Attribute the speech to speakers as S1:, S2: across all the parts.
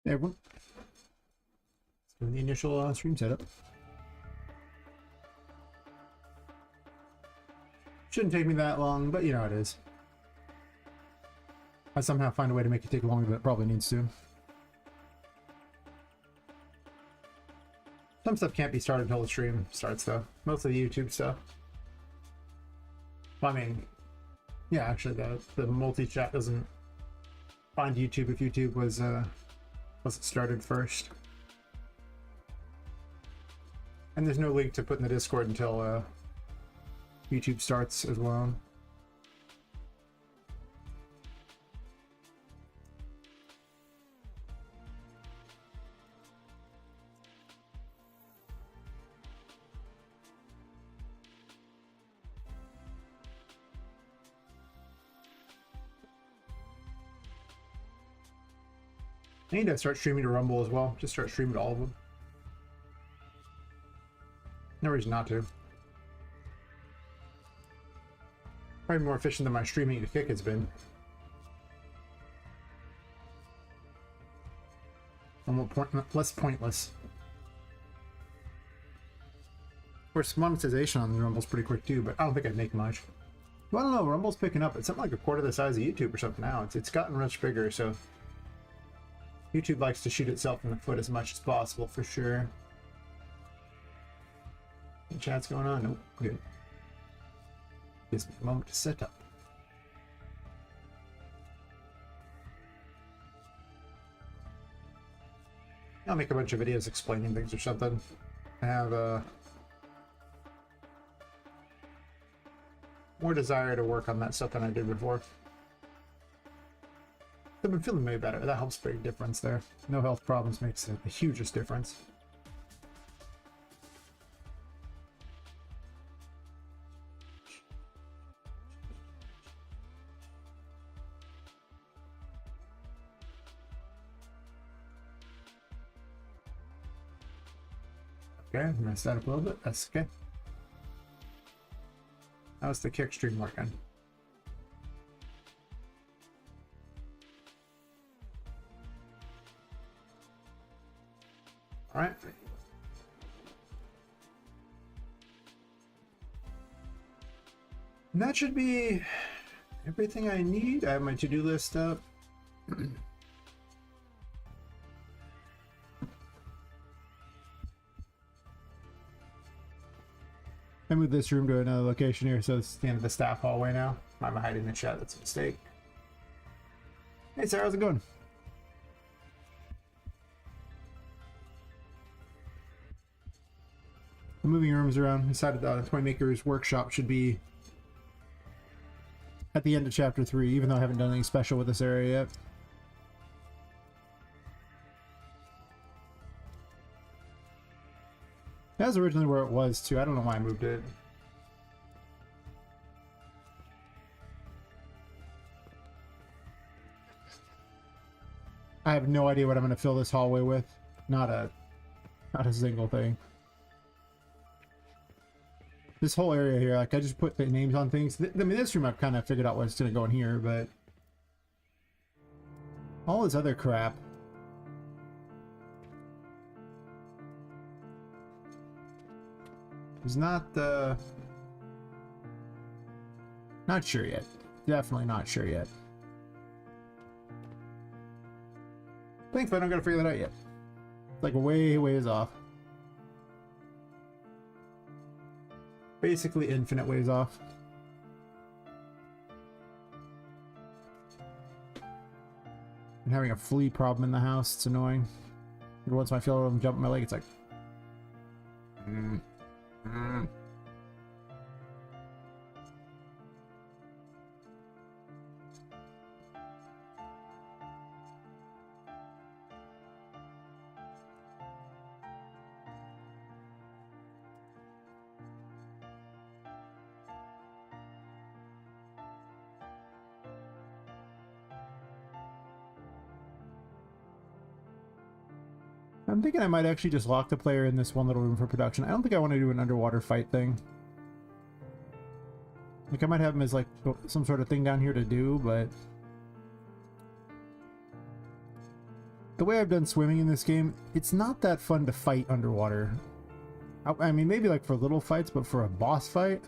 S1: Hey everyone. Doing the initial stream setup. Shouldn't take me that long, but you know how it is. I somehow find a way to make it take longer than it probably needs to. Some stuff can't be started until the stream starts though. Mostly the YouTube stuff. I mean, yeah, actually the multi-chat doesn't find YouTube if YouTube wasn't started first. And there's no link to put in the Discord until YouTube starts as well. I need to start streaming to Rumble as well. Just start streaming to all of them. No reason not to. Probably more efficient than my streaming to Kick has been. And less pointless. Of course, monetization on Rumble's pretty quick too, but I don't think I'd make much. Well, I don't know, Rumble's picking up. It's something like a quarter the size of YouTube or something now. It's gotten much bigger, so YouTube likes to shoot itself in the foot as much as possible, for sure. Any chat's going on? Nope. Good. Gives me a moment to set up. I'll make a bunch of videos explaining things or something. I have more desire to work on that stuff than I did before. I've been feeling way better. That helps make a difference there. No health problems makes the hugest difference. Okay, messed that up a little bit. That's okay. How's the Kick stream working? All right. And that should be everything I need. I have my to-do list up. I moved this room to another location here, so it's the end of the staff hallway now. I'm hiding in the chat. That's a mistake. Hey, Sarah, how's it going? I'm moving rooms around. Decided the Toymaker's workshop should be at the end of chapter 3, even though I haven't done anything special with this area yet. That was originally where it was too. I don't know why I moved it. I have no idea what I'm going to fill this hallway with. Not a single thing. This whole area here, like I just put the names on things. I mean, this room I've kind of figured out what's going to go in here, but all this other crap. Is not sure yet. Definitely not sure yet. Thanks, but I don't gotta figure that out yet. It's like ways off. Basically infinite ways off. I'm having a flea problem in the house. It's annoying. Every once in a while I feel them jump on my leg, it's like I'm thinking I might actually just lock the player in this one little room for production. I don't think I want to do an underwater fight thing. Like, I might have him as, like, some sort of thing down here to do, but the way I've done swimming in this game, it's not that fun to fight underwater. I mean, maybe like for little fights, but for a boss fight,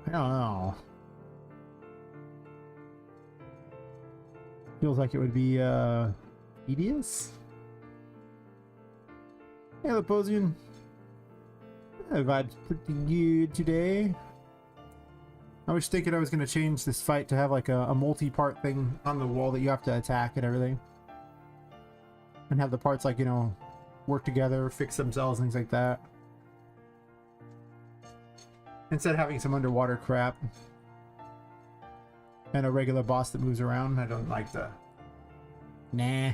S1: I don't know. Feels like it would be tedious. Hey, Leposian. Vibe's pretty good today. I was thinking I was going to change this fight to have like a multi-part thing on the wall that you have to attack and everything. And have the parts like, you know, work together, fix themselves, things like that. Instead of having some underwater crap. And a regular boss that moves around. I don't like the... Nah.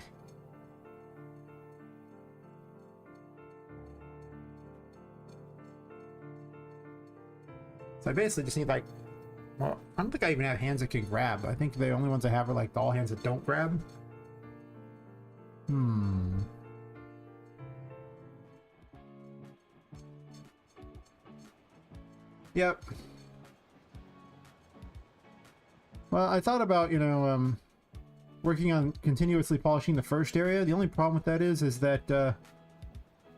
S1: So I basically just need like... Well, I don't think I even have hands that can grab. I think the only ones I have are like the all hands that don't grab. Yep. Well, I thought about, you know, working on continuously polishing the first area. The only problem with that is that I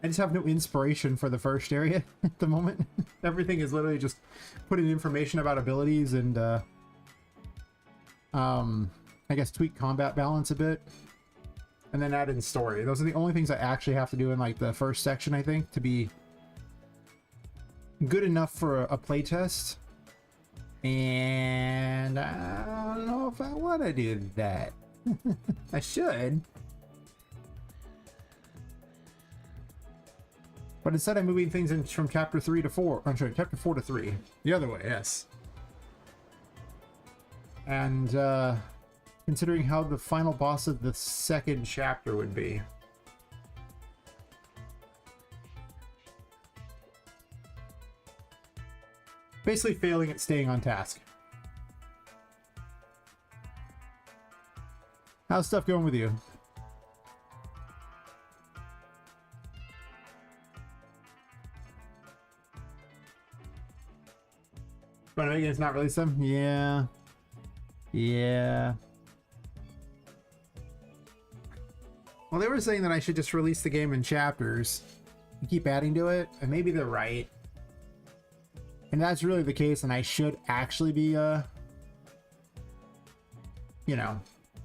S1: just have no inspiration for the first area at the moment. Everything is literally just putting information about abilities and I guess tweak combat balance a bit. And then add in story. Those are the only things I actually have to do in like the first section, I think, to be good enough for a playtest. And I don't know if I want to do that. I should. But instead I'm moving things in from chapter 3 to 4. I'm sorry, chapter 4 to 3. The other way, yes. And considering how the final boss of the second chapter would be. Basically failing at staying on task. How's stuff going with you? But it's not released them? Yeah. Yeah. Well, they were saying that I should just release the game in chapters and keep adding to it, and maybe they're right. And that's really the case, and I should actually be, you know,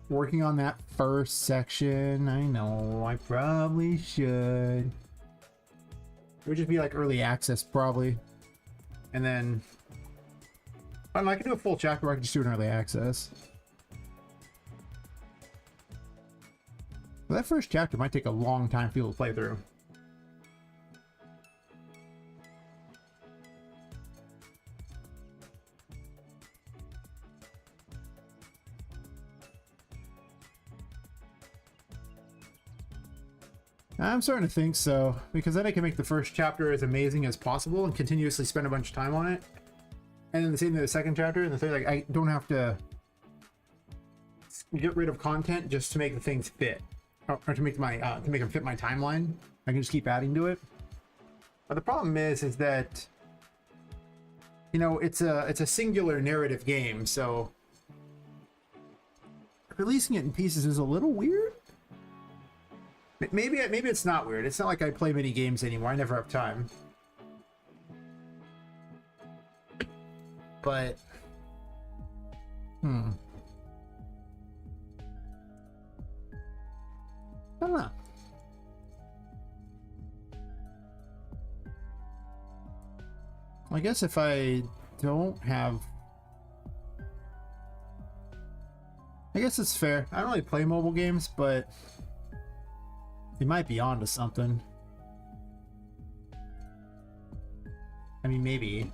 S1: working on that first section. I know, I probably should. It would just be like early access, probably. And then, I don't know, I can do a full chapter, or I can just do an early access. Well, that first chapter might take a long time for people to play through. I'm starting to think so, because then I can make the first chapter as amazing as possible and continuously spend a bunch of time on it. And then the same thing with the second chapter, and the third, like, I don't have to get rid of content just to make the things fit. Or to make my to make them fit my timeline. I can just keep adding to it. But the problem is that, you know, it's a singular narrative game, so releasing it in pieces is a little weird. Maybe it's not weird. It's not like I play many games anymore. I never have time. But I don't know. I guess if I don't have... I guess it's fair. I don't really play mobile games, but they might be onto something. I mean, maybe.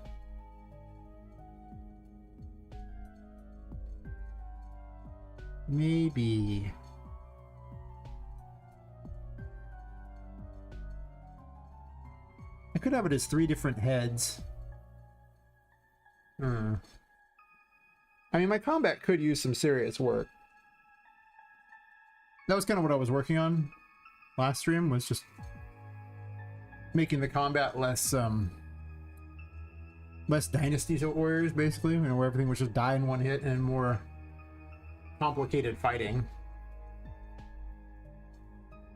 S1: Maybe. I could have it as 3 different heads. I mean, my combat could use some serious work. That was kind of what I was working on last stream, was just making the combat less less Dynasty Warriors, basically, you know, where everything was just die in one hit and more complicated fighting.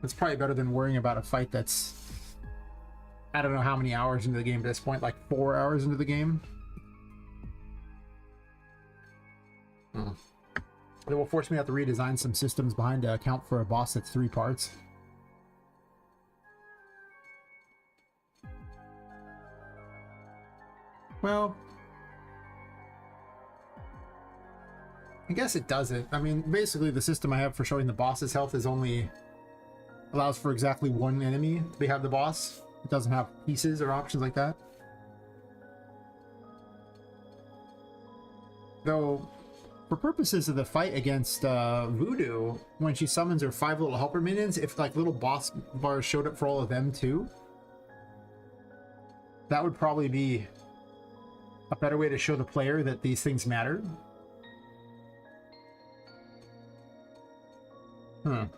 S1: It's probably better than worrying about a fight that's, I don't know how many hours into the game at this point, like 4 hours into the game. It will force me to have to redesign some systems behind to account for a boss that's 3 parts. Well, I guess it doesn't. I mean, basically the system I have for showing the boss's health is only allows for exactly 1 enemy to have the boss. It doesn't have pieces or options like that. Though, for purposes of the fight against Voodoo, when she summons her 5 little helper minions, if like little boss bars showed up for all of them too, that would probably be a better way to show the player that these things matter. So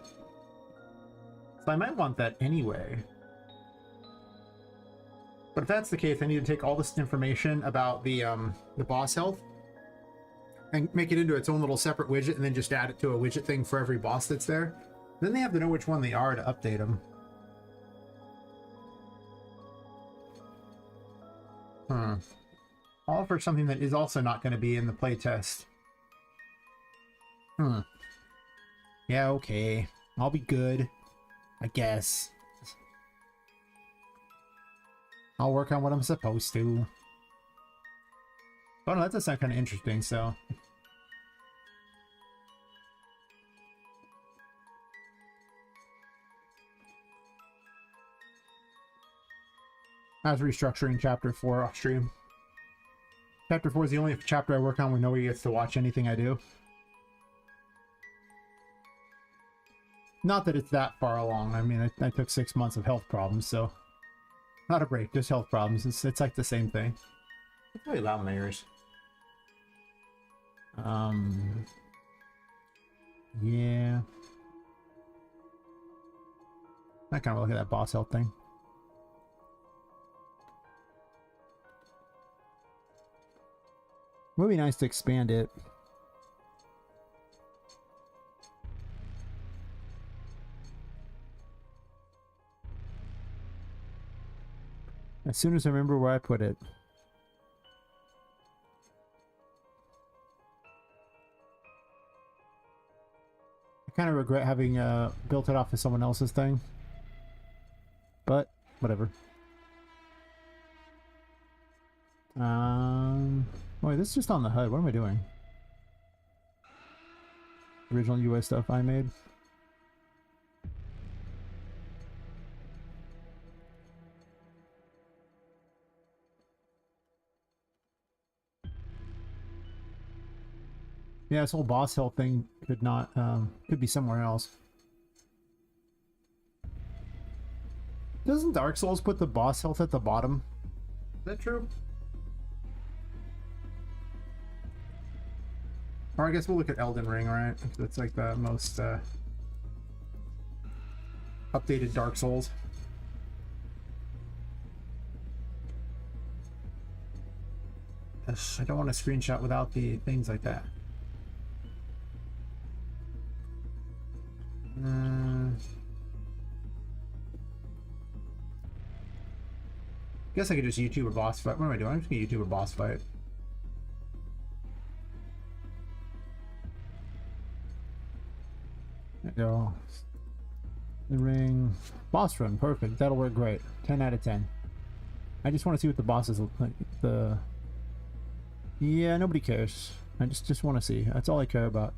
S1: I might want that anyway. But if that's the case, I need to take all this information about the boss health and make it into its own little separate widget, and then just add it to a widget thing for every boss that's there. Then they have to know which one they are to update them. All for something that is also not going to be in the playtest. Yeah, okay. I'll be good, I guess. I'll work on what I'm supposed to. Oh no, that does sound kind of interesting, so... I was restructuring Chapter 4 off stream. Chapter 4 is the only chapter I work on where nobody gets to watch anything I do. Not that it's that far along. I mean, I took 6 months of health problems, so... Not a break, just health problems. It's like the same thing. It's really loud in my ears. Yeah. I kind of look at that boss health thing. Would be nice to expand it. As soon as I remember where I put it. I kind of regret having built it off of someone else's thing. But, whatever. Wait, this is just on the HUD. What am I doing? Original US stuff I made. Yeah, this whole boss health thing could not, could be somewhere else. Doesn't Dark Souls put the boss health at the bottom? Is that true? Or I guess we'll look at Elden Ring, right? That's like the most updated Dark Souls. I don't want to screenshot without the things like that. Guess I could just YouTube a boss fight. What am I doing? I'm just gonna YouTube a boss fight. There we go. The ring. Boss run. Perfect. That'll work great. 10 out of 10. I just want to see what the bosses look like. Yeah, nobody cares. I just want to see. That's all I care about.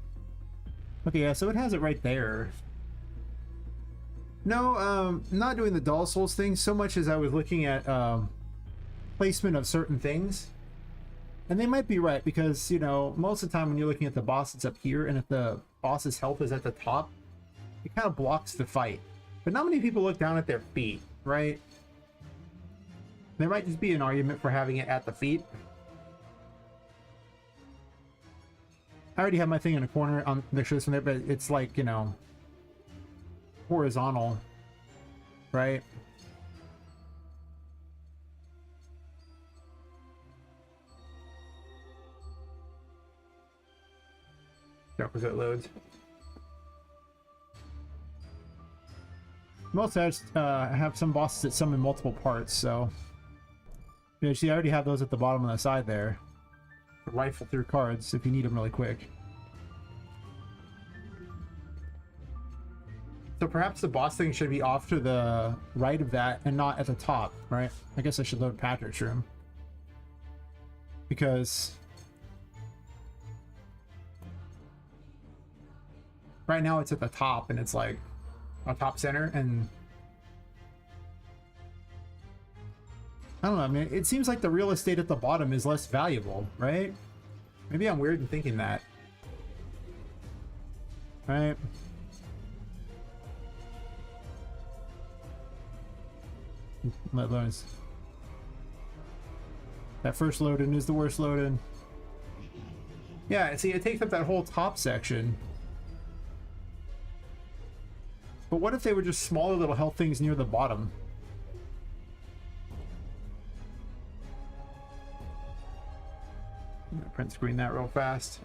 S1: Okay, yeah, so it has it right there. No, not doing the Dull Souls thing so much as I was looking at placement of certain things. And they might be right because, you know, most of the time when you're looking at the boss, it's up here, and if the boss's health is at the top, it kind of blocks the fight. But not many people look down at their feet, right? There might just be an argument for having it at the feet. I already have my thing in a corner on the this one there, but it's like, you know, horizontal, right? Requisite loads. Most ads have some bosses that summon multiple parts, so... Yeah, see, I already have those at the bottom of the side there. Rifle through cards if you need them really quick. So perhaps the boss thing should be off to the right of that and not at the top, right? I guess I should load Patrick's room. Because... right now it's at the top and it's like a top center, and... I don't know, I mean, it seems like the real estate at the bottom is less valuable, right? Maybe I'm weird in thinking that. Right? Let loads. That first load-in is the worst load-in. Yeah, see, it takes up that whole top section. But what if they were just smaller little health things near the bottom? I'm gonna print screen that real fast.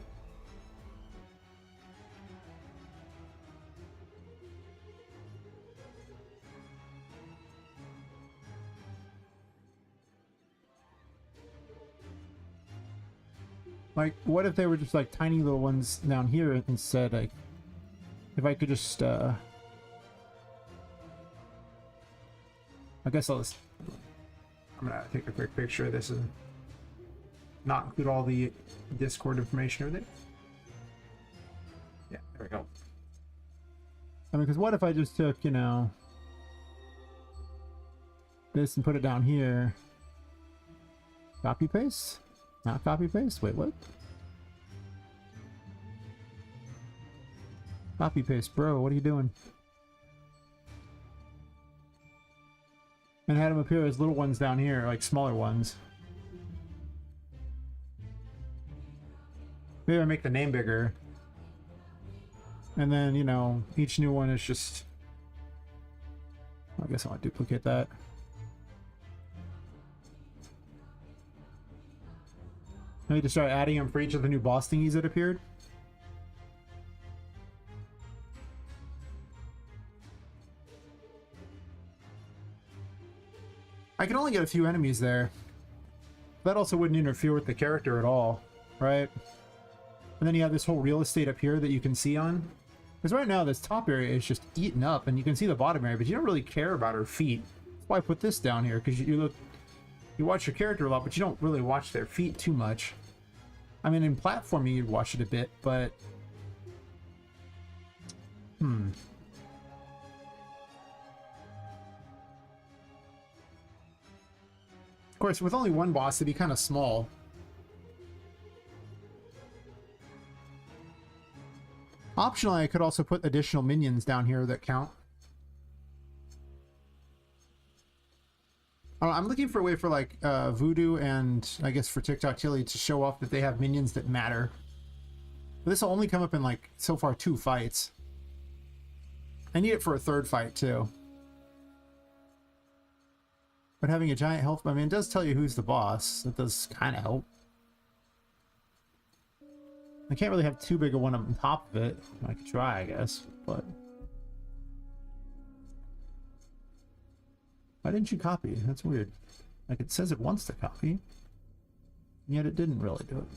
S1: Like, what if they were just like tiny little ones down here instead? Like, if I could just, I guess I'm gonna take a quick picture of this and not include all the Discord information or everything. Yeah, there we go. I mean, because what if I just took, you know, this and put it down here? Copy paste? Not copy paste? Wait, what? Copy paste, bro. What are you doing? And had them appear as little ones down here, like smaller ones. Maybe I make the name bigger. And then, you know, each new one is just... I guess I want to duplicate that. Maybe to start adding them for each of the new boss thingies that appeared. I can only get a few enemies there. That also wouldn't interfere with the character at all, right? And then you have this whole real estate up here that you can see on. Because right now this top area is just eaten up, and you can see the bottom area, but you don't really care about her feet. That's why I put this down here, because you watch your character a lot, but you don't really watch their feet too much. I mean, in platforming you'd watch it a bit, but... Of course, with only one boss, it'd be kind of small. Optionally, I could also put additional minions down here that count. I'm looking for a way for like Voodoo and I guess for TikTok Tilly to show off that they have minions that matter. But this will only come up in like so far 2 fights. I need it for a 3rd fight too. But having a giant health, I mean, it does tell you who's the boss. That does kind of help. I can't really have too big a one on top of it. I could try, I guess, but... Why didn't you copy? That's weird. Like, it says it wants to copy, and yet it didn't really do it.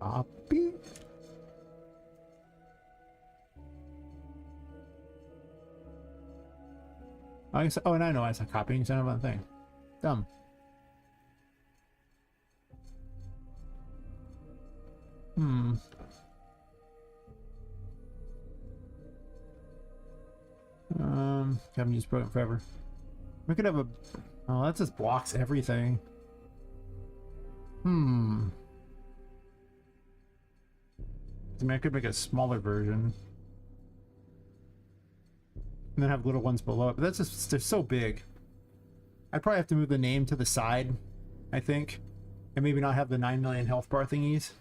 S1: Copy? I guess, oh, and I know it's not copying, it's not one thing. Dumb. Haven't used program forever. We could have a... Oh, that just blocks everything. I mean, I could make a smaller version. And then have little ones below it. But that's just... they're so big. I'd probably have to move the name to the side, I think. And maybe not have the 9 million health bar thingies.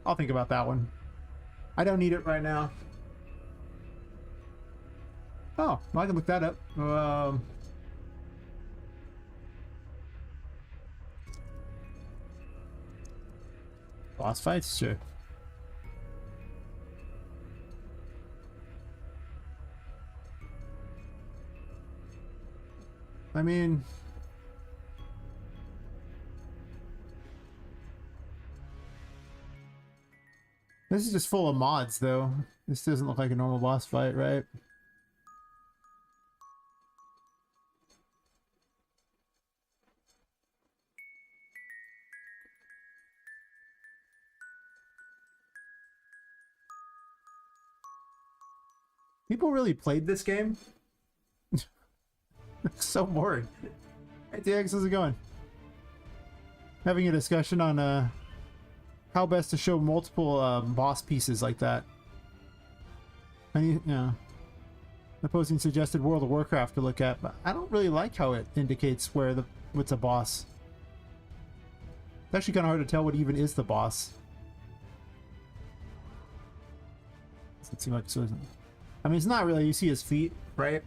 S1: I'll think about that one. I don't need it right now. Oh, well, I can look that up. Boss fights, sure. I mean, this is just full of mods, though. This doesn't look like a normal boss fight, right? People really played this game? So boring. Hey, DX, how's it going? Having a discussion on how best to show multiple boss pieces like that. Yeah. Opposing suggested World of Warcraft to look at, but I don't really like how it indicates what's a boss. It's actually kind of hard to tell what even is the boss. Doesn't seem like so. I mean, it's not really. You see his feet, right?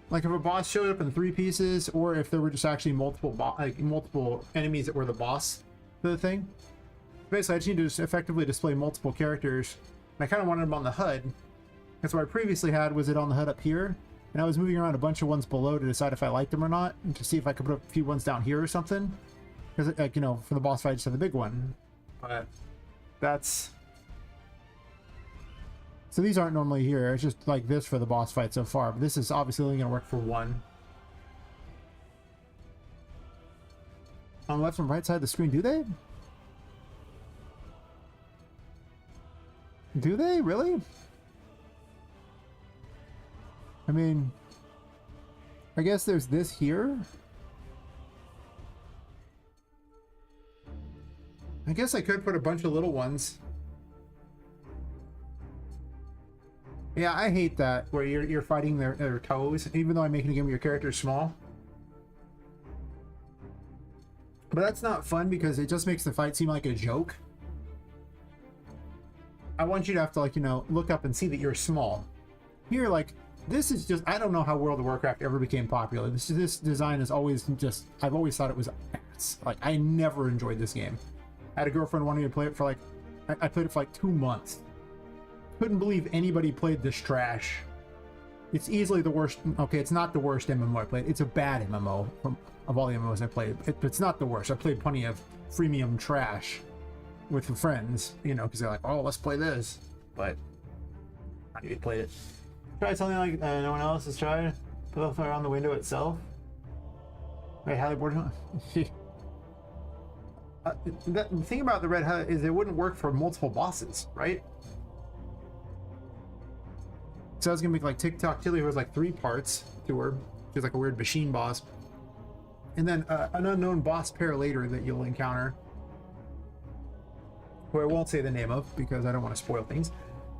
S1: Like if a boss showed up in 3 pieces, or if there were just actually multiple enemies that were the boss for the thing. Basically, I just need to just effectively display multiple characters. And I kind of wanted them on the HUD. That's what I previously had, was it on the HUD up here. And I was moving around a bunch of ones below to decide if I liked them or not, and to see if I could put a few ones down here or something. Because, like, you know, for the boss fight, I just had the big one. But that's... So these aren't normally here. It's just like this for the boss fight so far. But this is obviously only going to work for one. On the left and right side of the screen, do they? Do they? Really? I mean, I guess there's this here. I guess I could put a bunch of little ones. Yeah, I hate that, where you're fighting their toes, even though I'm making a game where your character's small. But that's not fun because it just makes the fight seem like a joke. I want you to have to, like, you know, look up and see that you're small. Here, like, this is just, I don't know how World of Warcraft ever became popular. This design is always just, I've always thought it was ass. Like, I never enjoyed this game. I had a girlfriend wanting to play it for like, I played it for like 2 months. Couldn't believe anybody played this trash. It's easily the worst. Okay, it's not the worst MMO I played. It's a bad MMO of all the MMOs I played. It's not the worst. I played plenty of freemium trash with friends, you know, because they're like, oh, let's play this. But I even played it. Try something like no one else has tried. Put a fire on the window itself. Wait, Hallie board? The thing about the red HUD is it wouldn't work for multiple bosses, right? So I was gonna make like TikTok Tilly, who has like 3 parts to her. She's like a weird machine boss. And then an unknown boss pair later that you'll encounter, who I won't say the name of because I don't want to spoil things.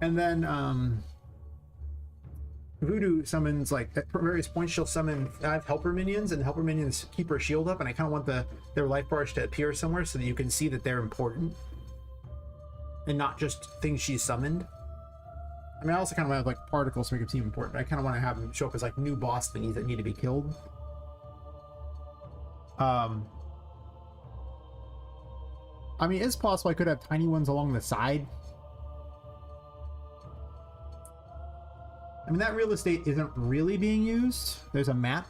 S1: And then Voodoo summons, like, at various points she'll summon 5 helper minions, and the helper minions keep her shield up, and I kind of want their life bars to appear somewhere so that you can see that they're important and not just things she's summoned. I mean, I also kind of want to have like particles to make them seem important. I kind of want to have them show up as like new boss thingies that need to be killed. I mean, it's possible I could have tiny ones along the side. I mean, that real estate isn't really being used. There's a map,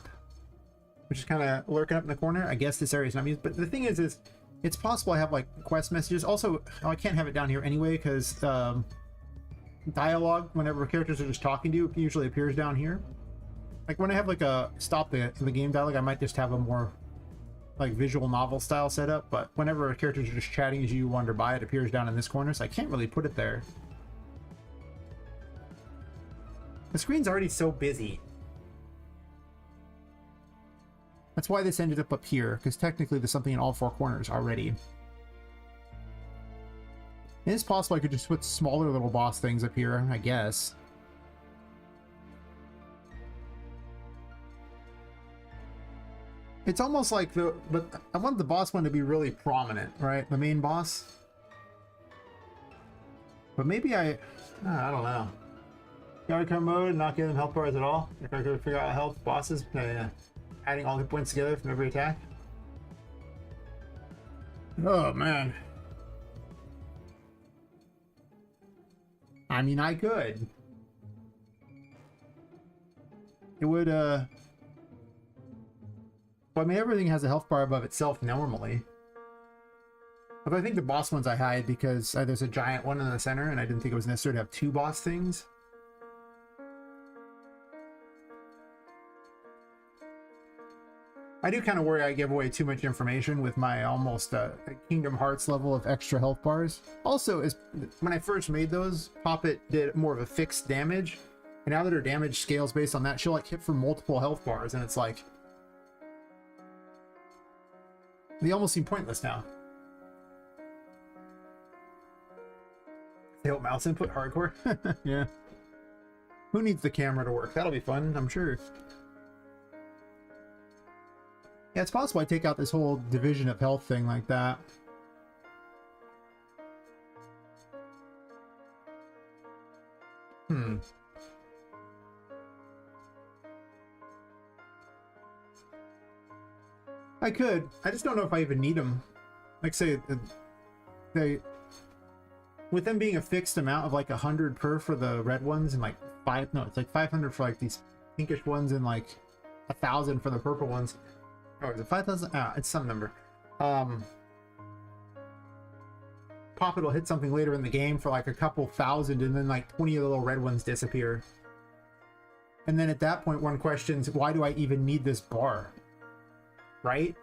S1: which is kind of lurking up in the corner. I guess this area is not used. But the thing is it's possible I have like quest messages. Also, I can't have it down here anyway because dialogue, whenever characters are just talking to you, it usually appears down here. Like when I have like a stop the game dialogue, I might just have a more like visual novel style setup. But whenever characters are just chatting as you wander by, it appears down in this corner. So I can't really put it there. The screen's already so busy. That's why this ended up here, because technically there's something in all 4 corners already. It is possible I could just put smaller little boss things up here, I guess. It's almost like but I want the boss one to be really prominent, right? The main boss. But maybe I don't know. Guard card mode and not giving them health bars at all. If I could figure out how to help bosses by adding all the points together from every attack. Oh man. I mean, I could. It would, well, I mean, everything has a health bar above itself normally. But I think the boss ones I hide because there's a giant one in the center, and I didn't think it was necessary to have two boss things. I do kind of worry I give away too much information with my almost Kingdom Hearts level of extra health bars. Also, when I first made those, Poppet did more of a fixed damage. And now that her damage scales based on that, she'll like hit for multiple health bars, and it's like... they almost seem pointless now. They help mouse input hardcore? Yeah. Who needs the camera to work? That'll be fun, I'm sure. Yeah, it's possible I take out this whole division of health thing like that. I could. I just don't know if I even need them. Like, say, with them being a fixed amount of like 100 per for the red ones and like it's like 500 for like these pinkish ones and like 1,000 for the purple ones. Oh, is it 5,000? Ah, it's some number. Poppet will hit something later in the game for like a couple thousand, and then like 20 of the little red ones disappear. And then at that point, one questions, why do I even need this bar? Right?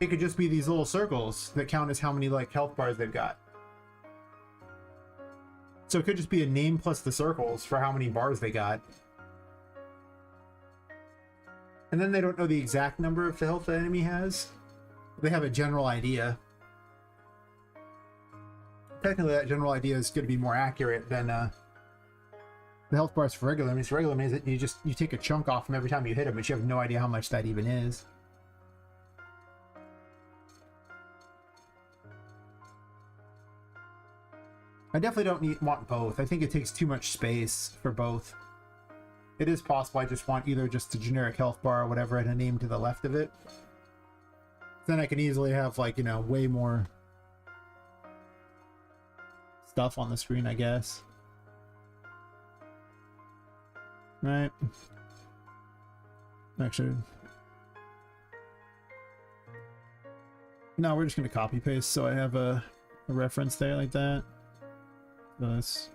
S1: It could just be these little circles that count as how many like health bars they've got. So it could just be a name plus the circles for how many bars they got. And then they don't know the exact number of the health the enemy has. They have a general idea. Technically, that general idea is going to be more accurate than the health bars for regular enemies. Regular enemies, you take a chunk off them every time you hit them, but you have no idea how much that even is. I definitely don't want both. I think it takes too much space for both. It is possible I just want either just a generic health bar or whatever and a name to the left of it. Then I can easily have, like, you know, way more stuff on the screen, I guess. Right. Actually, no, we're just going to copy paste so I have a reference there like that. This.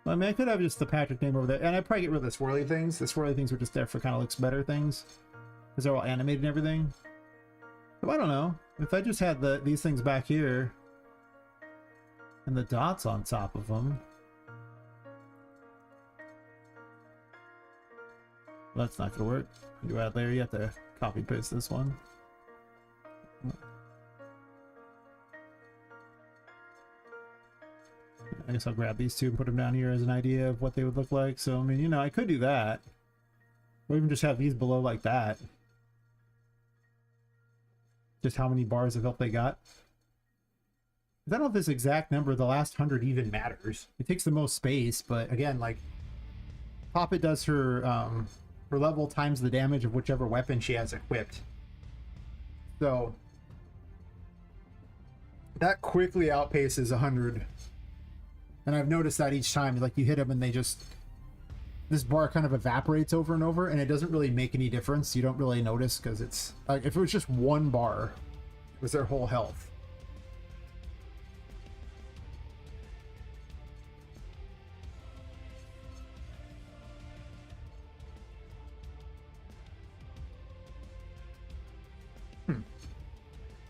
S1: I mean, I could have just the Patrick name over there, and I'd probably get rid of the swirly things. The swirly things are just there for kind of looks better things, because they're all animated and everything. But I don't know. If I just had these things back here, and the dots on top of them. Well, that's not going to work. You add layer, you have to copy paste this one. I guess I'll grab these two and put them down here as an idea of what they would look like. So, I mean, you know, I could do that. Or even just have these below like that. Just how many bars of health they got. I don't know if this exact number, the last 100, even matters. It takes the most space, but again, like, Poppet does her level times the damage of whichever weapon she has equipped. So, that quickly outpaces 100. And I've noticed that each time, like, you hit them and they just... this bar kind of evaporates over and over, and it doesn't really make any difference. You don't really notice, because it's... like, if it was just one bar, it was their whole health.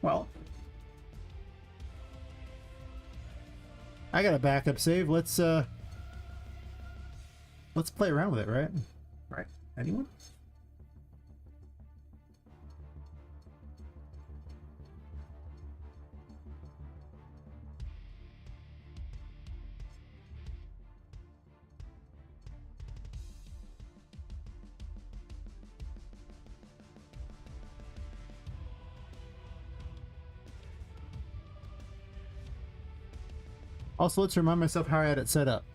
S1: Well... I got a backup save. Let's play around with it, right? Right. Anyone? Also, let's remind myself how I had it set up.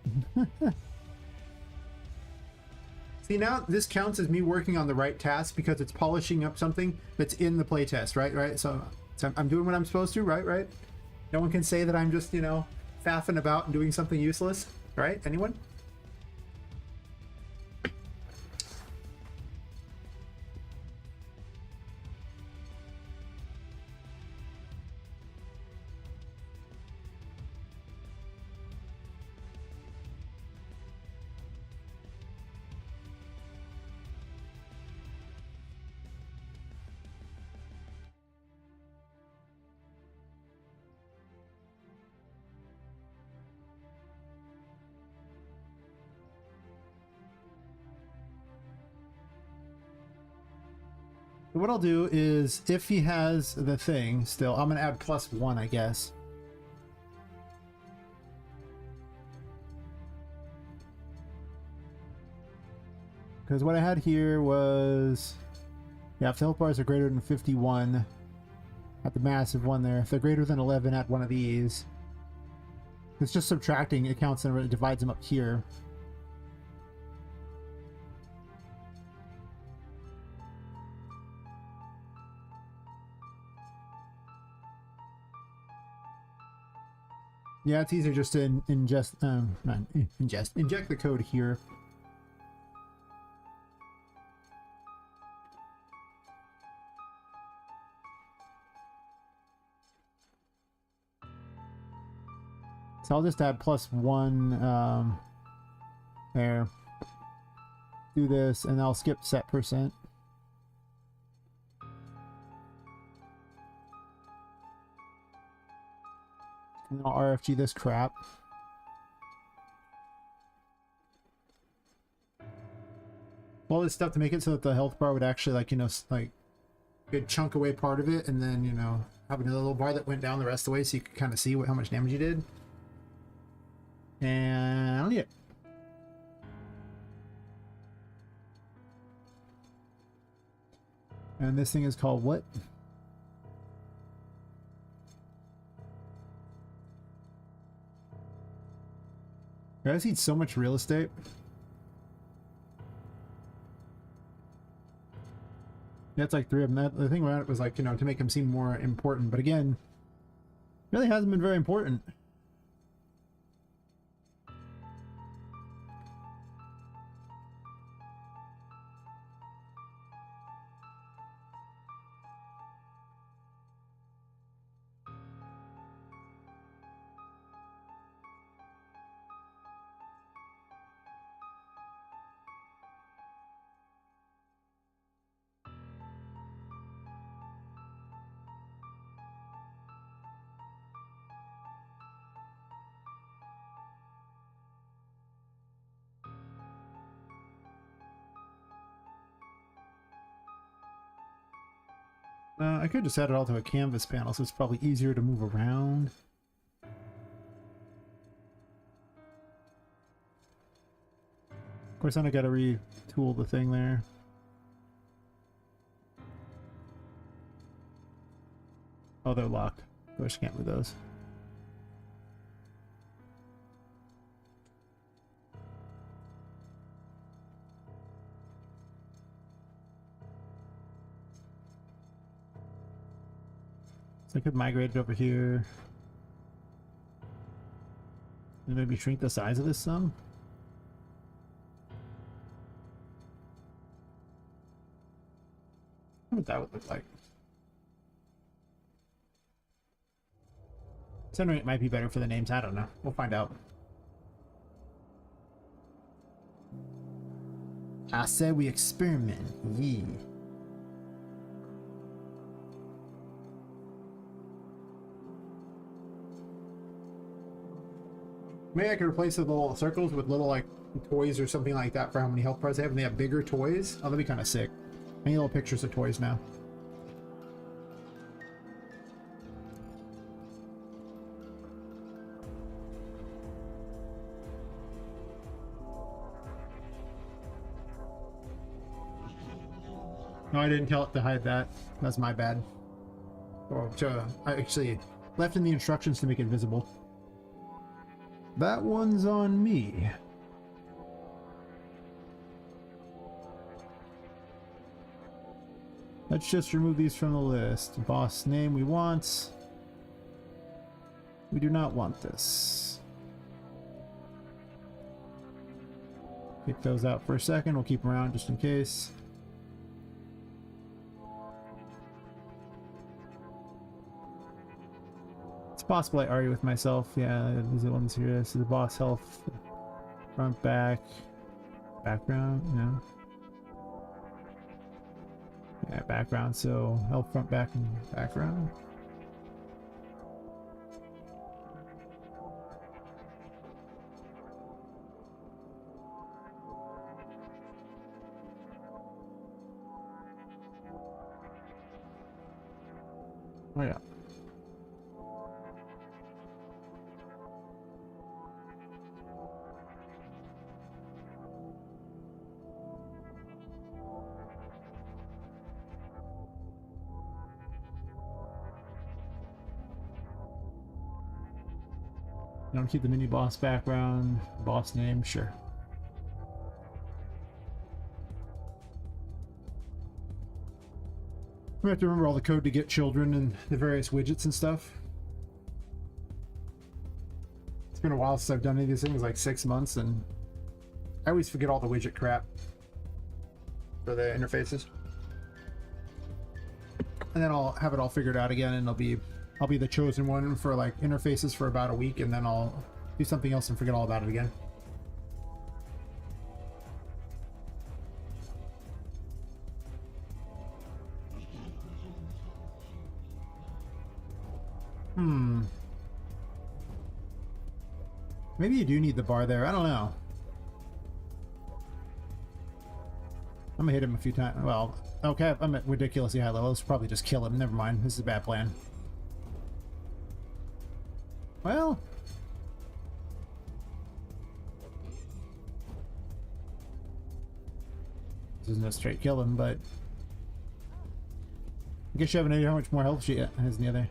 S1: See, now this counts as me working on the right task because it's polishing up something that's in the playtest, right? So I'm doing what I'm supposed to, right? No one can say that I'm just, you know, faffing about and doing something useless, right? Anyone? What I'll do is, if he has the thing still, I'm going to add +1, I guess. Because what I had here was, yeah, if the health bars are greater than 51, at the massive one there. If they're greater than 11, at one of these. It's just subtracting, it counts and it divides them up here. Yeah, it's easier just to inject the code here. So I'll just add +1 there. Do this, and I'll skip set %. And I'll RFG this crap. All this stuff to make it so that the health bar would actually, like, you know, like, could chunk away part of it, and then, you know, have another little bar that went down the rest of the way so you could kind of see how much damage you did. And I don't need it. And this thing is called what? Guys eat so much real estate. Yeah, it's like 3 of them. The thing about it was, like, you know, to make him seem more important, but again, really hasn't been very important. I could just add it all to a canvas panel, so it's probably easier to move around. Of course, then I gotta retool the thing there. Oh, they're locked. Of course, can't move those. So I could migrate it over here. And maybe shrink the size of this some. What that would look like. Centering it might be better for the names. I don't know. We'll find out. I said we experiment. Yeah. Maybe I could replace the little circles with little, like, toys or something like that for how many health bars they have, and they have bigger toys. Oh, that'd be kind of sick. I need little pictures of toys now. No, I didn't tell it to hide that. That's my bad. Or I actually left in the instructions to make it visible. That one's on me. Let's just remove these from the list. Boss name we want. We do not want this. Kick those out for a second. We'll keep them around just in case. It's possible I argue with myself. Yeah, these are the ones here. This is the boss health. Front, back. Background, no. Yeah, background, so health, front, back, and background. Oh yeah. Don't keep the mini boss background, boss name, sure. We have to remember all the code to get children and the various widgets and stuff. It's been a while since I've done any of these things, like 6 months, and I always forget all the widget crap for the interfaces. And then I'll have it all figured out again, and I'll be the chosen one for like interfaces for about a week, and then I'll do something else and forget all about it again. Maybe you do need the bar there. I don't know. I'm gonna hit him a few times. Well, okay, I'm at ridiculously high level. Let's probably just kill him. Never mind. This is a bad plan. Well, this isn't a straight kill him, but I guess you have an idea how much more health she has than the other.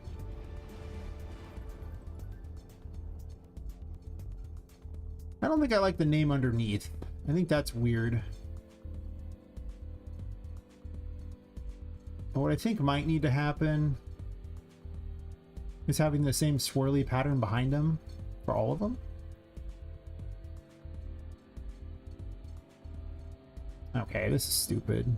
S1: I don't think I like the name underneath. I think that's weird. But what I think might need to happen is having the same swirly pattern behind them for all of them. Okay, this is stupid.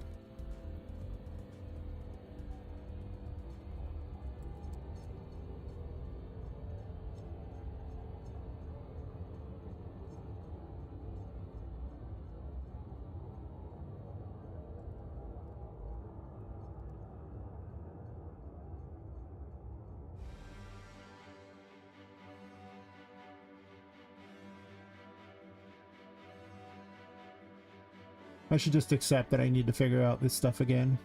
S1: I should just accept that I need to figure out this stuff again.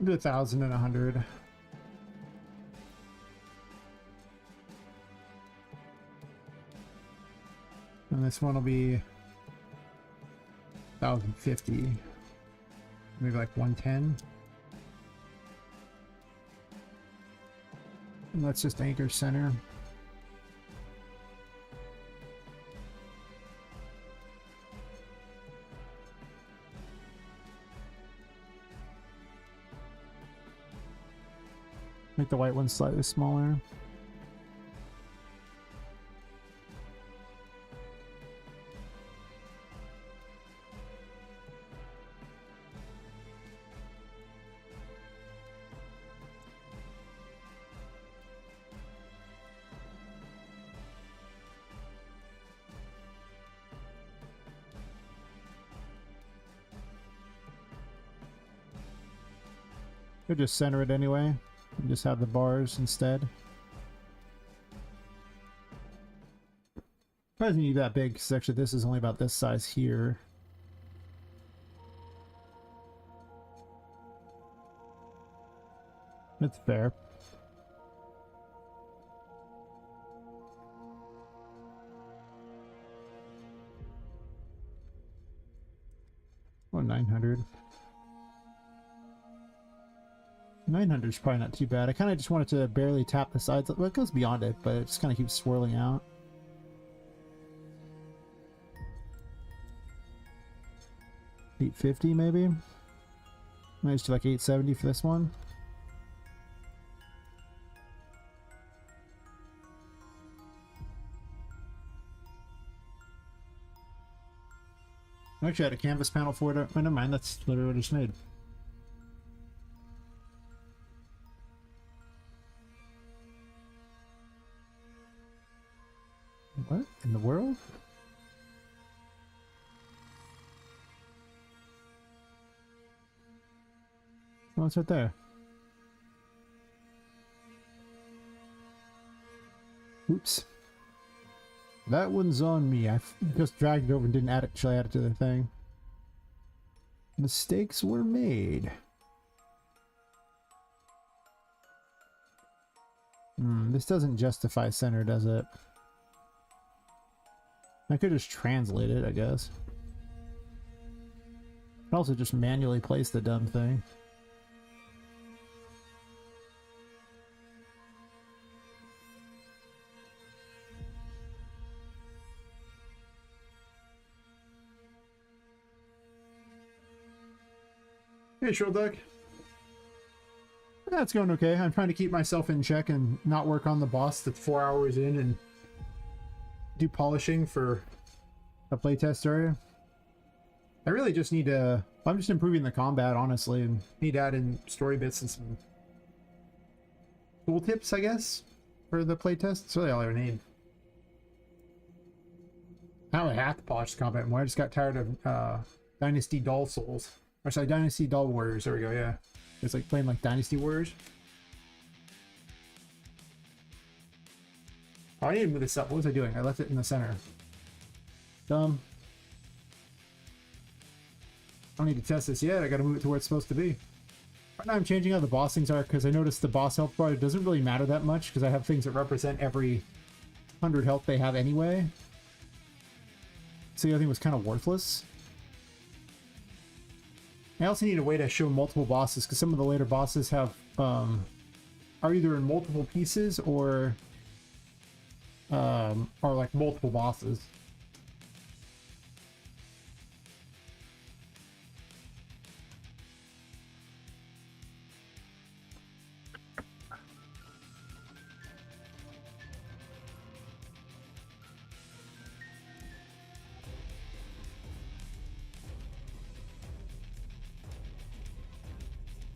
S1: Do 1,000 and 100. And this one will be 1,050. Maybe like 110. And let's just anchor center. Make the white one slightly smaller. Could just center it anyway. And just have the bars instead. Probably doesn't need that big, because actually this is only about this size here. That's fair. Oh, 900. 900 is probably not too bad. I kind of just wanted to barely tap the sides. Well, it goes beyond it, but it just kind of keeps swirling out. $850 maybe? Might just do like $870 for this one. I actually had a canvas panel for it. Oh, never mind, that's literally what I just made. What in the world? Oh, it's right there. Oops. That one's on me. I just dragged it over and didn't actually add it to the thing. Mistakes were made. This doesn't justify center, does it? I could just translate it, I guess. I could also just manually place the dumb thing. Hey, Shrilduck. That's going okay. I'm trying to keep myself in check and not work on the boss that's 4 hours in and do polishing for a playtest area. I really just need to... I'm just improving the combat, honestly, and need to add in story bits and some tool tips, I guess, for the playtest. That's really all I ever need. I don't really have to polish the combat more. I just got tired of Dynasty Doll Souls. Or sorry, Dynasty Doll Warriors. There we go, yeah. It's like playing like Dynasty Warriors. Oh, I need to move this up. What was I doing? I left it in the center. Dumb. I don't need to test this yet. I gotta move it to where it's supposed to be. Right now I'm changing how the boss things are because I noticed the boss health bar doesn't really matter that much because I have things that represent every 100 health they have anyway. So the other thing was kind of worthless. I also need a way to show multiple bosses because some of the later bosses have are either in multiple pieces or are like multiple bosses.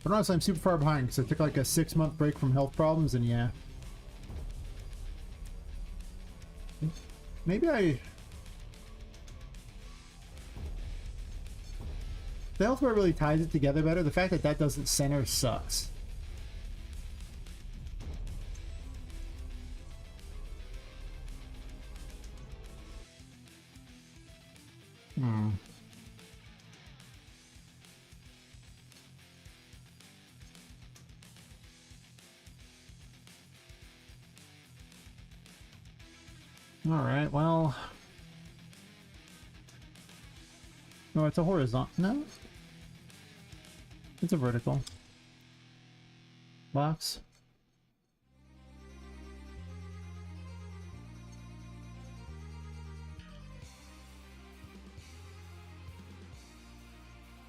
S1: But honestly, I'm super far behind because I took like a 6-month break from health problems, and yeah. Maybe I... The health bar really ties it together better. The fact that that doesn't center sucks. Alright, well... No, it's a horizontal. No? It's a vertical box.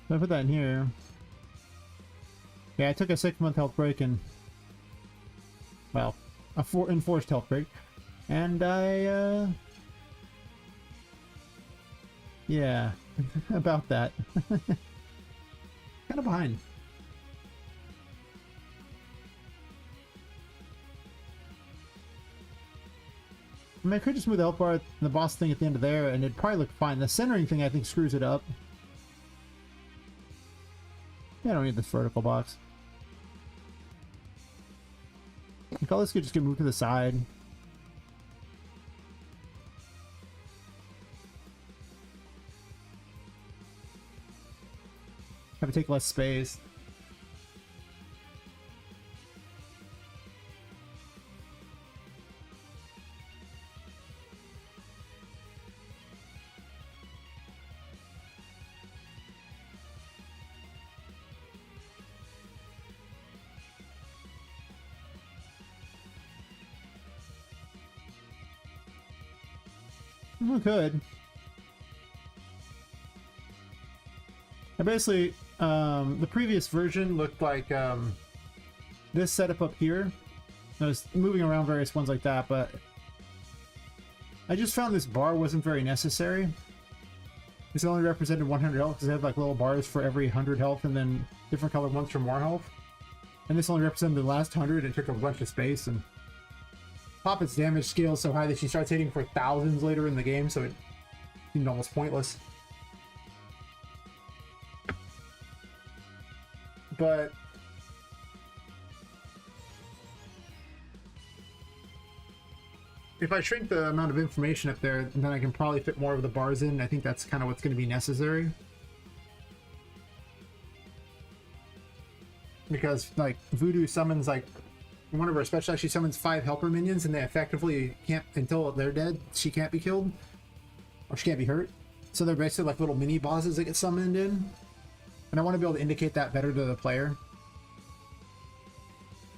S1: If I put that in here... Yeah, I took a 6-month health break and... Well, a enforced health break. And I, yeah, about that. Kind of behind. I mean, I could just move the health bar and the boss thing at the end of there, and it'd probably look fine. The centering thing, I think, screws it up. Yeah, I don't need this vertical box. I think all this could just get moved to the side. Have to take less space. We could. And basically, the previous version looked like this setup up here. I was moving around various ones like that, but I just found this bar wasn't very necessary. This only represented 100 health because they had like little bars for every 100 health and then different colored ones for more health. And this only represented the last 100 and took a bunch of space. And Poppet's damage scale is so high that she starts hitting for thousands later in the game, so it seemed almost pointless. But if I shrink the amount of information up there, then I can probably fit more of the bars in. I think that's kind of what's going to be necessary. Because, like, Voodoo summons, like, one of her special actually summons 5 helper minions, and they effectively can't, until they're dead, she can't be killed. Or she can't be hurt. So they're basically like little mini bosses that get summoned in. And I want to be able to indicate that better to the player.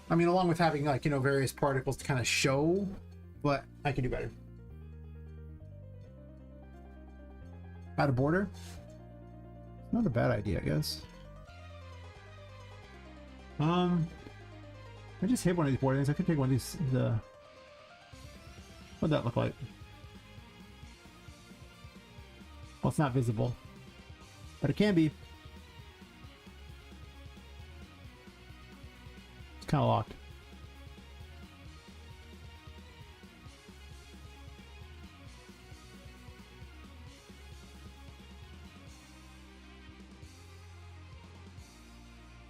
S1: I mean, along with having, like, you know, various particles to kind of show, but I can do better. Out of border? Not a bad idea, I guess. I just hit one of these border things. I could take one of these. What'd that look like? Well, it's not visible, but it can be. It's kind of locked.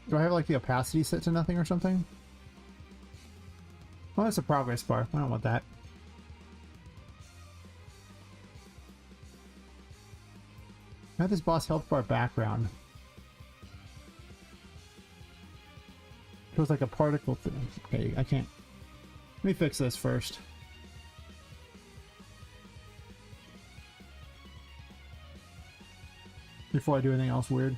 S1: Do I have like the opacity set to nothing or something? Oh, that's a progress bar. I don't want that. I have this boss health bar background. It was like a particle thing. Okay, I can't. Let me fix this first. Before I do anything else weird.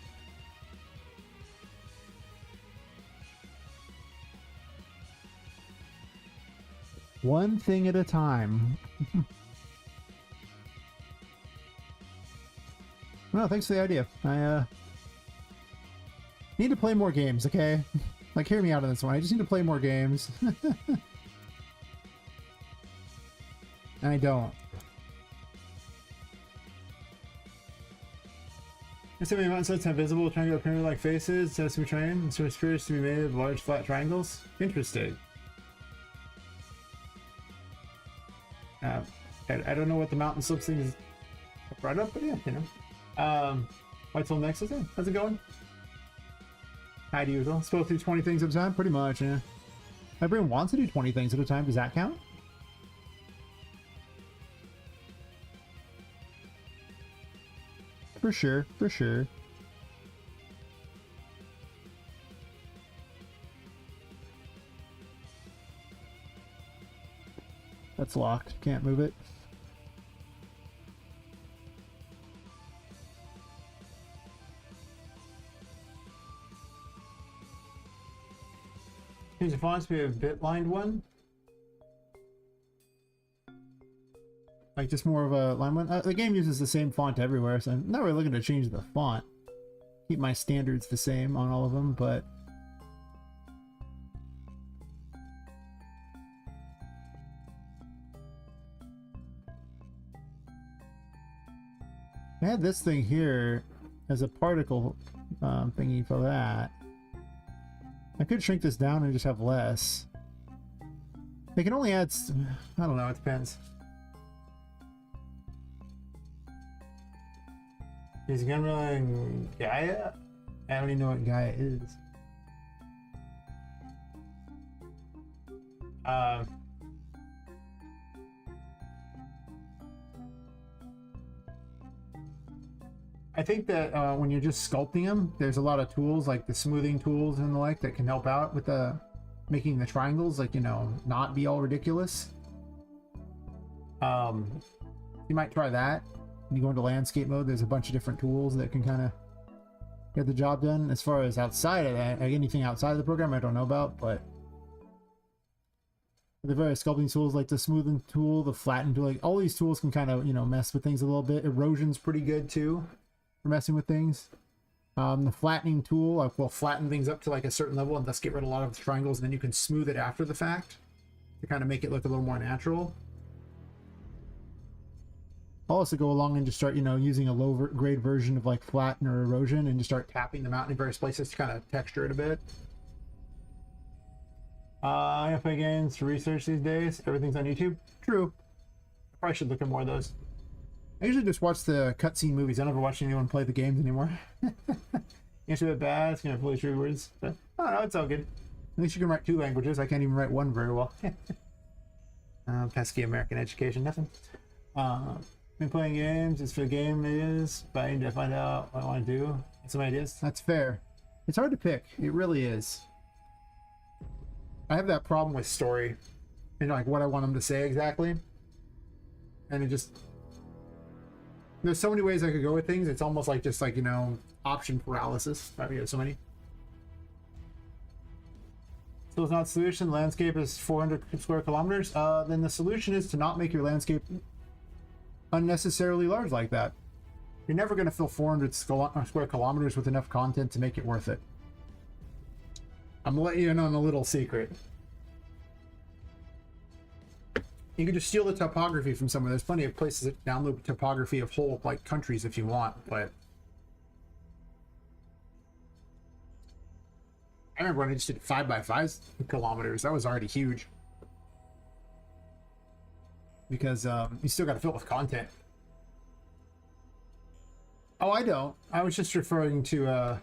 S1: One thing at a time. Well, thanks for the idea. I need to play more games, okay? Like, hear me out on this one. I just need to play more games. And I don't. Sesame mountain sets have visible triangular pyramid-like faces. Sesame train. Sesame spheres to be made of large flat triangles. Interesting. I don't know what the mountain slopes thing is right up, but yeah, you know. White Soul Nexus, yeah. How's it going? Hi to usual. Supposed to do 20 things at a time? Pretty much, yeah. My brain wants to do 20 things at a time. Does that count? For sure, for sure. That's locked. Can't move it. Change the fonts to be a bit-lined one. Like just more of a line one. The game uses the same font everywhere, so I'm not really looking to change the font. Keep my standards the same on all of them, but I had this thing here as a particle thingy for that. I could shrink this down and just have less. They can only add... I don't know, it depends. Is Gunrun Gaia? I don't even know what Gaia is. I think that when you're just sculpting them, there's a lot of tools like the smoothing tools and the like that can help out with the making the triangles, like, you know, not be all ridiculous. You might try that. When you go into landscape mode, there's a bunch of different tools that can kind of get the job done. As far as outside of that, like anything outside of the program, I don't know about, but the various sculpting tools like the smoothing tool, the flatten tool, like all these tools can kind of, you know, mess with things a little bit. Erosion's pretty good too for messing with things. The flattening tool, like, will flatten things up to like a certain level and thus get rid of a lot of the triangles, and then you can smooth it after the fact to kind of make it look a little more natural. I'll also go along and just start, you know, using a low grade version of like flatten or erosion and just start tapping them out in various places to kind of texture it a bit. I play games to research these days. Everything's on YouTube. True. I probably should look at more of those. I usually just watch the cutscene movies. I never watch anyone play the games anymore. It's a bit bad. It's gonna have fully true words. But I don't know, it's all good. At least you can write 2 languages. I can't even write one very well. Pesky American education, nothing. Been playing games. It's for the game it is, but I need to find out what I want to do. Some ideas. That's fair. It's hard to pick. It really is. I have that problem with story and like what I want them to say exactly, and it just, there's so many ways I could go with things. It's almost like just like, you know, option paralysis. Right? We have so many. So it's not solution. Landscape is 400 square kilometers. Then the solution is to not make your landscape unnecessarily large like that. You're never going to fill 400 square kilometers with enough content to make it worth it. I'm letting you in on a little secret. You can just steal the topography from somewhere. There's plenty of places that download topography of whole like countries if you want, but I remember when I just did 5x5 kilometers. That was already huge. Because you still got to fill it with content. Oh, I don't. I was just referring to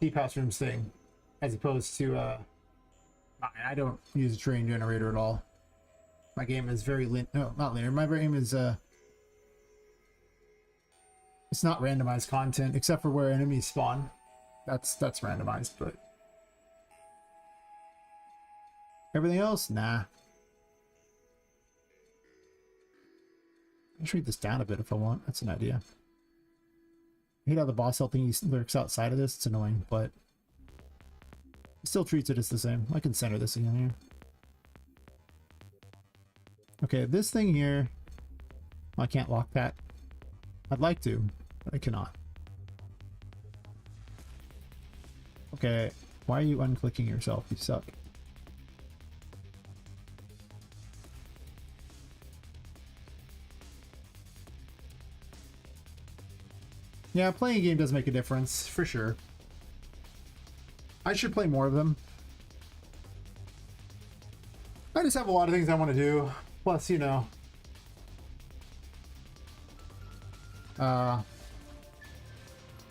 S1: Deep House Rooms thing, as opposed to I don't use a terrain generator at all. My game is very no, not linear. My game is it's not randomized content except for where enemies spawn. That's randomized, but everything else, nah. I should read this down a bit if I want. That's an idea. I hate how the boss health thing lurks outside of this. It's annoying, but it still treats it as the same. I can center this again here. Okay, this thing here, I can't lock that. I'd like to, but I cannot. Okay, why are you unclicking yourself? You suck. Yeah, playing a game does make a difference, for sure. I should play more of them. I just have a lot of things I want to do. Plus, you know,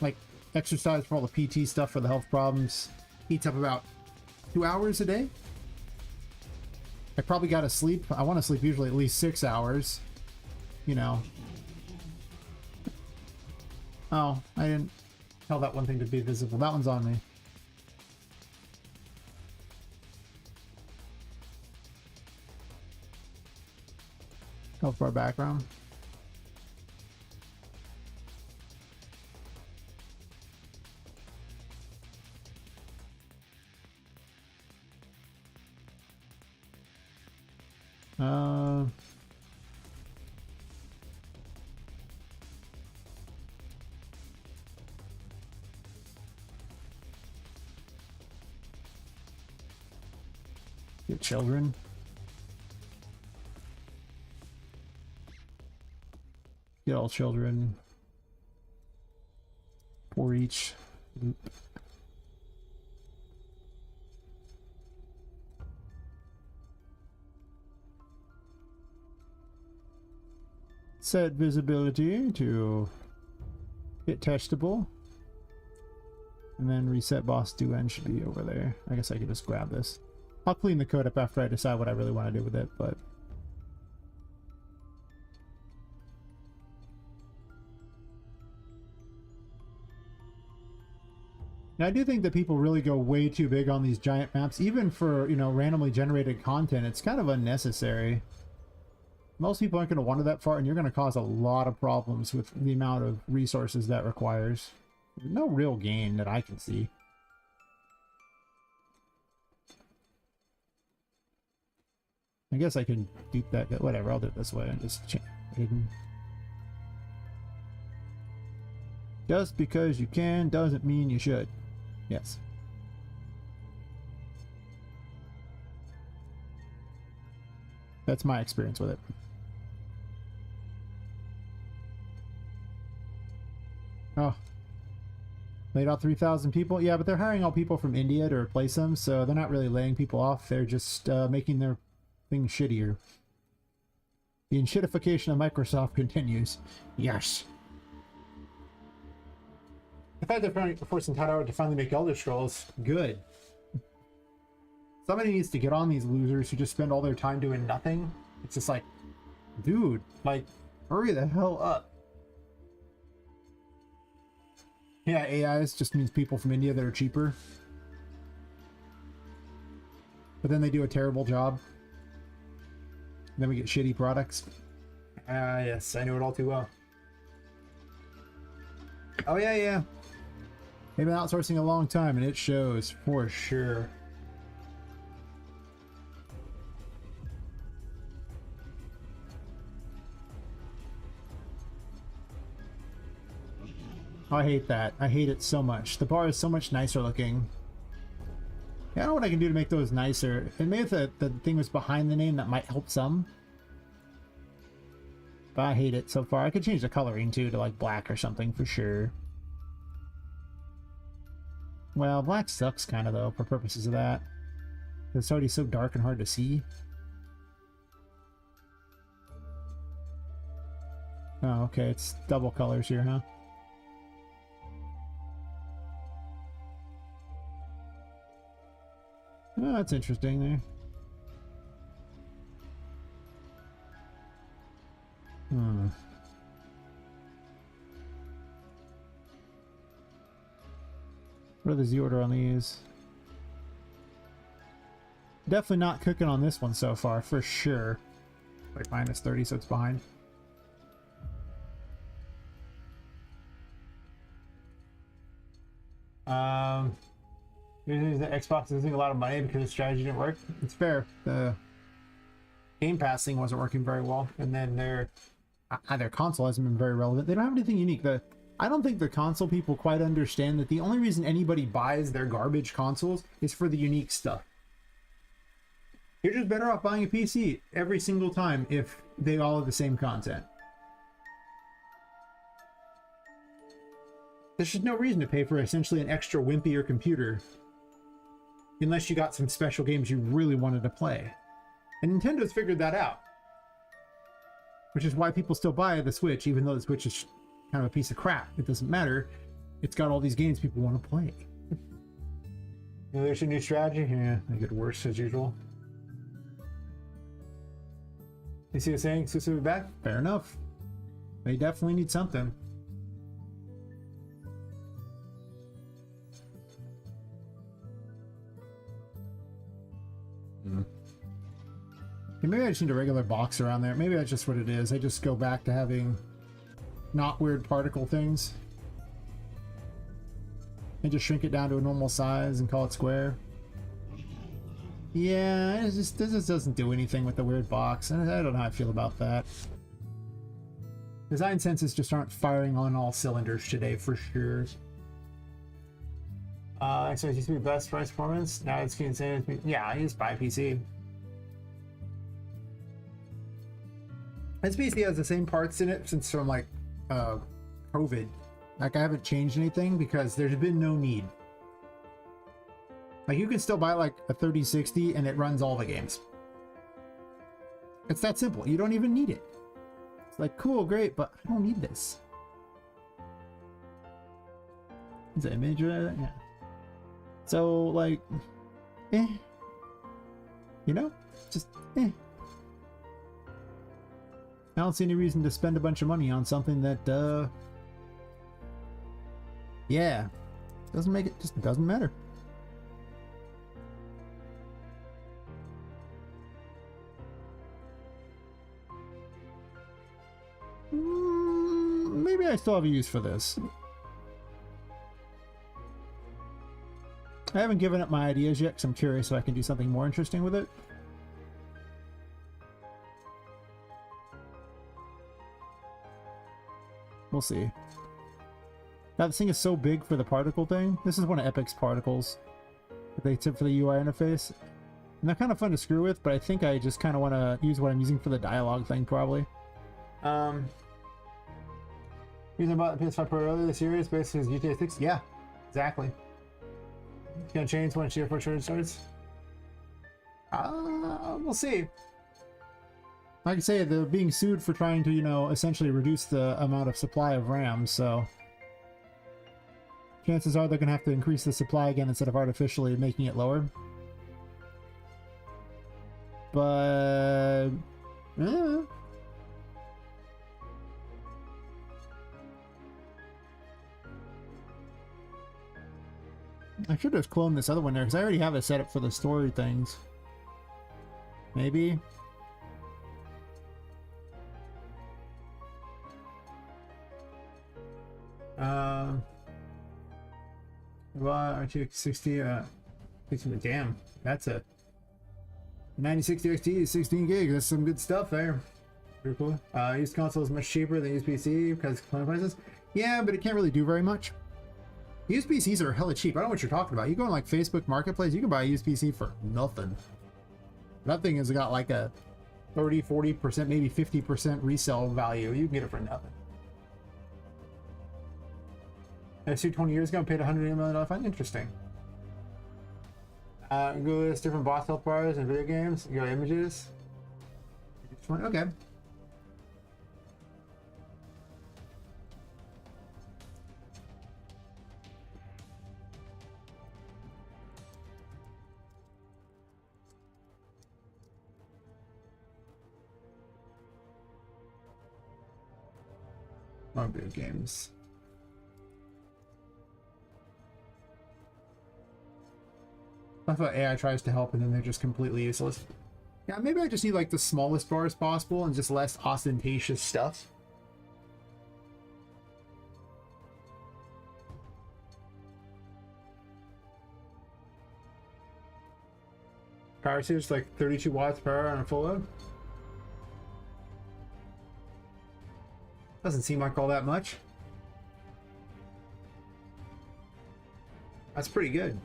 S1: like exercise for all the PT stuff for the health problems eats up about 2 hours a day. I probably got to sleep. I want to sleep usually at least 6 hours, you know. Oh, I didn't tell that one thing to be visible. That one's on me. Health bar background. Get children. Get all children. For each loop. Set visibility to hit testable. And then reset boss do end should be over there. I guess I could just grab this. I'll clean the code up after I decide what I really want to do with it, but And I do think that people really go way too big on these giant maps, even for, you know, randomly generated content. It's kind of unnecessary. Most people aren't going to wander that far, and you're going to cause a lot of problems with the amount of resources that requires. No real gain that I can see. I guess I can dupe that. Whatever, I'll do it this way and just change hidden. Just because you can doesn't mean you should. Yes. That's my experience with it. Oh. Laid off 3,000 people? Yeah, but they're hiring all people from India to replace them, so they're not really laying people off. They're just making their things shittier. The shittification of Microsoft continues. Yes. The fact they're forcing Todd to finally make Elder Scrolls, good. Somebody needs to get on these losers who just spend all their time doing nothing. It's just like, dude, like, hurry the hell up. Yeah, AIs just means people from India that are cheaper. But then they do a terrible job. And then we get shitty products. Yes, I know it all too well. Oh, yeah, yeah. They've been outsourcing a long time, and it shows for sure. I hate that. I hate it so much. The bar is so much nicer looking. Yeah, I don't know what I can do to make those nicer. And maybe if the thing was behind the name, that might help some. But I hate it so far. I could change the coloring too to like black or something for sure. Well, black sucks kind of though for purposes of that. It's already so dark and hard to see. Oh, okay. It's double colors here, huh? Oh, that's interesting there. What are the Z order on these? Definitely not cooking on this one so far, for sure. Like minus 30, so it's behind. The Xbox is losing a lot of money because the strategy didn't work. It's fair. The Game Pass thing wasn't working very well, and then their console hasn't been very relevant. They don't have anything unique. I don't think the console people quite understand that the only reason anybody buys their garbage consoles is for the unique stuff. You're just better off buying a PC every single time if they all have the same content. There's just no reason to pay for essentially an extra wimpier computer unless you got some special games you really wanted to play. And Nintendo's figured that out. Which is why people still buy the Switch, even though the Switch is kind of a piece of crap. It doesn't matter. It's got all these games people want to play. There's a new strategy. Yeah, they get worse as usual. You see what I'm saying? Exclusively back? Fair enough. They definitely need something. Yeah, maybe I just need a regular box around there. Maybe that's just what it is. I just go back to having not weird particle things. And just shrink it down to a normal size and call it square. Yeah, this just doesn't do anything with the weird box. I don't know how I feel about that. Design senses just aren't firing on all cylinders today for sure. So it used to be best price performance. Now it's insane. Yeah, I just buy a PC. This PC has the same parts in it since from like COVID. Like I haven't changed anything because there's been no need. Like you can still buy like a 3060 and it runs all the games. It's that simple. You don't even need it. It's like cool, great, but I don't need this. Is that image? Yeah. So like, you know, just I don't see any reason to spend a bunch of money on something that, yeah. Doesn't make it, just doesn't matter. Maybe I still have a use for this. I haven't given up my ideas yet because I'm curious if I can do something more interesting with it. We'll see. Now this thing is so big for the particle thing. This is one of Epic's particles that they took for the UI interface. And they're kind of fun to screw with, but I think I just kind of want to use what I'm using for the dialogue thing, probably. Using about the PS5 Pro earlier this year is basically GTA 6. Yeah, exactly. It's gonna change when GeForce Shortage starts. We'll see. Like I say, they're being sued for trying to, you know, essentially reduce the amount of supply of RAM, so chances are they're gonna have to increase the supply again instead of artificially making it lower. But I should have cloned this other one there because I already have it set up for the story things. Maybe. Well, RTX 60, damn, that's a 9060 XT is 16 gigs. That's some good stuff there. Pretty cool. Used console is much cheaper than used PC because of component prices. Yeah, but it can't really do very much. Used PCs are hella cheap. I don't know what you're talking about. You go on like Facebook Marketplace, you can buy a used PC for nothing. That thing has got like a 30, 40%, maybe 50% resale value. You can get it for nothing. I sued 20 years ago and paid $180 million fine. Interesting. Go list different boss health bars in video games. Go images. Okay. More video games. I thought AI tries to help and then they're just completely useless. Yeah, maybe I just need like the smallest bars possible and just less ostentatious stuff. Power usage like 32 watts per hour on a full load. Doesn't seem like all that much. That's pretty good.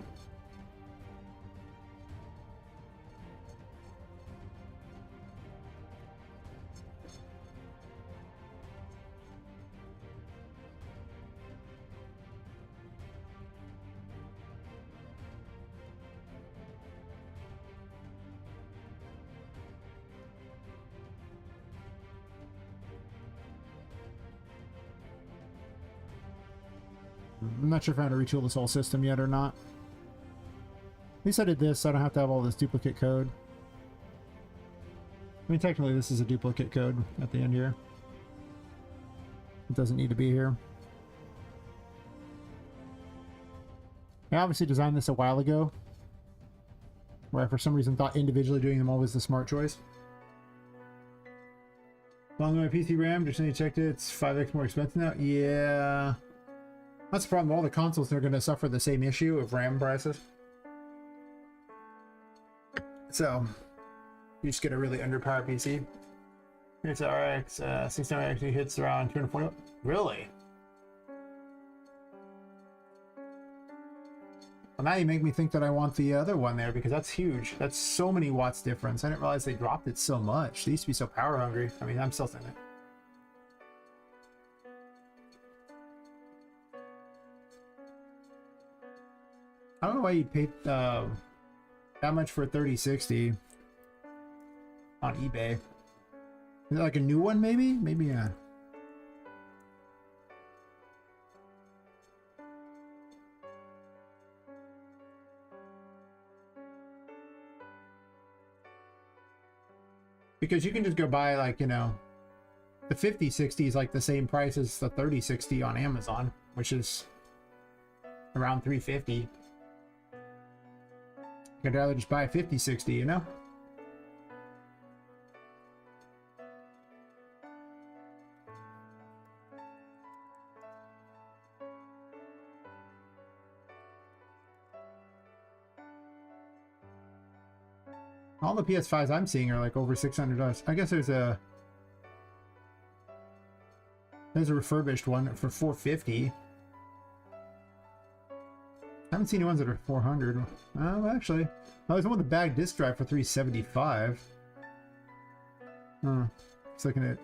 S1: I'm not sure if I had to retool this whole system yet or not. At least I did this, so I don't have to have all this duplicate code. I mean, technically this is a duplicate code at the end here. It doesn't need to be here. I obviously designed this a while ago, where I for some reason thought individually doing them all was the smart choice. Along with my PC RAM, just checked it, it's 5x more expensive now. Yeah. That's the problem. All the consoles are going to suffer the same issue of RAM prices. So, you just get a really underpowered PC. Here's the RX 16 actually hits around 240. Really? Well, now you make me think that I want the other one there because that's huge. That's so many watts difference. I didn't realize they dropped it so much. They used to be so power hungry. I mean, I'm still saying it. I don't know why you'd pay that much for a 3060 on eBay. Is it like a new one, maybe? Maybe, yeah. Because you can just go buy, like, you know, the 5060 is like the same price as the 3060 on Amazon, which is around 350. I'd rather just buy a 5060, you know? All the PS5s I'm seeing are like over $600. I guess there's a refurbished one for $450. I haven't seen any ones that are $400. Oh, actually, there's one with a bag disk drive for $375. Just looking at.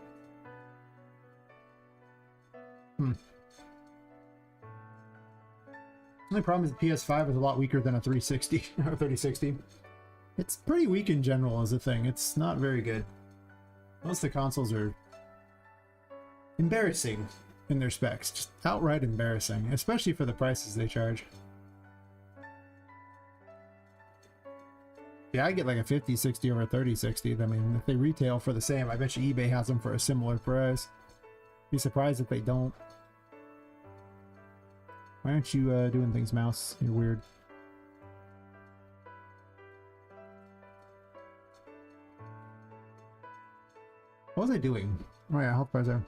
S1: Only problem is the PS5 is a lot weaker than a 360 or 3060. It's pretty weak in general as a thing. It's not very good. Most of the consoles are embarrassing in their specs. Just outright embarrassing, especially for the prices they charge. Yeah, I get like a 5060 or a 3060. I mean, if they retail for the same, I bet you eBay has them for a similar price. Be surprised if they don't. Why aren't you doing things, mouse? You're weird. What was I doing? Oh yeah, health bars there.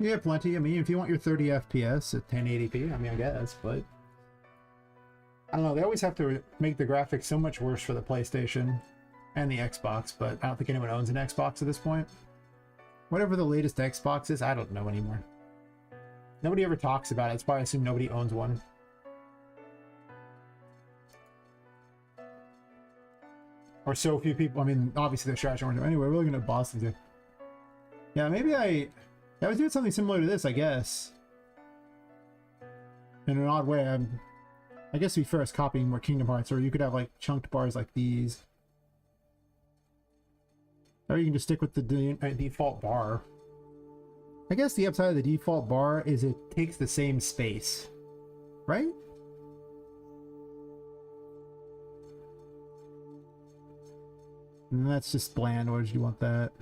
S1: Yeah, plenty. I mean, if you want your 30 FPS at 1080p, I mean, I guess, but I don't know. They always have to make the graphics so much worse for the PlayStation and the Xbox, but I don't think anyone owns an Xbox at this point. Whatever the latest Xbox is, I don't know anymore. Nobody ever talks about it. That's why I assume nobody owns one. Or so few people. I mean, obviously they're scratching orange. Anyway, we're looking at Boston too. Yeah, maybe I was doing something similar to this, I guess. In an odd way, I guess we first copying more Kingdom Hearts, or you could have like chunked bars like these. Or you can just stick with the default bar. I guess the upside of the default bar is it takes the same space, right? And that's just bland. Why did you want that?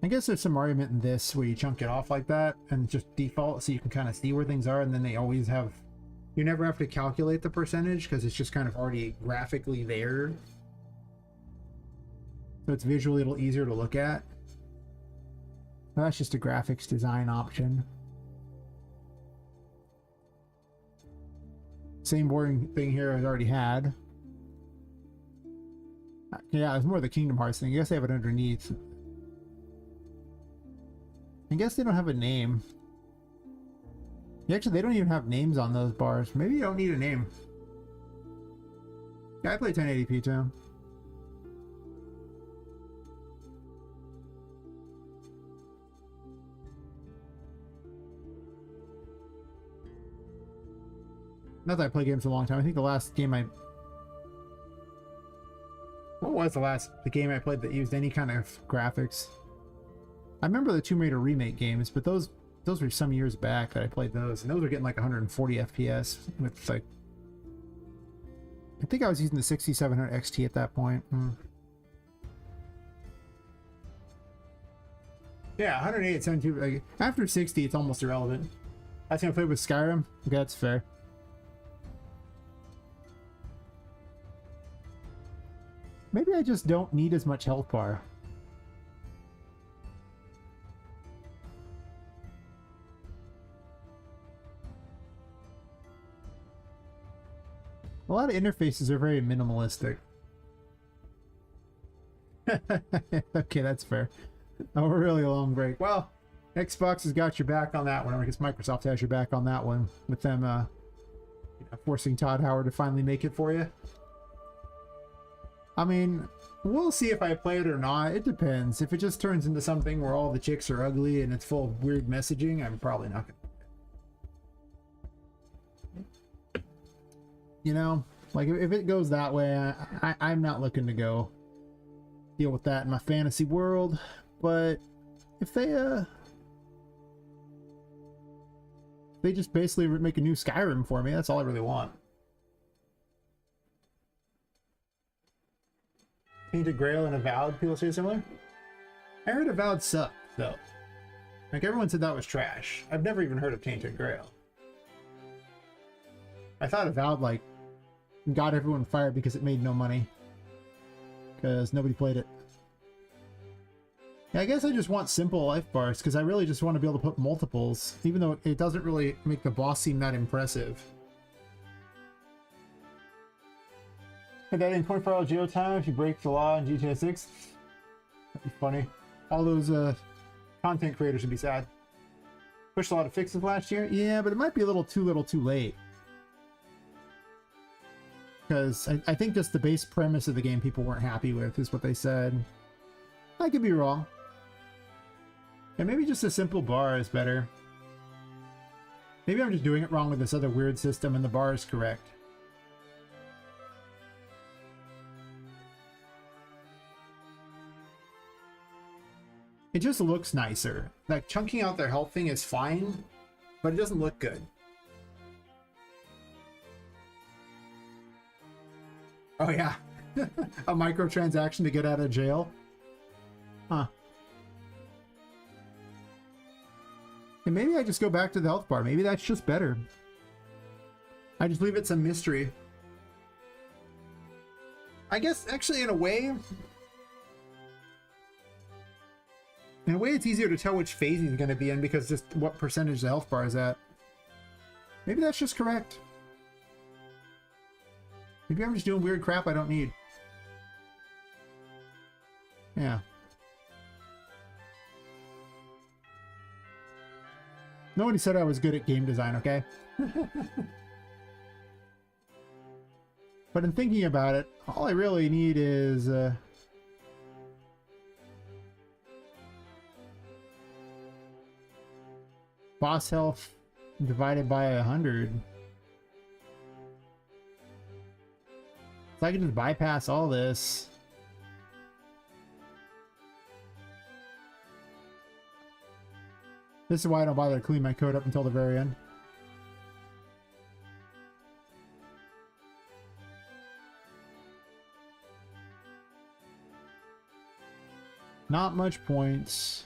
S1: I guess there's some argument in this where you chunk it off like that and just default so you can kind of see where things are, and then they always have, you never have to calculate the percentage because it's just kind of already graphically there. So it's visually a little easier to look at. Well, that's just a graphics design option. Same boring thing here as I already had. Yeah, it's more the Kingdom Hearts thing. I guess they have it underneath. I guess they don't have a name. Actually, they don't even have names on those bars. Maybe you don't need a name. Yeah, I play 1080p too. Not that I play games a long time. I think the last game what was the game I played that used any kind of graphics? I remember the Tomb Raider remake games, but those were some years back that I played those, and those were getting like 140 FPS with like, I think I was using the 6700 XT at that point. Yeah, 108 at 72. Like, after 60, it's almost irrelevant. I was gonna play with Skyrim. Okay, that's fair. Maybe I just don't need as much health bar. A lot of interfaces are very minimalistic. Okay, that's fair. A really long break. Well, Xbox has got your back on that one. I guess Microsoft has your back on that one with them forcing Todd Howard to finally make it for you. I mean, we'll see if I play it or not. It depends. If it just turns into something where all the chicks are ugly and it's full of weird messaging, I'm probably not gonna. You know, like if it goes that way, I'm not looking to go deal with that in my fantasy world. But if they just basically make a new Skyrim for me, that's all I really want. Tainted Grail and Avowed, people say similar? I heard Avowed sucked, though. Like, everyone said that was trash. I've never even heard of Tainted Grail. I thought Avowed, like, got everyone fired because it made no money. Because nobody played it. Yeah, I guess I just want simple life bars, because I really just want to be able to put multiples, even though it doesn't really make the boss seem that impressive. Put that in 24-hour geo time if you break the law in GTA 6. That'd be funny. All those content creators would be sad. Pushed a lot of fixes last year? Yeah, but it might be a little too late. Because I think just the base premise of the game people weren't happy with, is what they said. I could be wrong. And maybe just a simple bar is better. Maybe I'm just doing it wrong with this other weird system and the bar is correct. It just looks nicer. Like, chunking out their health thing is fine, but it doesn't look good. Oh yeah, a microtransaction to get out of jail? Huh. And maybe I just go back to the health bar. Maybe that's just better. I just leave it some mystery. I guess, actually, in a way, it's easier to tell which phase he's going to be in because just what percentage the health bar is at. Maybe that's just correct. Maybe I'm just doing weird crap I don't need. Yeah. Nobody said I was good at game design, okay? But in thinking about it, all I really need is... boss health divided by 100. So I can just bypass all this. This is why I don't bother to clean my code up until the very end. Not much points.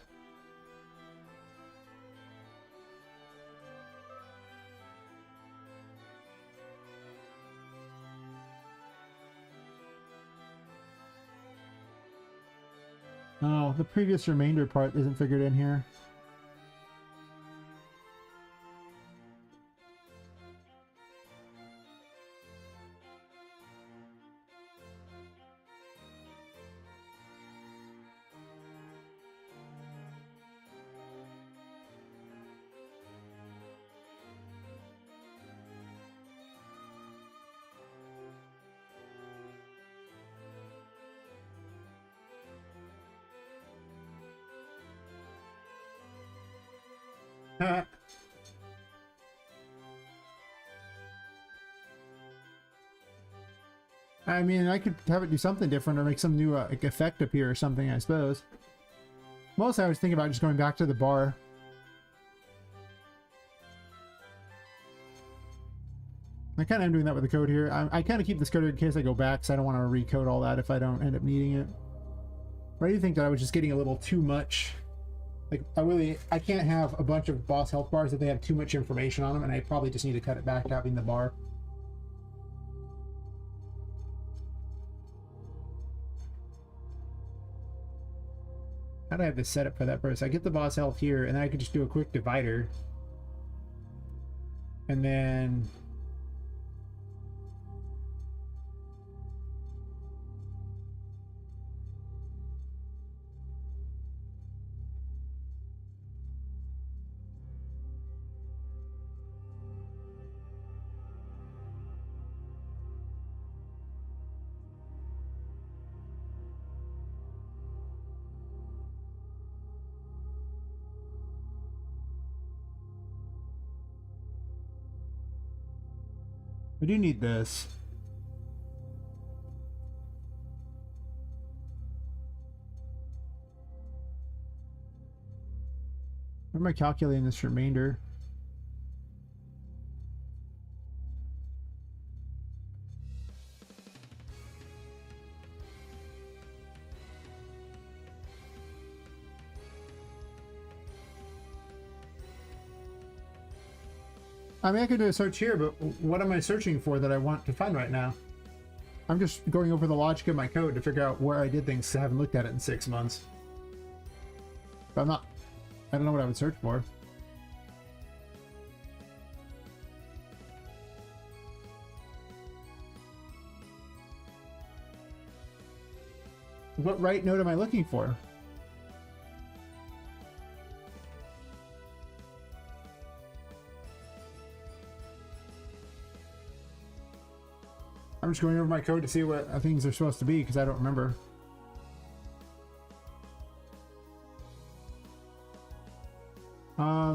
S1: Oh, the previous remainder part isn't figured in here. I mean, I could have it do something different or make some new like effect appear or something, I suppose. Mostly I was thinking about just going back to the bar. I kind of am doing that with the code here. I kind of keep this code in case I go back, because I don't want to recode all that if I don't end up needing it. But I do think that I was just getting a little too much. Like, I can't have a bunch of boss health bars if they have too much information on them, and I probably just need to cut it back to having the bar. How do I have this set up for that first? I get the boss health here, and then I could just do a quick divider. And then... I do need this. Where am I calculating this remainder? I mean, I could do a search here, but what am I searching for that I want to find right now? I'm just going over the logic of my code to figure out where I did things, 'cause I haven't looked at it in 6 months. But I don't know what I would search for. What right node am I looking for? I'm just going over my code to see what things are supposed to be because I don't remember.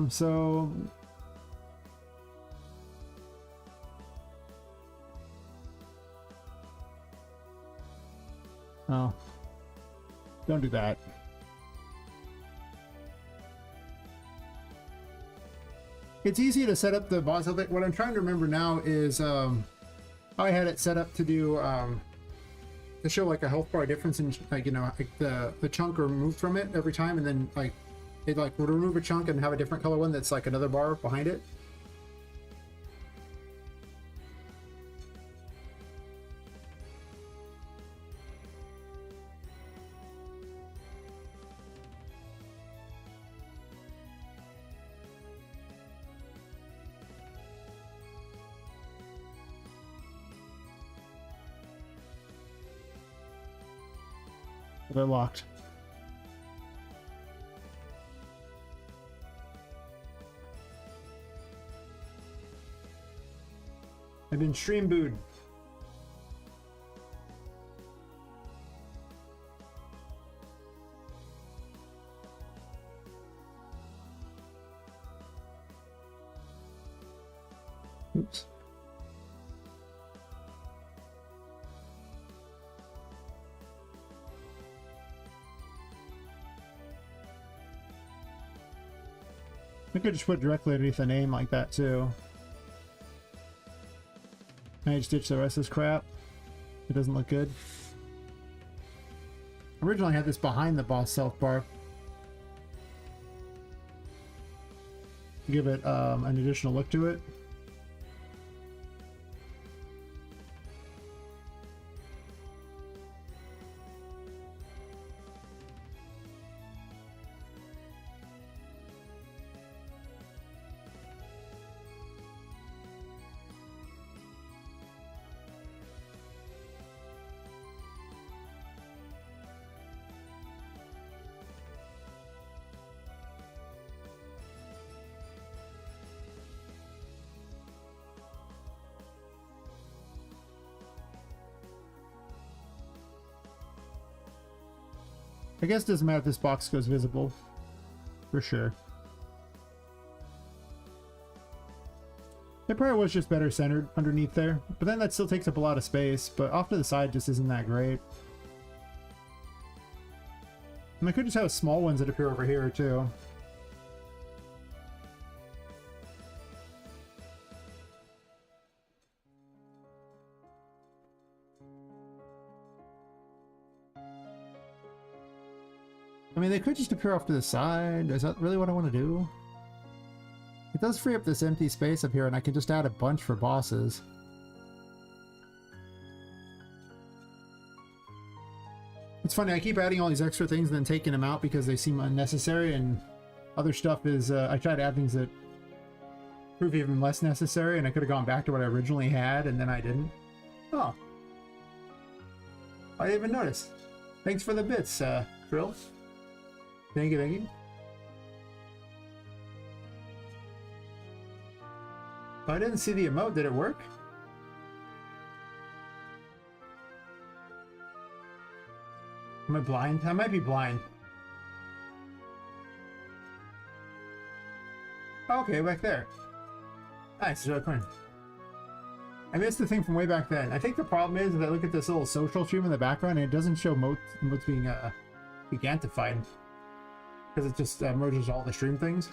S1: So oh, don't do that. It's easy to set up the boss. What I'm trying to remember now is I had it set up to do to show like a health bar difference in, like, you know, like the chunk removed from it every time, and then like it like would remove a chunk and have a different color one that's like another bar behind it. They're locked. I've been stream booed. Oops. I could just put directly underneath the name like that too. I just ditch the rest of this crap. It doesn't look good. Originally I had this behind the boss self bar. Give it an additional look to it. I guess it doesn't matter if this box goes visible. For sure. It probably was just better centered underneath there. But then that still takes up a lot of space. But off to the side just isn't that great. And I could just have small ones that appear over here too. I mean, they could just appear off to the side. Is that really what I want to do? It does free up this empty space up here, and I can just add a bunch for bosses. It's funny, I keep adding all these extra things and then taking them out because they seem unnecessary, and other stuff is, I try to add things that prove even less necessary, and I could have gone back to what I originally had, and then I didn't. Oh. I didn't even notice. Thanks for the bits, Trill. Thank you, thank you. Oh, I didn't see the emote. Did it work? Am I blind? I might be blind. Oh, okay, back there. Nice, really coin. I missed the thing from way back then. I think the problem is that I look at this little social stream in the background and it doesn't show emotes being gigantified. Because it just merges all the stream things.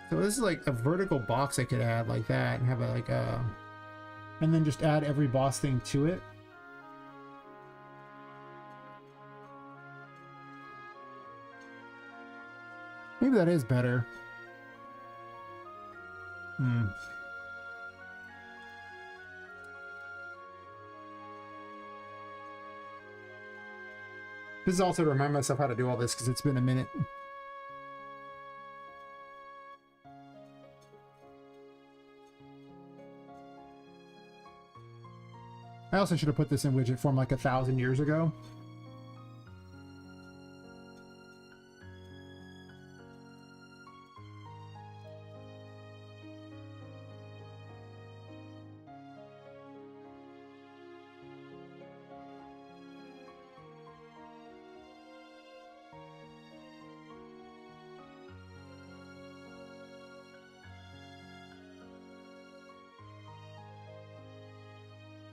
S1: So this is like a vertical box I could add like that and have a, like a... And then just add every boss thing to it. Maybe that is better. Hmm. This is also to remind myself how to do all this because it's been a minute. I also should have put this in widget form like 1,000 years ago.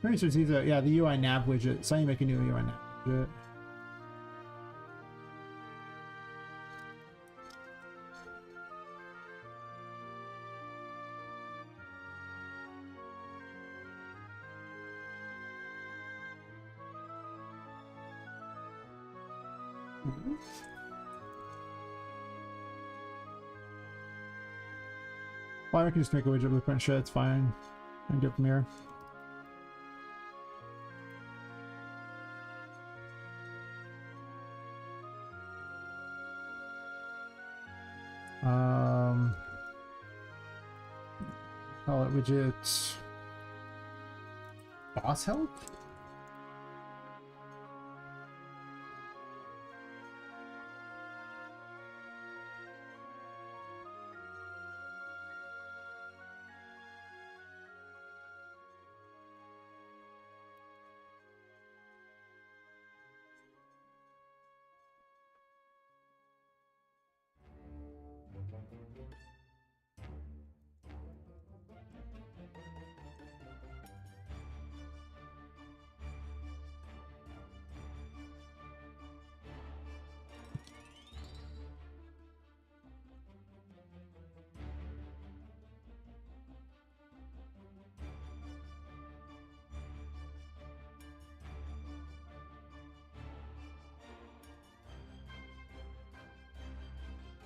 S1: Research these are, yeah, the UI nav widget. So you make a new UI nav widget. Well, I can just make a widget blueprint shit, it's fine. I can do it from here. Call it widget boss help?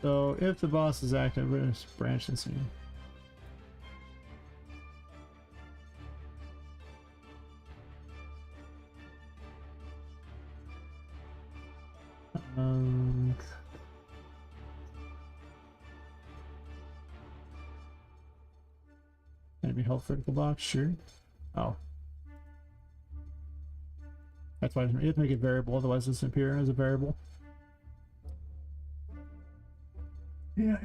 S1: So if the boss is active, we're going to branch this in. Enemy health vertical box, sure. Oh. That's why you have to make it variable, otherwise it's appear as a variable. Yeah.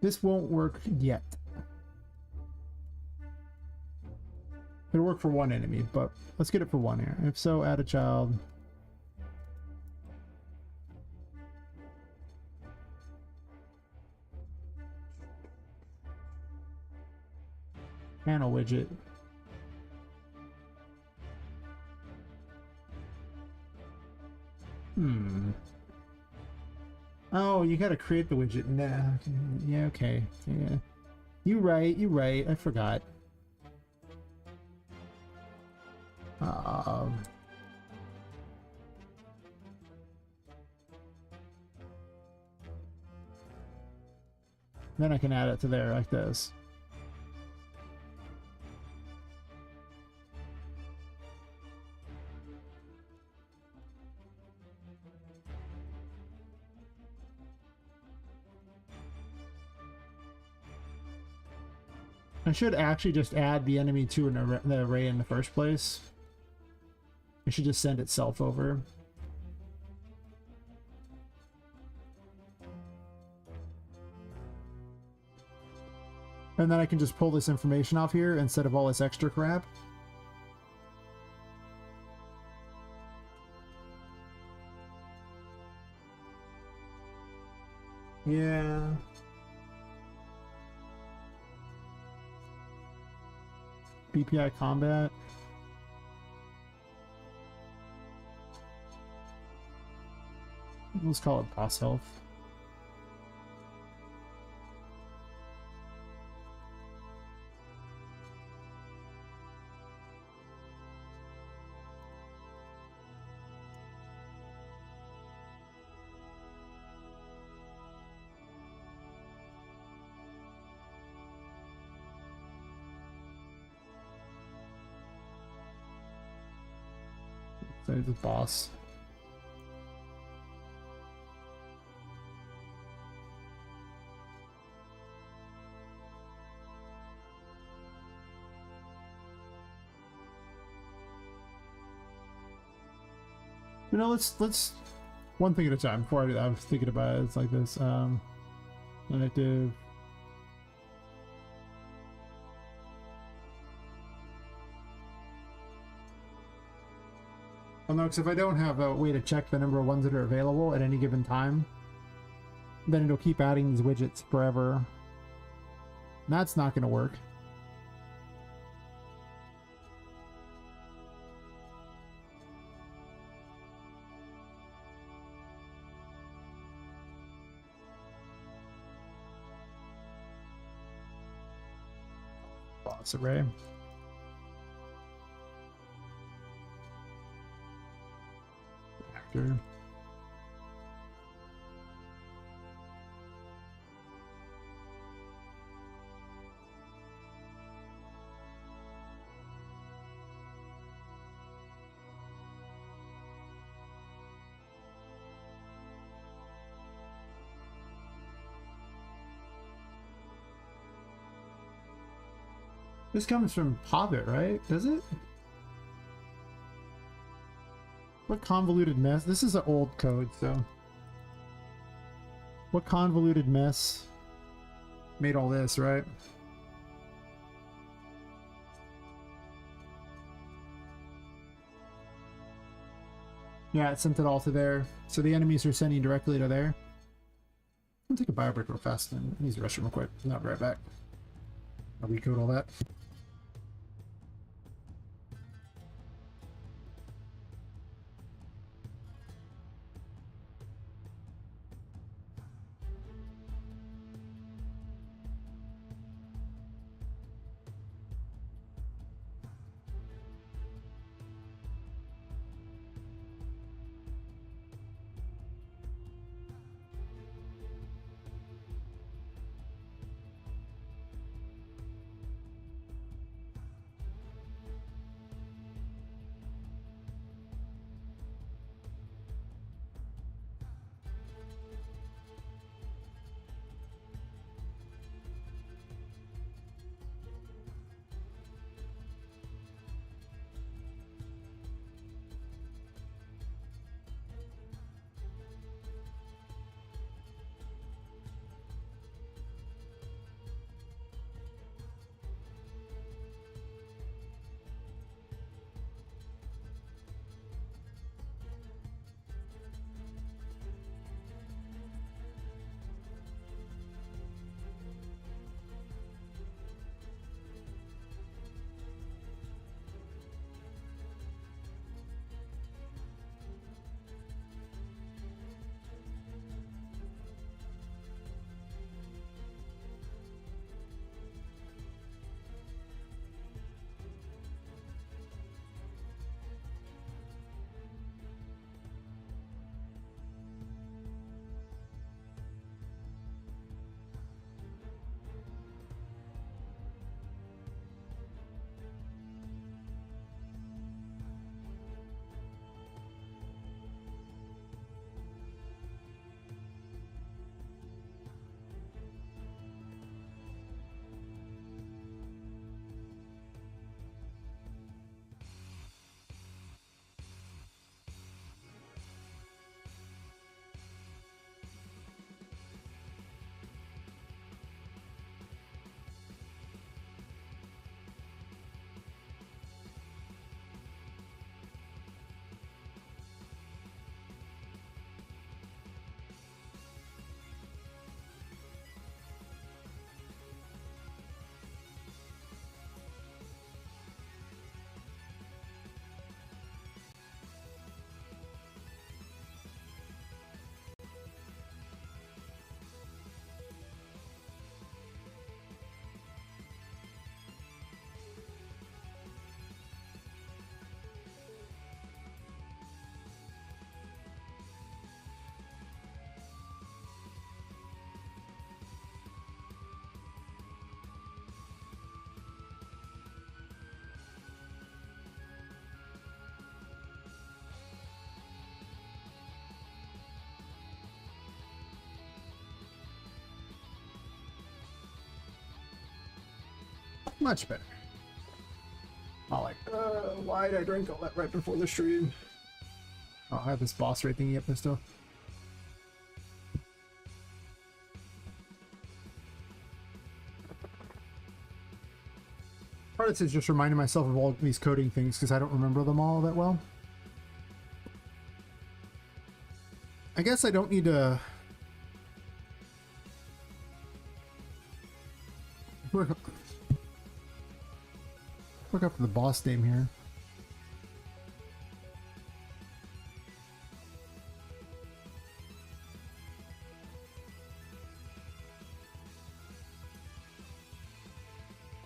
S1: This won't work yet. It'll work for one enemy, but let's get it for one here. If so, add a child. Panel widget. Oh, you gotta create the widget. Nah. Yeah, okay. Yeah. You right. I forgot. Then I can add it to there like this. I should actually just add the enemy to the array in the first place. It should just send itself over. And then I can just pull this information off here instead of all this extra crap. Yeah. BPI combat. Let's call it boss health.
S2: So the boss. You know, let's one thing at a time. Before I do that, I was thinking about it. It's like this. Active. Well, no, because if I don't have a way to check the number of ones that are available at any given time, then it'll keep adding these widgets forever. And that's not going to work. Boss array. Actor. This comes from Poppet, right? Does it? What convoluted mess? This is an old code, so... What convoluted mess made all this, right? Yeah, it sent it all to there. So the enemies are sending directly to there. I'll take a bio break real fast and use the restroom real quick. I'll be right back. I'll recode all that. Much better. I'm like, why did I drink all that right before the stream? Oh, I have this boss rate thingy up there still. Part of this is just reminding myself of all these coding things because I don't remember them all that well. I guess I don't need to work up the boss name here.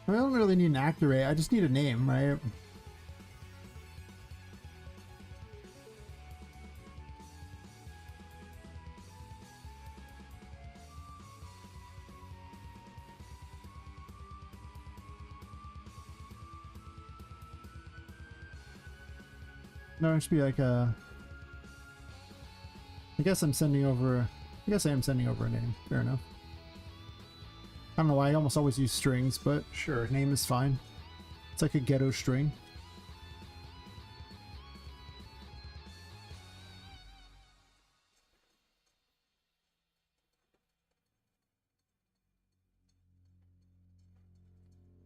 S2: I don't really need an actor rate, I just need a name, right? No, it should be like a... I guess I'm sending over... I guess I am sending over a name. Fair enough. I don't know why I almost always use strings, but sure, name is fine. It's like a ghetto string.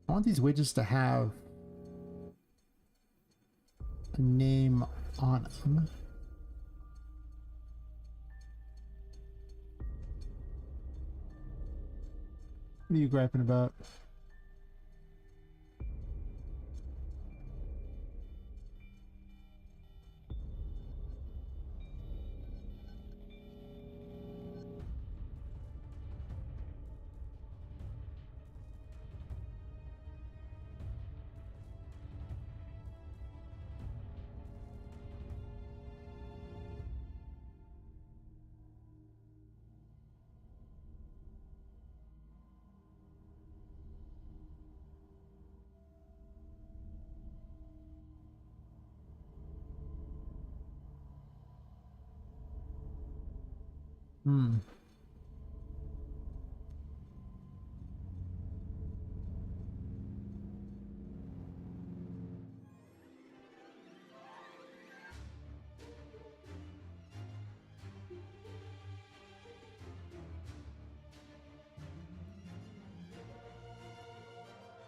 S2: I want these widgets to have a name on them. What are you griping about? Hmm.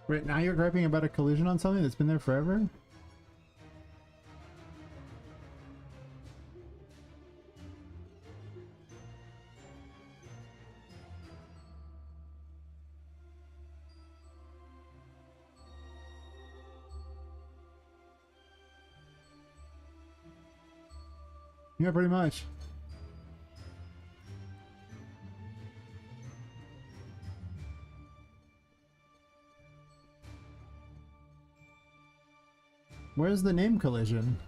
S2: Right now you're griping about a collision on something that's been there forever? Yeah, pretty much. Where's the name collision?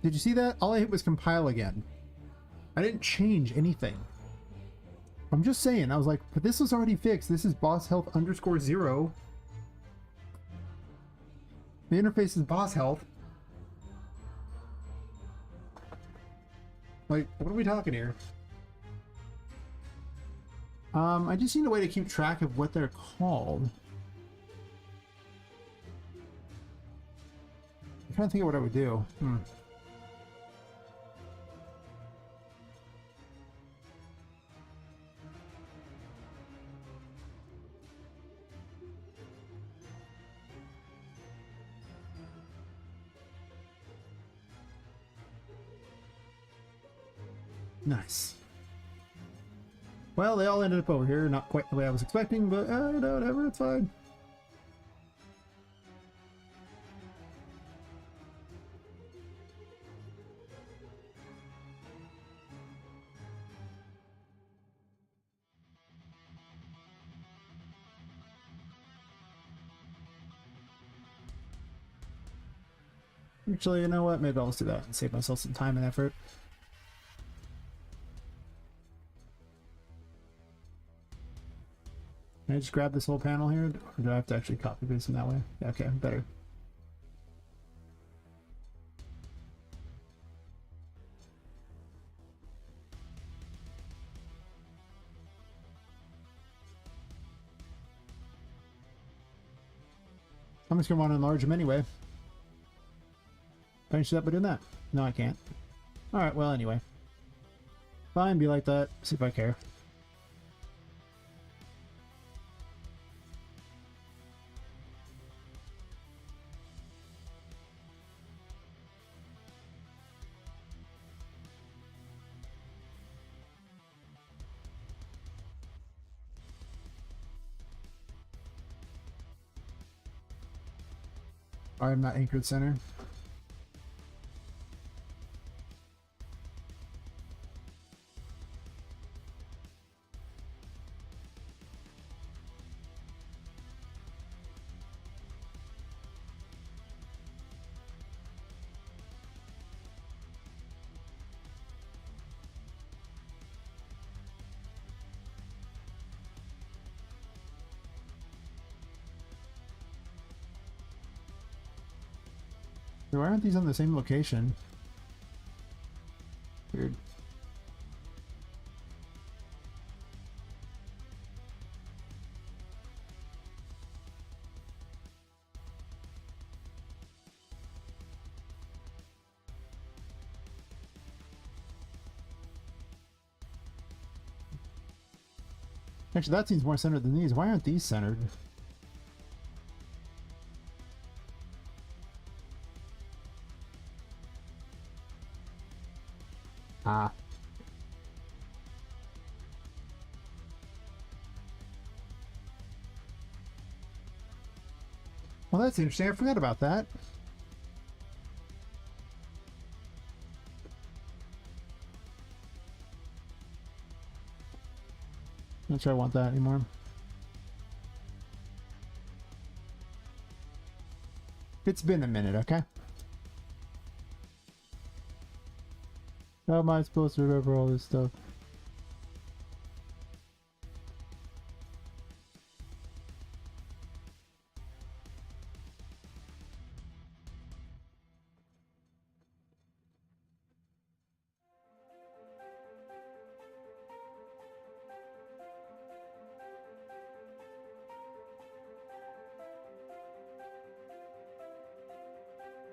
S2: Did you see that? All I hit was compile again. I didn't change anything. I'm just saying, I was like, but this was already fixed. This is boss health _0. The interface is boss health. Like, what are we talking here? I just need a way to keep track of what they're called. I'm trying to think of what I would do. Nice. Well, they all ended up over here. Not quite the way I was expecting, but no, whatever, it's fine. Actually, you know what? Maybe I'll just do that and save myself some time and effort. Can I just grab this whole panel here? Or do I have to actually copy paste them that way? Yeah, okay, better. I'm just gonna want to enlarge them anyway. Finish that by doing that. No, I can't. Alright, well, anyway. Fine, be like that. See if I care. I'm not anchored center. Why aren't these on the same location? Weird. Actually, that seems more centered than these. Why aren't these centered? Ah. Well, that's interesting. I forgot about that. Not sure I want that anymore. It's been a minute, okay? How am I supposed to remember all this stuff?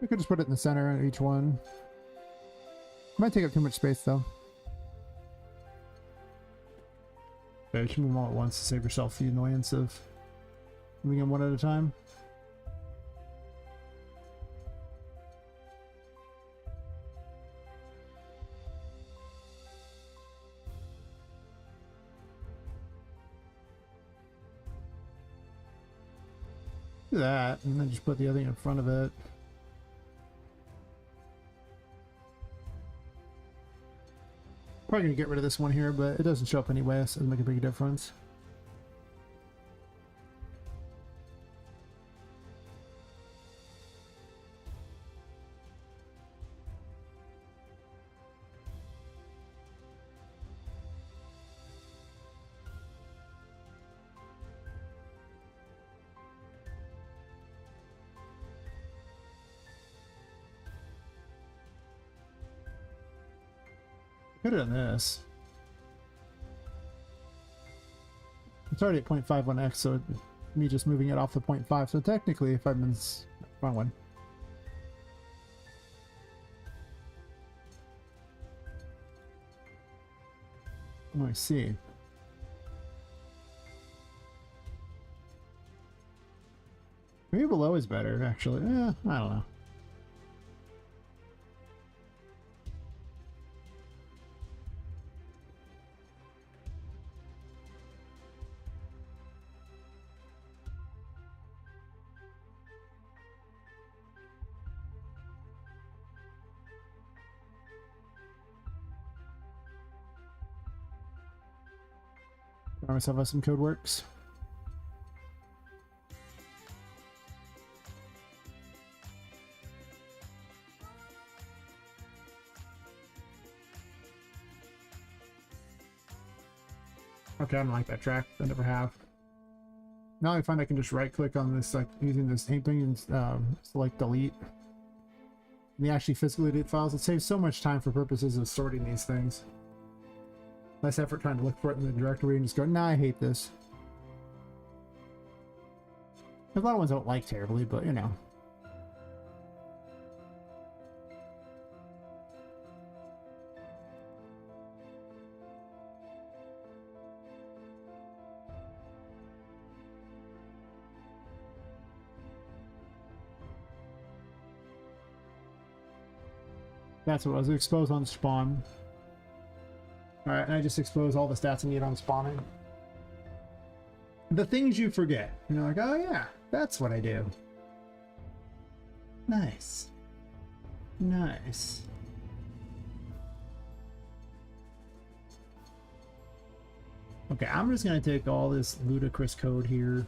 S2: We could just put it in the center of each one. Might take up too much space though. Okay, you should move them all at once to save yourself the annoyance of moving them one at a time. Do that, and then just put the other thing in front of it. Probably gonna get rid of this one here, but it doesn't show up anyway, so it doesn't make a big difference. Could have done this. It's already at 0.51x, so me just moving it off the 0.5. So technically, if I'm in wrong one. Oh, I see. Maybe below is better, actually. I don't know. Find myself out some code works. Okay, I don't like that track. I never have. Now I find I can just right click on this, like using this paint thing and select delete. And they actually physically delete files. It saves so much time for purposes of sorting these things. Less effort trying to look for it in the directory and just go, nah, I hate this. There's a lot of ones I don't like terribly, but you know. That's what it was. Exposed on spawn. Alright, and I just expose all the stats I need on spawning. The things you forget. You're like, oh yeah, that's what I do. Nice. Nice. Okay, I'm just gonna take all this ludicrous code here.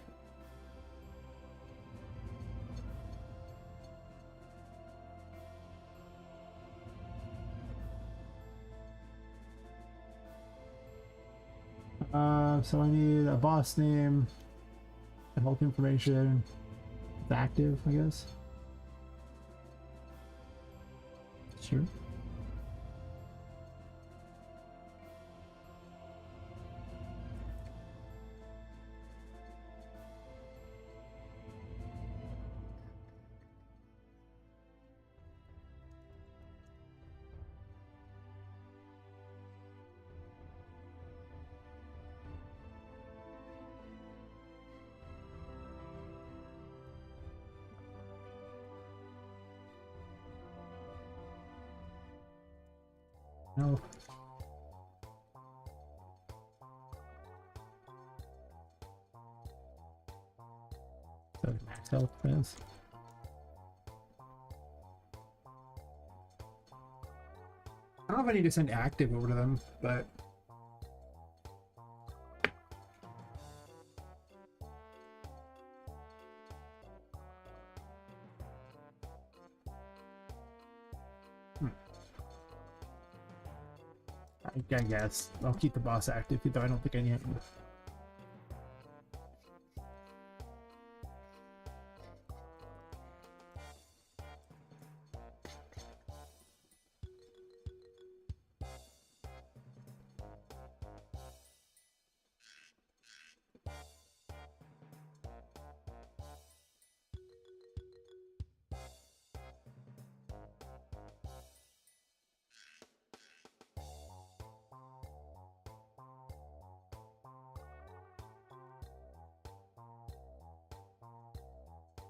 S2: So I need a boss name, health information. It's active, I guess. Sure. No. So max health is. I don't know if I need to send active over to them, but I guess I'll keep the boss active, though I don't think I need it.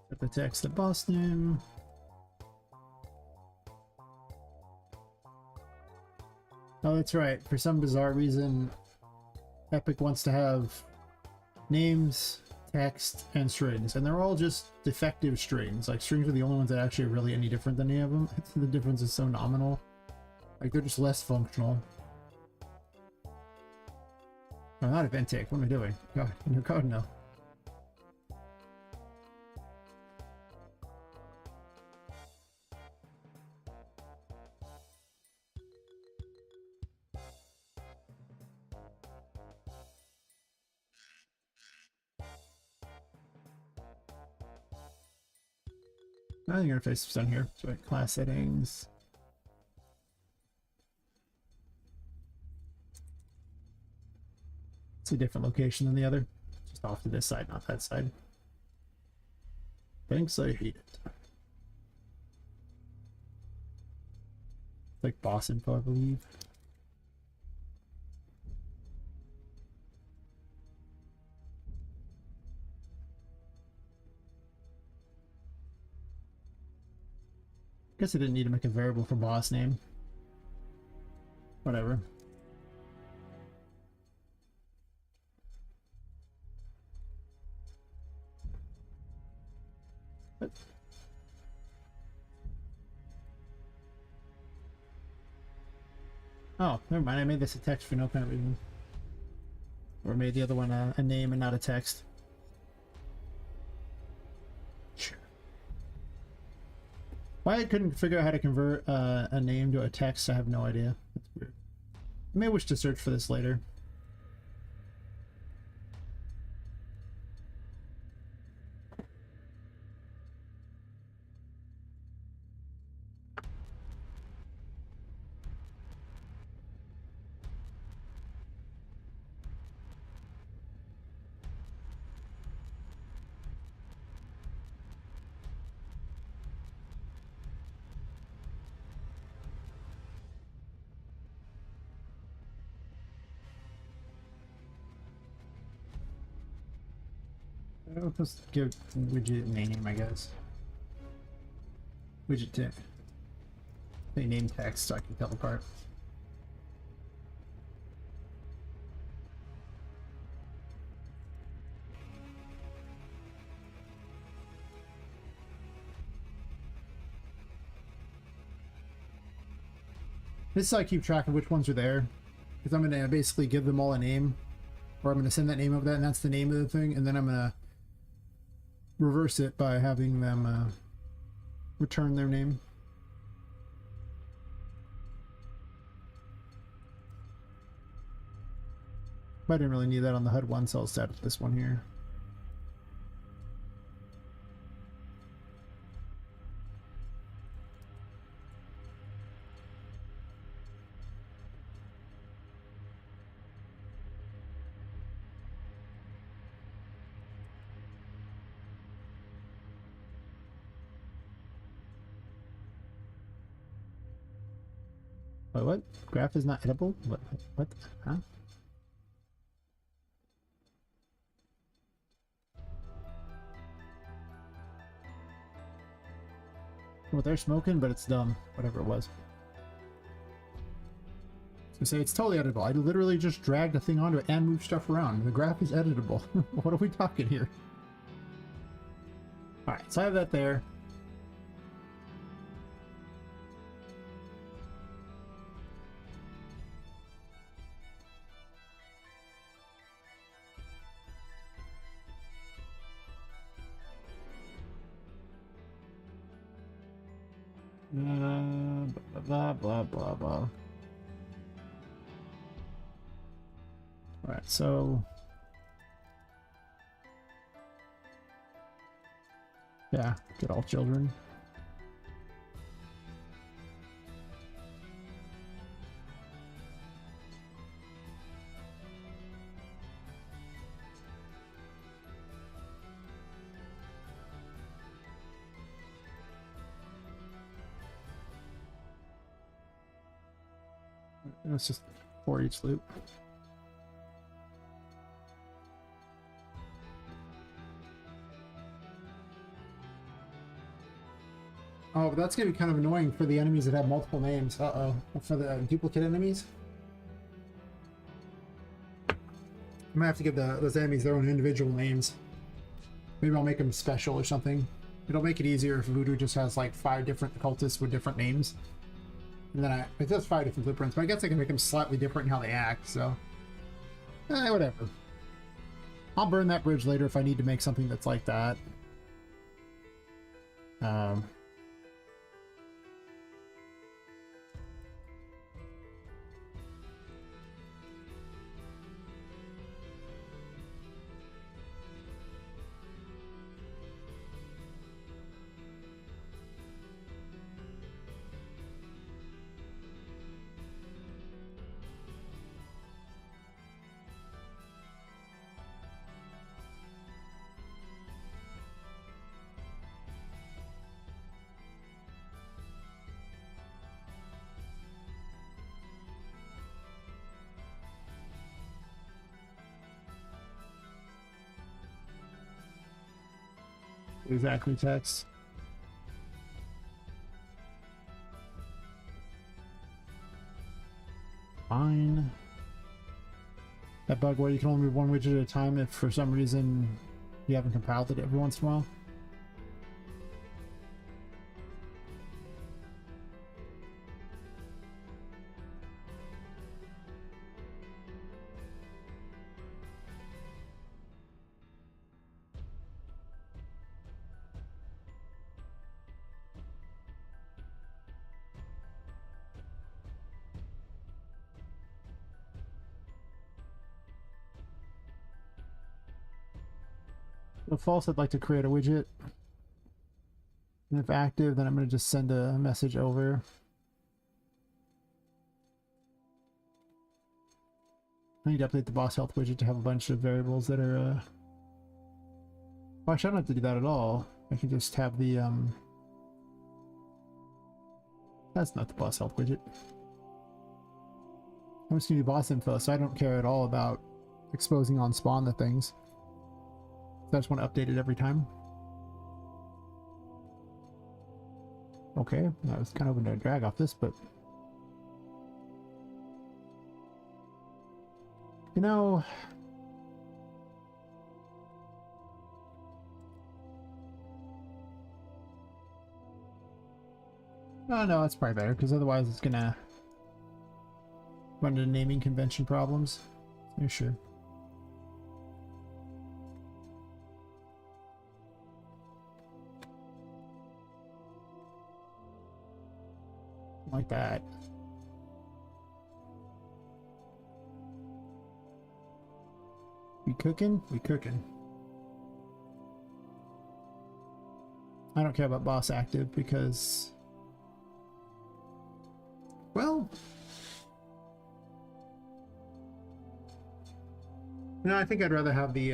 S2: Set the text, the boss name. Oh, that's right. For some bizarre reason, Epic wants to have names, text, and strings, and they're all just defective strings. Like, strings are the only ones that actually are really any different than any of them. The difference is so nominal. Like, they're just less functional. Oh, not event take. What am I doing? God, in your code now. I think interface is done here. So wait, class settings. It's a different location than the other. Just off to this side, not that side. Thanks, I hate it. It's like boss info, I believe. Guess I didn't need to make a variable for boss name. Whatever. What? Oh, never mind. I made this a text for no kind of reason. Or made the other one a name and not a text. Sure. Why I couldn't figure out how to convert a name to a text, I have no idea. That's weird. I may wish to search for this later. I'll just give widget name, I guess. Widget tip. Say name text so I can tell apart. This is how I keep track of which ones are there. Because I'm going to basically give them all a name. Or I'm going to send that name of that, and that's the name of the thing. And then I'm going to reverse it by having them return their name. But I didn't really need that on the HUD one, so I'll set up this one here. Wait, what? Graph is not edible? What? What? Huh? Well, they're smoking, but it's dumb. Whatever it was. So say it's totally editable. I literally just dragged a thing onto it and moved stuff around. The graph is editable. What are we talking here? Alright, so I have that there. Blah, blah, blah, blah. Alright, so... yeah, get all children. It's just for each loop. Oh, but that's gonna be kind of annoying for the enemies that have multiple names. Uh-oh. For the duplicate enemies. I'm gonna have to give those enemies their own individual names. Maybe I'll make them special or something. It'll make it easier if Voodoo just has like 5 different cultists with different names. And then it does 5 different blueprints, but I guess I can make them slightly different in how they act, so... whatever. I'll burn that bridge later if I need to make something that's like that. Exactly, text. Fine. That bug where you can only move one widget at a time if for some reason you haven't compiled it every once in a while. So false, I'd like to create a widget. And if active, then I'm going to just send a message over. I need to update the boss health widget to have a bunch of variables that are... Well, actually, I don't have to do that at all. I can just have the... That's not the boss health widget. I'm just going to do boss info, so I don't care at all about exposing on spawn the things. So I just want to update it every time. Okay, I was kind of hoping to drag off this, but you know, oh no, it's probably better because otherwise it's gonna run into naming convention problems. Yeah, sure. Like that. We cooking? We cooking. I don't care about boss active because, well, no, I think I'd rather have the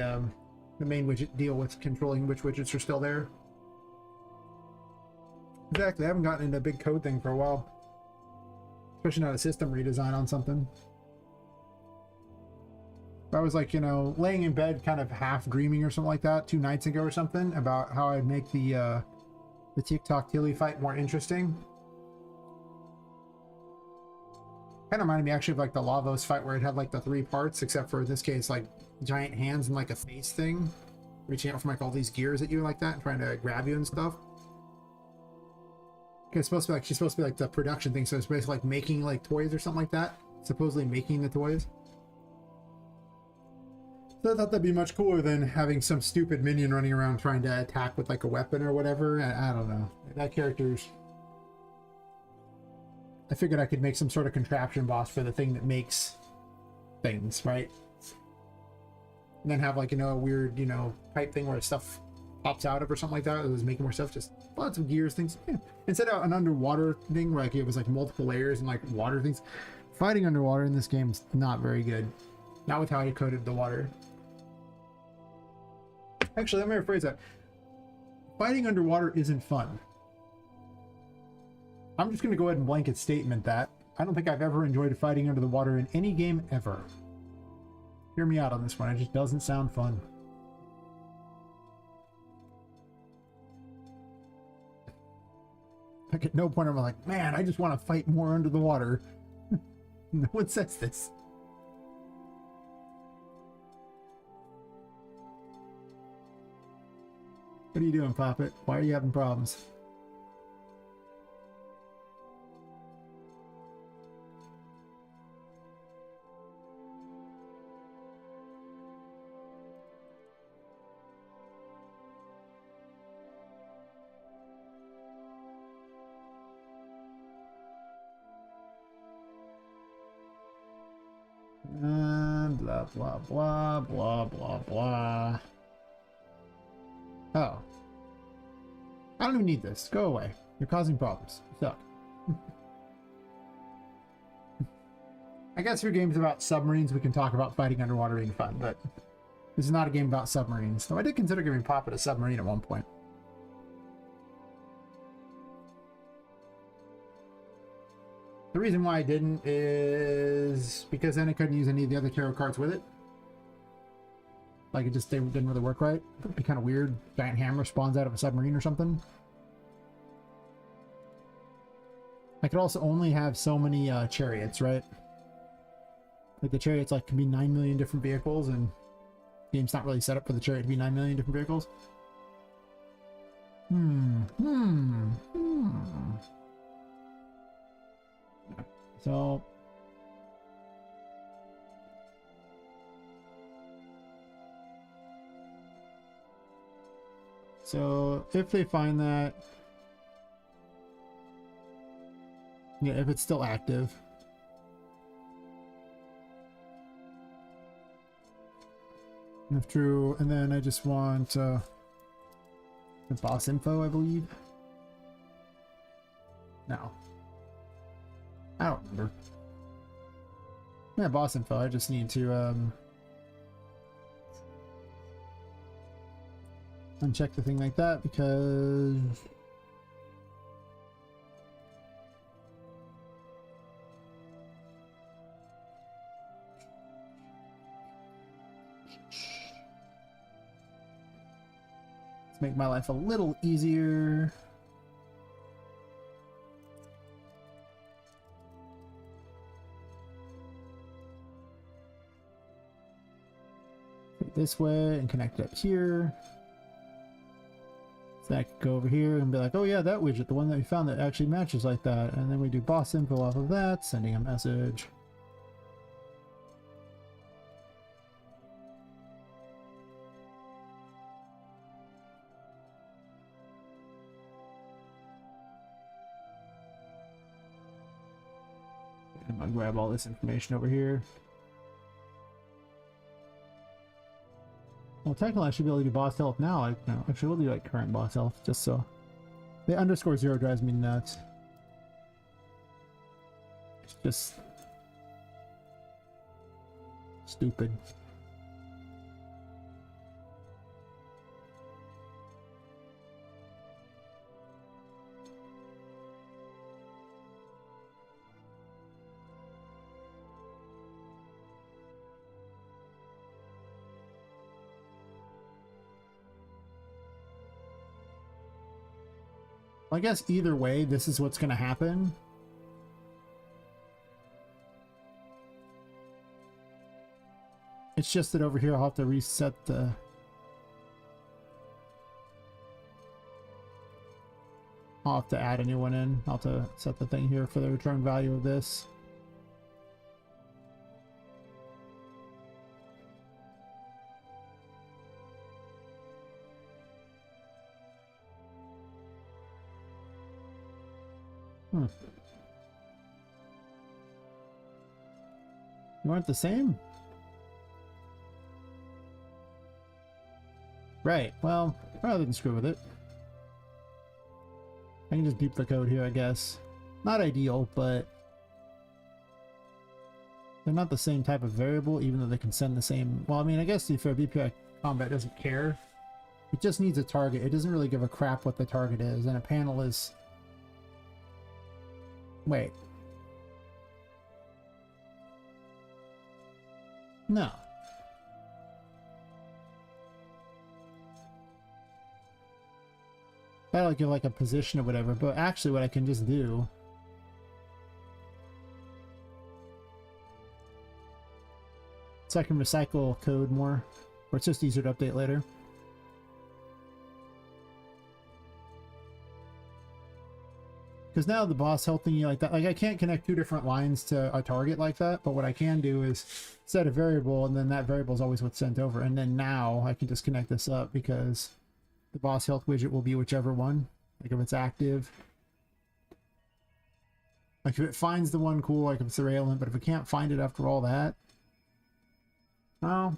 S2: main widget deal with controlling which widgets are still there. Exactly, I haven't gotten into a big code thing for a while. Especially not a system redesign on something. I was like, you know, laying in bed kind of half dreaming or something like that 2 nights ago or something about how I'd make the TikTok Tilly fight more interesting. Kind of reminded me actually of like the Lavos fight where it had like the 3 parts, except for in this case like giant hands and like a face thing reaching out from like all these gears at you like that and trying to grab you and stuff. It's supposed to be like, she's supposed to be like the production thing, so it's basically like making like toys or something like that, supposedly making the toys. So I thought that'd be much cooler than having some stupid minion running around trying to attack with like a weapon or whatever. I don't know, that character's, I figured I could make some sort of contraption boss for the thing that makes things, right? And then have like, you know, a weird, you know, pipe thing where stuff pops out of or something like that. It was making more stuff, just lots of gears, things. Yeah. Instead of an underwater thing where like it was like multiple layers and like water things, fighting underwater in this game is not very good. Not with how I coded the water. Actually, let me rephrase that. Fighting underwater isn't fun. I'm just going to go ahead and blanket statement that I don't think I've ever enjoyed fighting under the water in any game ever. Hear me out on this one. It just doesn't sound fun. Like at no point am I like, man, I just want to fight more under the water. No one says this. What are you doing, Poppet? Why are you having problems? And blah, blah, blah, blah, blah, blah. Oh. I don't even need this. Go away. You're causing problems. You suck. I guess your game's about submarines, we can talk about fighting underwater being fun, but this is not a game about submarines. Though I did consider giving Poppet a submarine at one point. The reason why I didn't is because then I couldn't use any of the other tarot cards with it. Like it just didn't really work right. It'd be kind of weird. Giant hammer spawns out of a submarine or something. I could also only have so many chariots, right? Like the chariots like can be 9 million different vehicles, and the game's not really set up for the chariot to be 9 million different vehicles. So if they find that, yeah, if it's still active, if true, and then I just want the boss info, I believe. No, I don't remember. Yeah, boss info. I just need to uncheck the thing like that because Let's make my life a little easier. This way and connect up here. So I could go over here and be like, oh yeah, that widget, the one that we found that actually matches like that. And then we do boss info off of that, sending a message. I'm gonna grab all this information over here. Well, technically I should be able to do boss health now. No, actually we'll do like current boss health, just so. The _0 drives me nuts. It's just stupid. I guess either way, this is what's going to happen. It's just that over here I'll have to reset the... I'll have to add a new one in. I'll have to set the thing here for the return value of this. You aren't the same? Right, well, rather than screw with it. I can just beep the code here, I guess. Not ideal, but they're not the same type of variable, even though they can send the same... Well, I mean, I guess if BPI combat doesn't care. It just needs a target. It doesn't really give a crap what the target is, and a panel is... Wait. No. That'll give like a position or whatever, but actually what I can just do so I can recycle code more, or it's just easier to update later. Because now the boss health thingy like that, like I can't connect two different lines to a target like that, but what I can do is set a variable, and then that variable is always what's sent over, and then now I can just connect this up because the boss health widget will be whichever one, like if it's active. Like if it finds the one, cool, like if it's the ailment, but if it can't find it after all that, oh.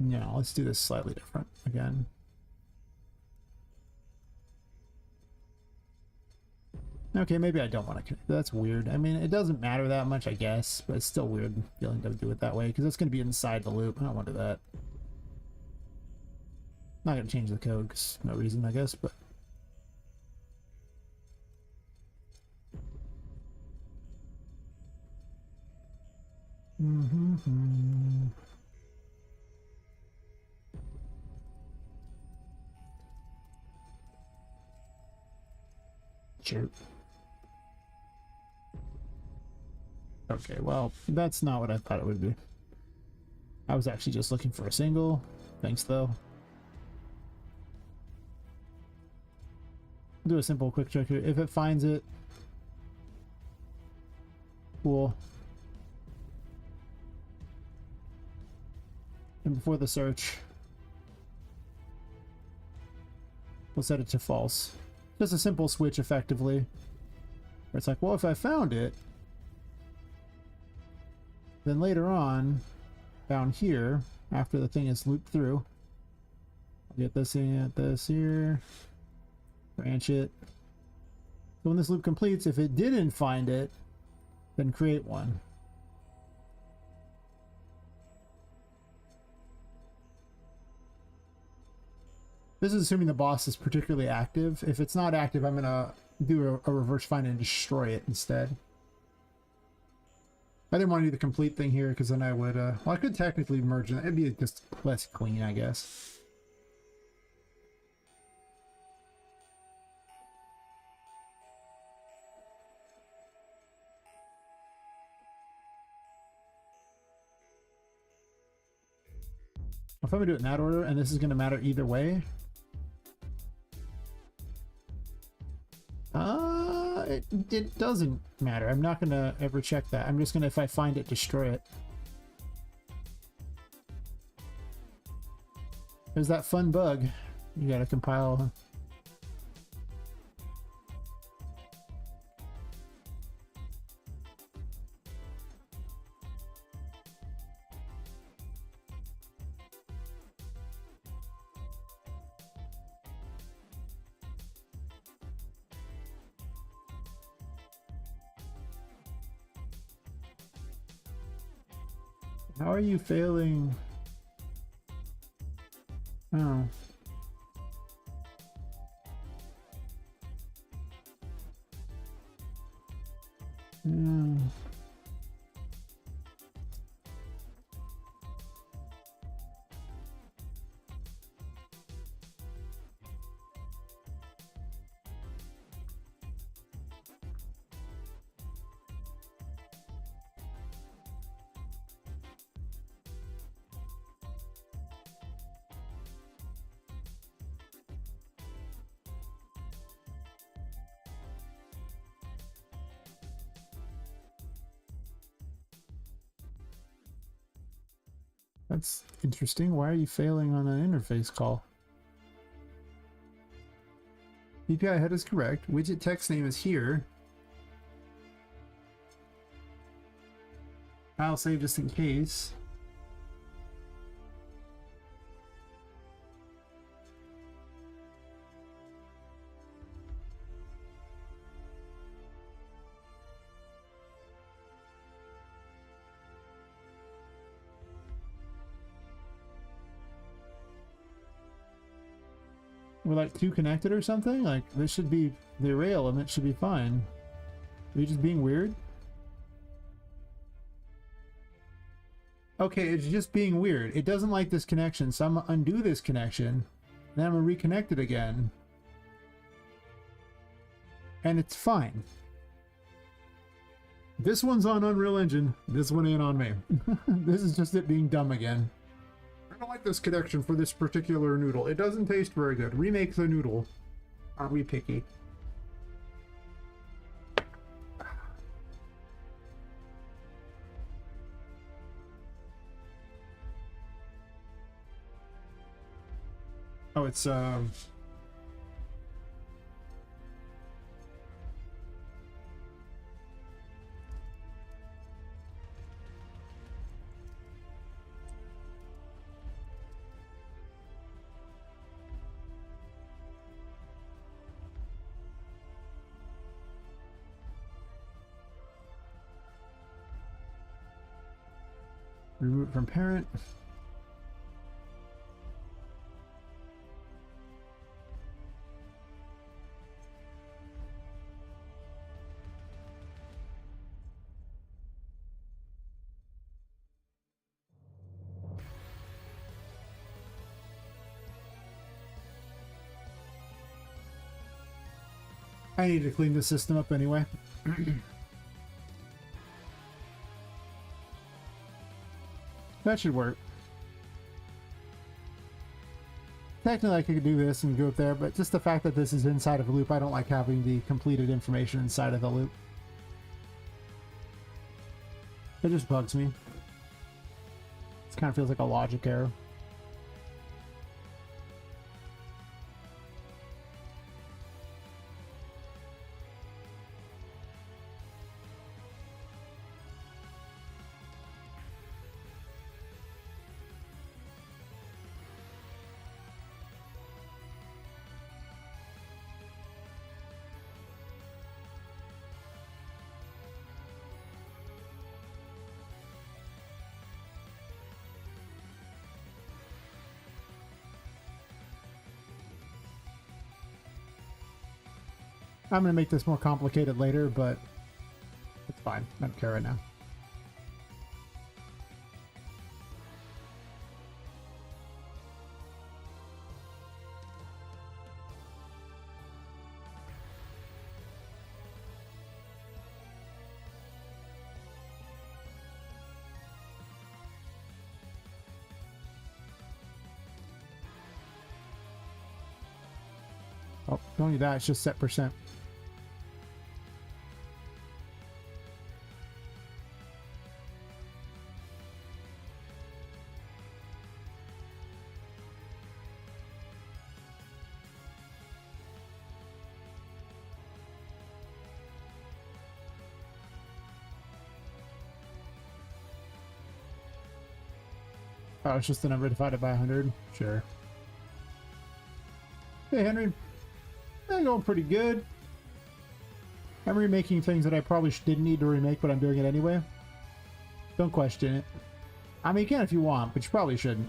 S2: No, let's do this slightly different again. Okay, maybe I don't want to connect. That's weird. I mean, it doesn't matter that much, I guess, but it's still weird feeling to do it that way because it's going to be inside the loop. I don't want to do that. Not going to change the code because no reason, I guess, but... Sure. Okay, well, that's not what I thought it would be. I was actually just looking for a single. Thanks, though. Do a simple quick check here. If it finds it, cool. And before the search, we'll set it to false. Just a simple switch, effectively. Where it's like, well, if I found it, then later on, down here, after the thing is looped through, I'll get this in, get this here, branch it. So when this loop completes, if it didn't find it, then create one. This is assuming the boss is particularly active. If it's not active, I'm going to do a reverse find and destroy it instead. I didn't want to do the complete thing here because then I would, well, I could technically merge it. It'd be just less clean, I guess. If I'm gonna do it in that order, and this is gonna matter either way. It doesn't matter. I'm not gonna ever check that. I'm just gonna, if I find it, destroy it. There's that fun bug. You gotta compile. How are you failing? Oh. Yeah. That's interesting. Why are you failing on an interface call? API head is correct. Widget text name is here. I'll save just in case. We're like two connected or something? Like this should be the array element should be fine. Are you just being weird? Okay, it's just being weird. It doesn't like this connection, so I'm gonna undo this connection. Then I'm gonna reconnect it again. And it's fine. This one's on Unreal Engine. This one ain't on me. This is just it being dumb again. I don't like this connection for this particular noodle. It doesn't taste very good. Remake the noodle. Aren't we picky? Oh, it's remove it from parent. I need to clean the system up anyway. That should work. Technically I could do this and go up there, but just the fact that this is inside of a loop, I don't like having the completed information inside of the loop. It just bugs me. It kind of feels like a logic error. I'm going to make this more complicated later, but it's fine. I don't care right now. Oh, don't need that. It's just set percent. Oh, it's just the number divided by 100? Sure. Hey, Henry. They're going pretty good. I'm remaking things that I probably didn't need to remake, but I'm doing it anyway. Don't question it. I mean, you can if you want, but you probably shouldn't.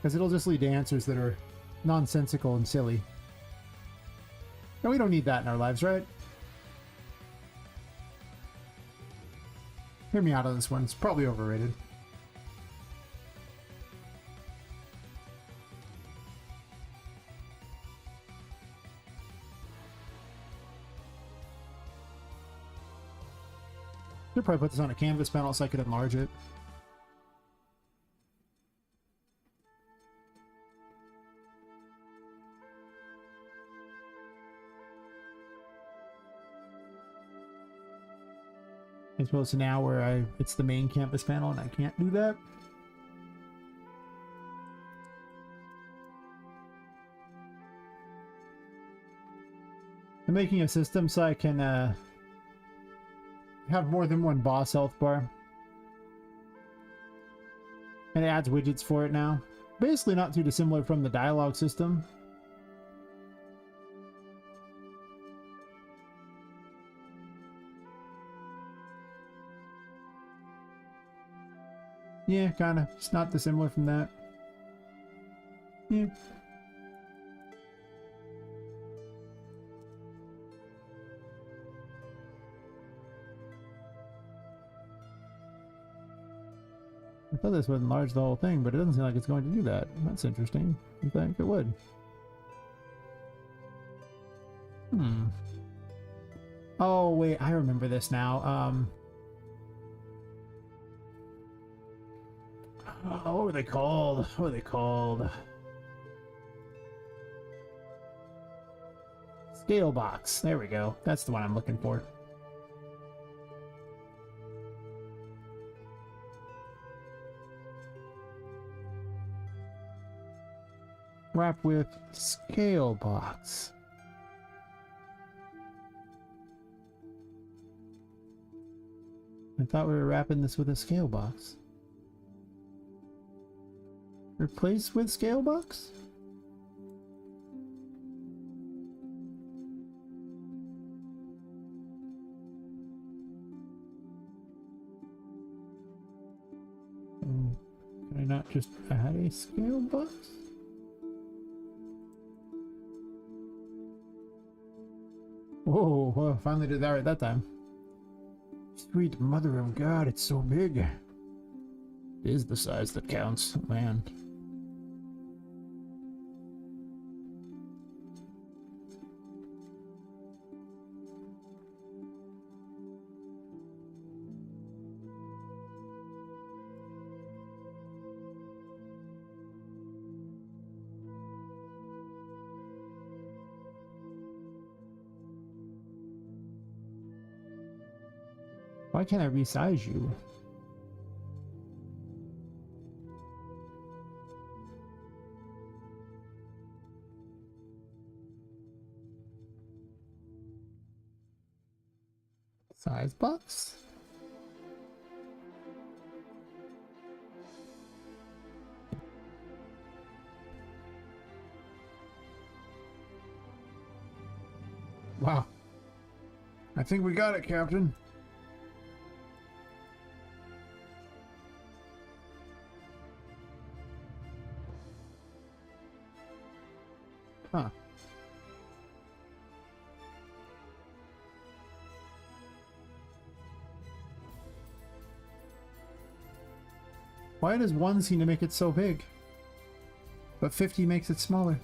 S2: Because it'll just lead to answers that are nonsensical and silly. And we don't need that in our lives, right? Hear me out on this one. It's probably overrated. Should probably put this on a canvas panel so I could enlarge it. As opposed to now where it's the main canvas panel and I can't do that. I'm making a system so I can have more than one boss health bar. And it adds widgets for it now. Basically not too dissimilar from the dialogue system. Yeah, kinda. It's not dissimilar from that. Yeah. I thought this would enlarge the whole thing, but it doesn't seem like it's going to do that. That's interesting. You think it would? Hmm. Oh, wait, I remember this now. Oh, what were they called? What were they called? Scale box. There we go. That's the one I'm looking for. Wrap with scale box. I thought we were wrapping this with a scale box. Replace with scale box? Can I not just add a scale box? Whoa, well, finally did that right that time. Sweet mother of God, it's so big. It is the size that counts, man. Why can't I resize you? Size box? Wow. I think we got it, Captain. Huh. Why does 1 seem to make it so big, but 50 makes it smaller?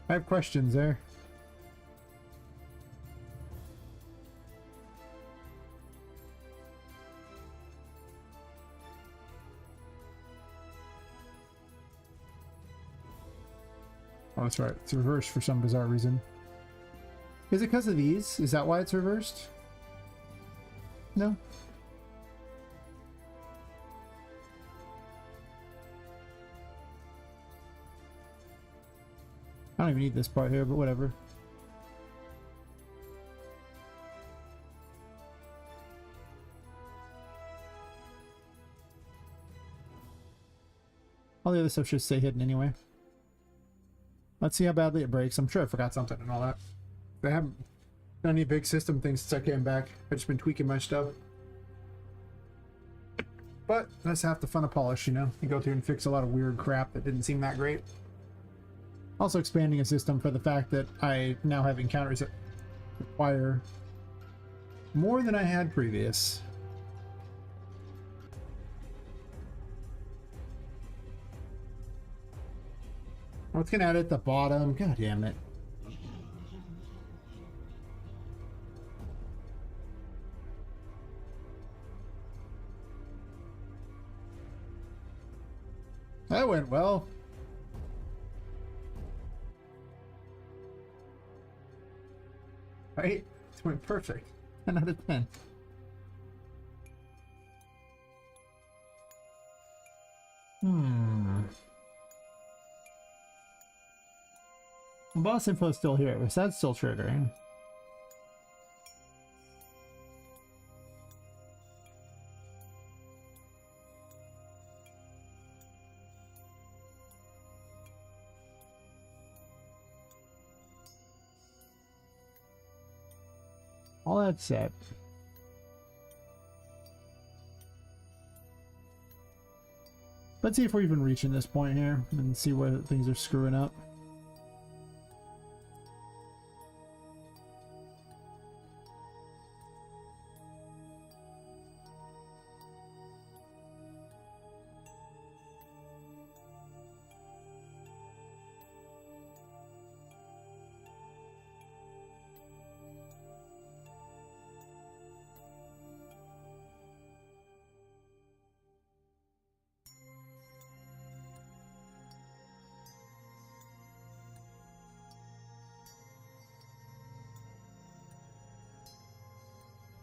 S2: I have questions there. Oh, that's right. It's reversed for some bizarre reason. Is it because of these? Is that why it's reversed? No. I don't even need this part here, but whatever. All the other stuff should stay hidden anyway. Let's see how badly it breaks. I'm sure I forgot something and all that. I haven't done any big system things since I came back. I've just been tweaking my stuff. But that's half the fun of polish, you know? You go through and fix a lot of weird crap that didn't seem that great. Also expanding a system for the fact that I now have encounters that require more than I had previous. I was gonna add it at the bottom. God damn it. That went well. Right? It went perfect. 10 out of 10. Boss info is still here, but that's still triggering. All that set. Let's see if we're even reaching this point here and see where things are screwing up.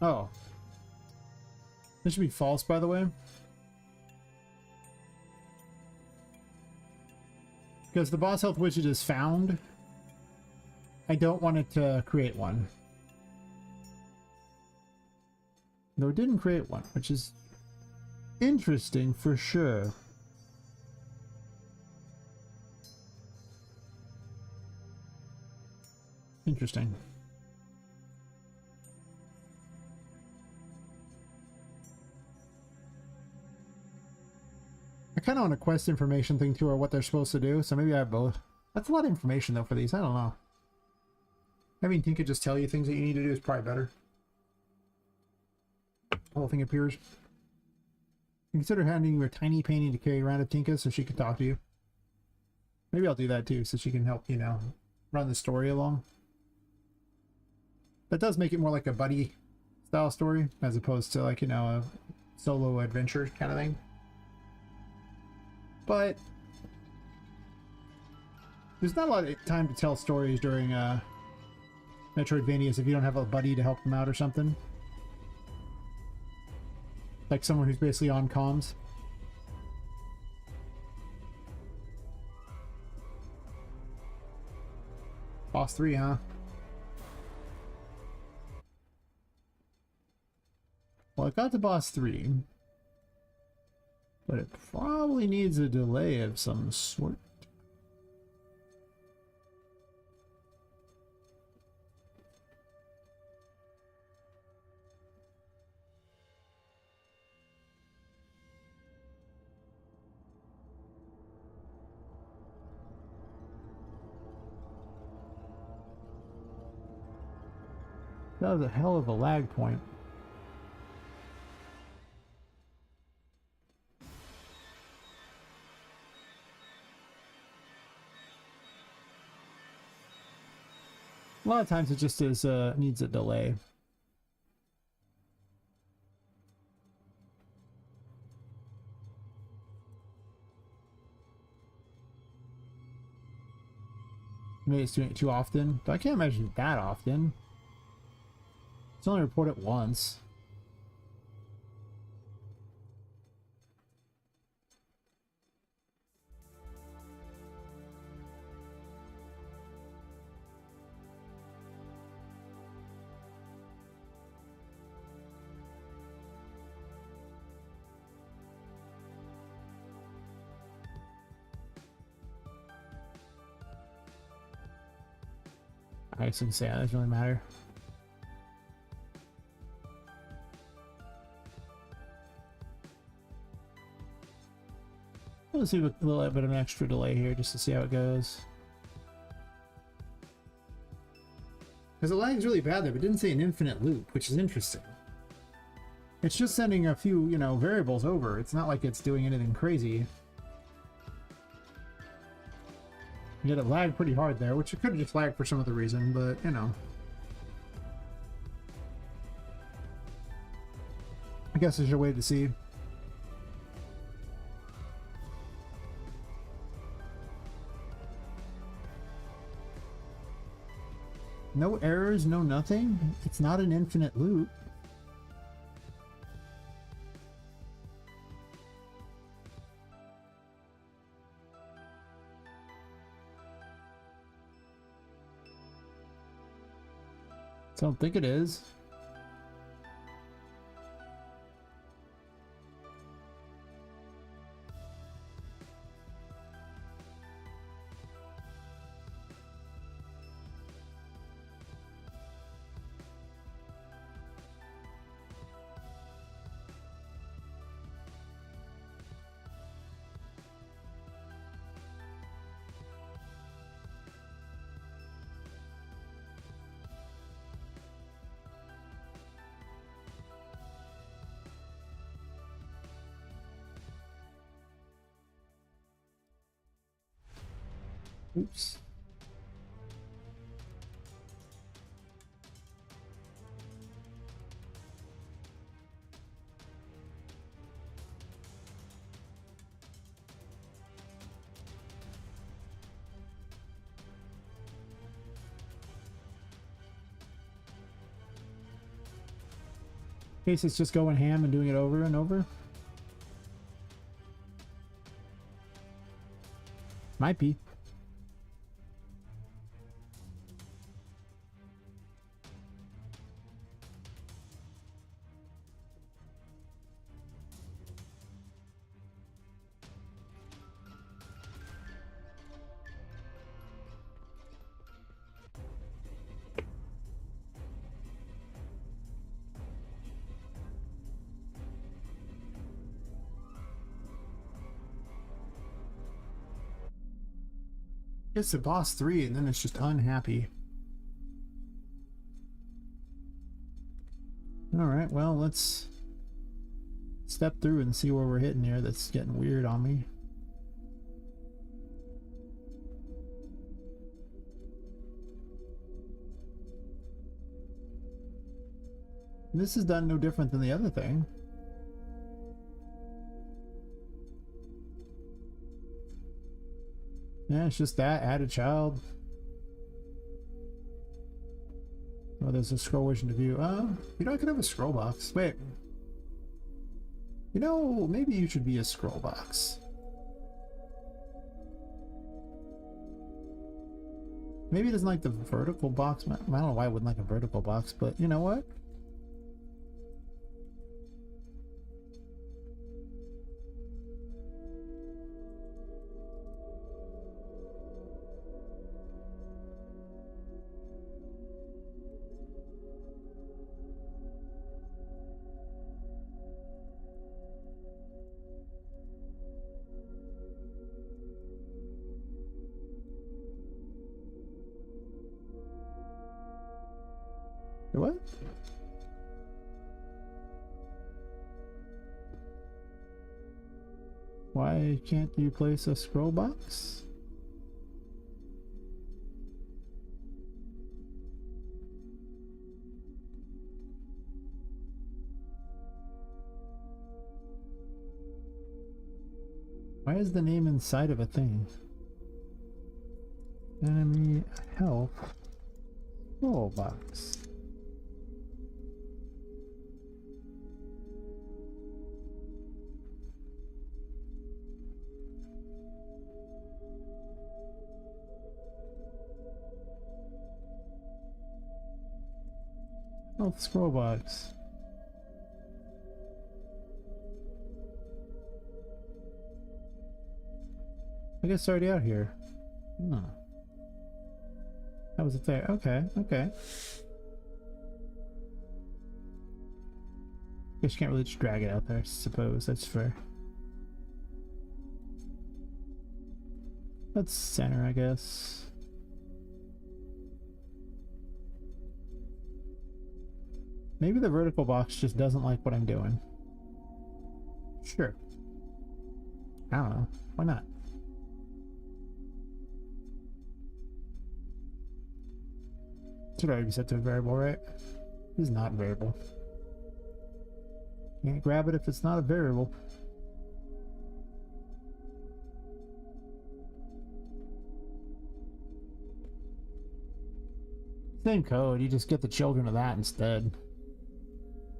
S2: Oh. This should be false, by the way. Because the boss health widget is found. I don't want it to create one. No, it didn't create one, which is interesting for sure. Interesting. I kind of want a quest information thing too, or what they're supposed to do, so maybe I have both. That's a lot of information though for these. I don't know. Having Tinka just tell you things that you need to do is probably better. The whole thing appears. Consider handing her a tiny painting to carry around to Tinka so she can talk to you. Maybe I'll do that too, so she can help, you know, run the story along. That does make it more like a buddy style story, as opposed to like, you know, a solo adventure kind of thing. But there's not a lot of time to tell stories during Metroidvanias if you don't have a buddy to help them out or something. Like someone who's basically on comms. Boss 3, huh? Well, I got to boss 3. But it probably needs a delay of some sort. That was a hell of a lag point. A lot of times it just is needs a delay. Maybe it's doing it too often, but I can't imagine that often. It's only reported once. I was gonna say that doesn't really matter. Let's see a little bit of an extra delay here just to see how it goes. Because the lag's really bad there, but it didn't say an infinite loop, which is interesting. It's just sending a few, you know, variables over. It's not like it's doing anything crazy. Yet it lagged pretty hard there, which it could have just lagged for some other reason, but, you know. I guess there's your way to see. No errors, no nothing. It's not an infinite loop. I don't think it is. Oops. In case it's just going ham and doing it over and over. Might be. It's the boss 3 and then it's just unhappy. Alright, well, let's step through and see where we're hitting here. That's getting weird on me. This is done no different than the other thing. Yeah, it's just that, add a child. Oh, there's a scroll vision to view. You know, I could have a scroll box. Wait. You know, maybe you should be a scroll box. Maybe it doesn't like the vertical box. I don't know why I wouldn't like a vertical box, but you know what? What? Why can't you place a scroll box? Why is the name inside of a thing? Enemy help. Scroll box. Oh, the scroll box. I guess it's already out here. Huh. How was it there? Okay, okay. Guess you can't really just drag it out there, I suppose. That's fair. Let's center, I guess. Maybe the vertical box just doesn't like what I'm doing. Sure. I don't know. Why not? Should already be set to a variable, right? This is not a variable. Can't grab it if it's not a variable. Same code, you just get the children of that instead.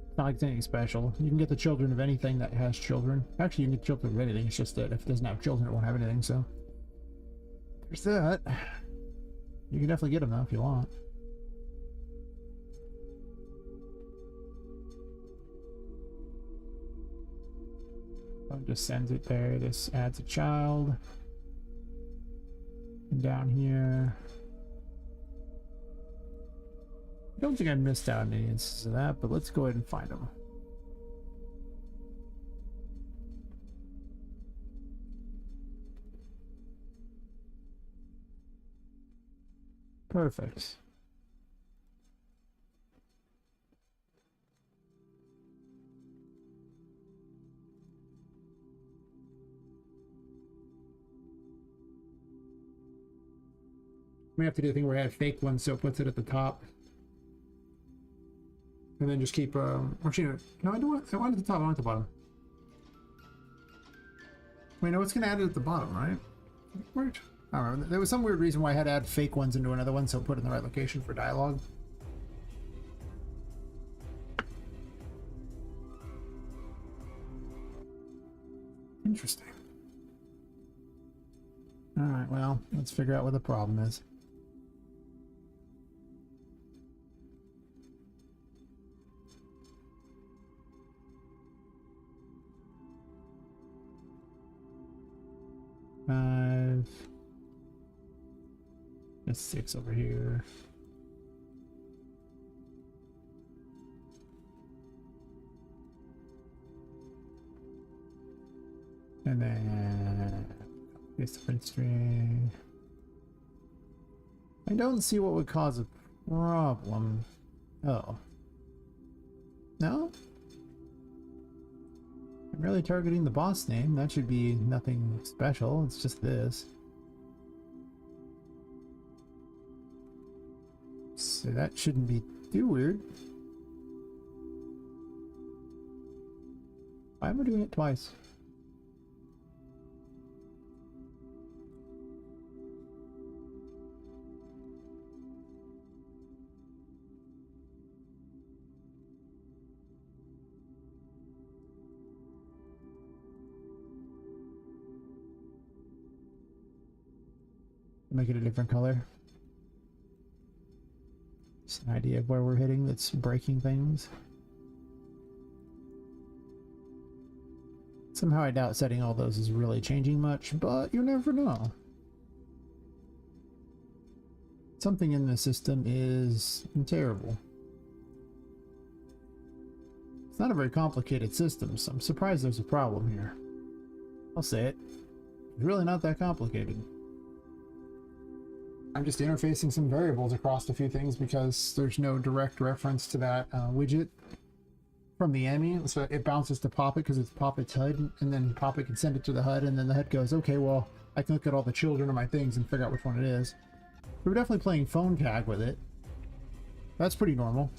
S2: It's not like it's anything special. You can get the children of anything that has children. Actually, you can get children of anything, it's just that if it doesn't have children, it won't have anything, so. There's that. You can definitely get them though if you want. Just sends it there. This adds a child. And down here. I don't think I missed out on any instances of that, but let's go ahead and find them. Perfect. We have to do the thing where I add fake one so it puts it at the top. And then just keep, actually, no, I don't want it at the top, I want it at the bottom. Wait, no, it's going to add it at the bottom, right? Right. I don't know. There was some weird reason why I had to add fake ones into another one so it put it in the right location for dialogue. Interesting. Alright, well, let's figure out what the problem is. Five. That's 6 over here. And then here's the print string. I don't see what would cause a problem. Oh. No? I'm really targeting the boss name. That should be nothing special. It's just this. So that shouldn't be too weird. Why am I doing it twice? Make it a different color. Just an idea of where we're hitting that's breaking things. Somehow I doubt setting all those is really changing much, but you never know. Something in the system is terrible. It's not a very complicated system, so I'm surprised there's a problem here. I'll say it. It's really not that complicated. I'm just interfacing some variables across a few things because there's no direct reference to that widget from the EMI. So it bounces to Poppet because it's Poppet's HUD, and then Poppet can send it to the HUD, and then the HUD goes, okay, well, I can look at all the children of my things and figure out which one it is. We're definitely playing phone tag with it. That's pretty normal.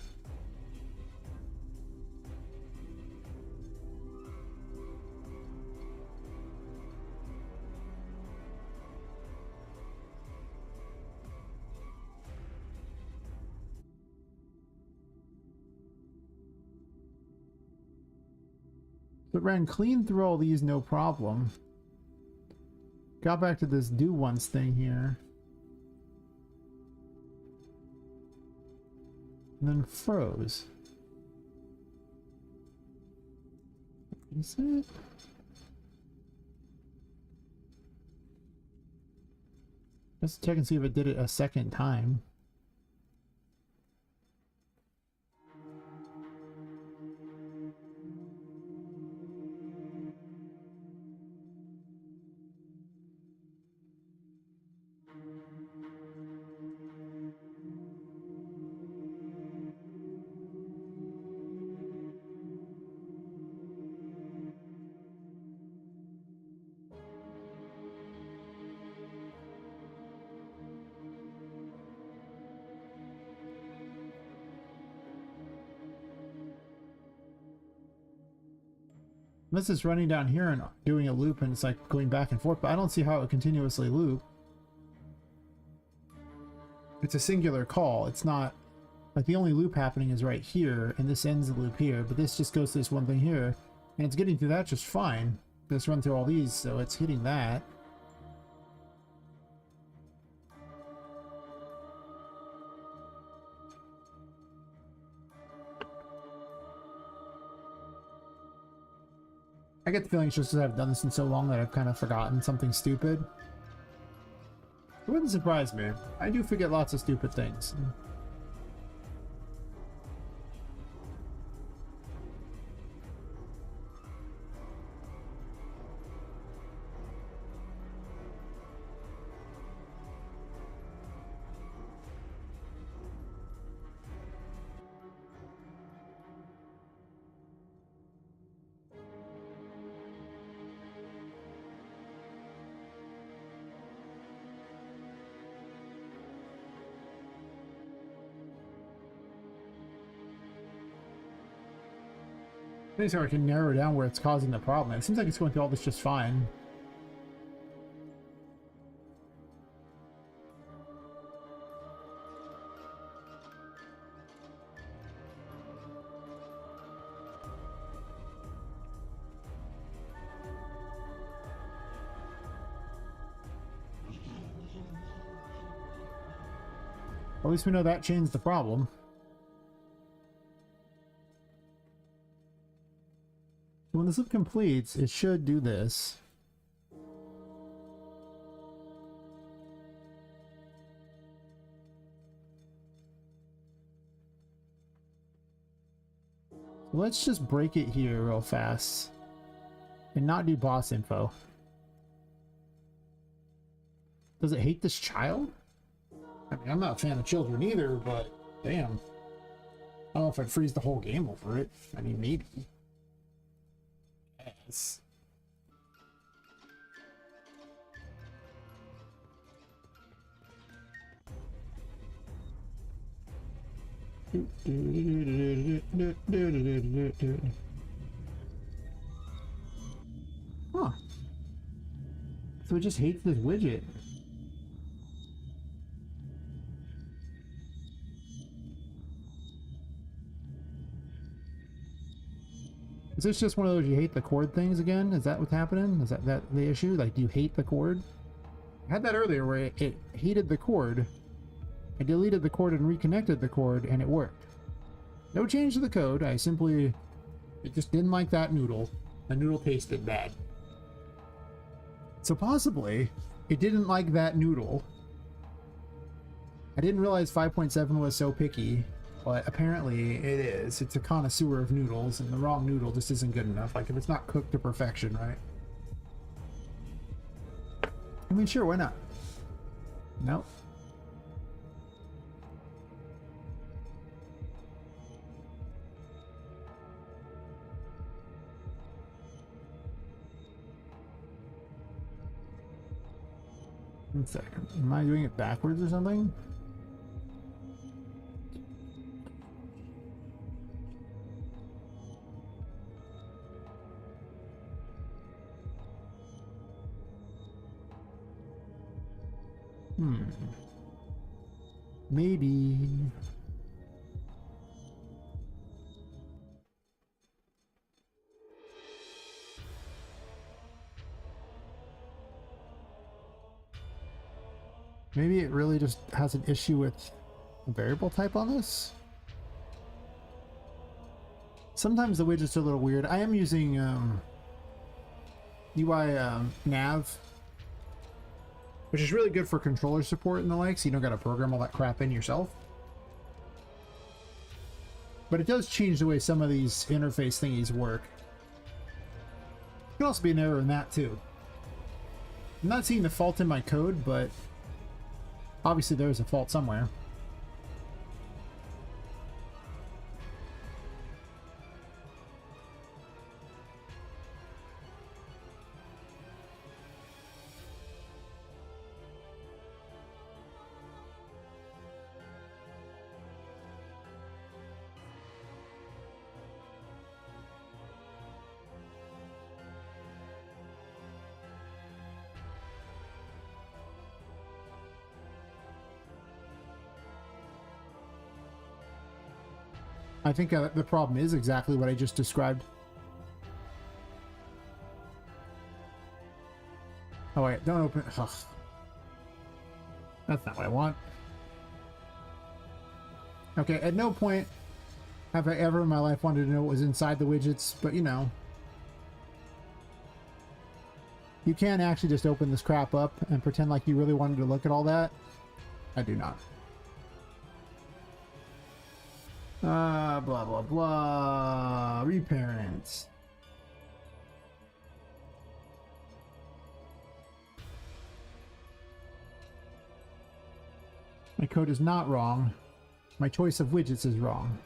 S2: But ran clean through all these, no problem. Got back to this do once thing here. And then froze. Is it? Let's check and see if it did it a second time. Unless it's running down here and doing a loop and it's like going back and forth, but I don't see how it would continuously loop. It's a singular call. It's not like the only loop happening is right here and this ends the loop here, but this just goes to this one thing here and it's getting through that just fine. Let's run through all these, so it's hitting that. I get the feeling it's just because I've done this in so long that I've kind of forgotten something stupid. It wouldn't surprise me. I do forget lots of stupid things. I think so I can narrow down where it's causing the problem. It seems like it's going through all this just fine. At least we know that changed the problem. When this loop completes, it should do this. Let's just break it here real fast and not do boss info. Does it hate this child? I mean, I'm not a fan of children either, but damn. I don't know if I'd freeze the whole game over it. I mean, maybe. Yes. Huh. So it just hates this widget. Is this just one of those you hate the chord things again? Is that what's happening? Is that the issue? Like, do you hate the chord? I had that earlier where it hated the chord. I deleted the chord and reconnected the chord and it worked. No change to the code. It just didn't like that noodle. The noodle tasted bad. So possibly it didn't like that noodle. I didn't realize 5.7 was so picky. But apparently it is. It's a connoisseur of noodles, and the wrong noodle just isn't good enough. Like, if it's not cooked to perfection, right? I mean, sure, why not? Nope. One second. Am I doing it backwards or something? Maybe. Maybe it really just has an issue with a variable type on this. Sometimes the widgets are a little weird. I am using UI nav, which is really good for controller support and the like, so you don't got to program all that crap in yourself. But it does change the way some of these interface thingies work. Could also be an error in that too. I'm not seeing the fault in my code, but obviously there is a fault somewhere. I think the problem is exactly what I just described. Oh wait, don't open. Ugh. That's not what I want. Okay, at no point have I ever in my life wanted to know what was inside the widgets, but you know. You can actually just open this crap up and pretend like you really wanted to look at all that. I do not. Blah, blah, blah. Reparents. My code is not wrong. My choice of widgets is wrong.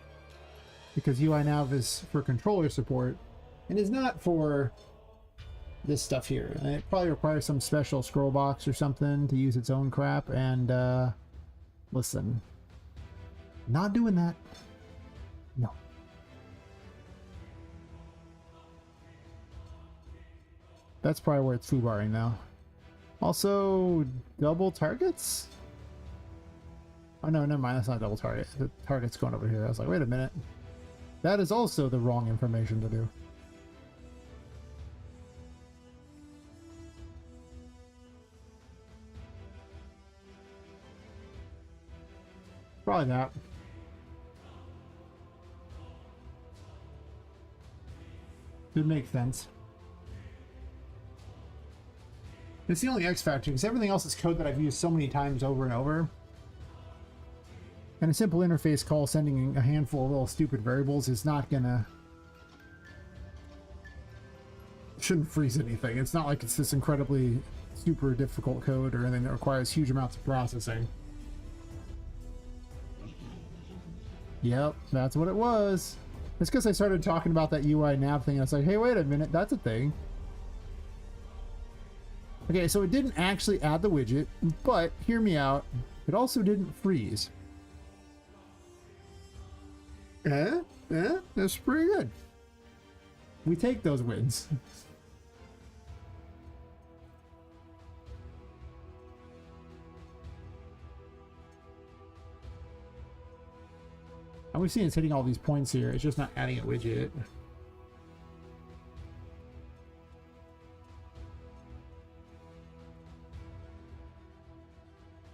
S2: Because UI nav is for controller support and is not for this stuff here. And it probably requires some special scroll box or something to use its own crap. And listen, not doing that. No. That's probably where it's foobarring now. Also, double targets? Oh no, never mind, that's not double target. The target's going over here. I was like, wait a minute. That is also the wrong information to do. Probably not. It makes sense. It's the only X factor, because everything else is code that I've used so many times over and over. And a simple interface call sending a handful of little stupid variables is not gonna... shouldn't freeze anything. It's not like it's this incredibly super difficult code or anything that requires huge amounts of processing. Yep, that's what it was. It's because I started talking about that UI nav thing and I was like, hey, wait a minute, that's a thing. Okay, so it didn't actually add the widget, but hear me out, it also didn't freeze. That's pretty good. We take those wins. And we've seen it's hitting all these points here. It's just not adding a widget.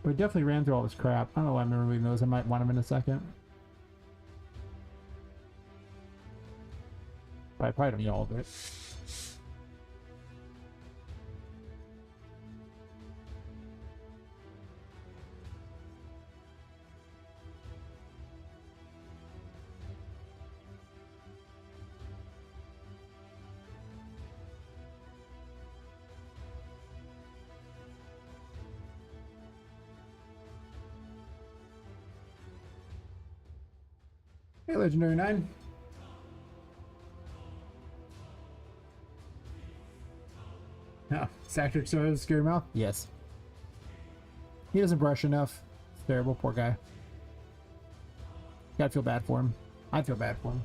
S2: But it definitely ran through all this crap. I don't know why I'm removing those. I might want them in a second. But I probably don't need all of it. Hey, Legendary 9. Oh, Satric still has a scary mouth? Yes. He doesn't brush enough. It's terrible, poor guy. Gotta feel bad for him. I feel bad for him.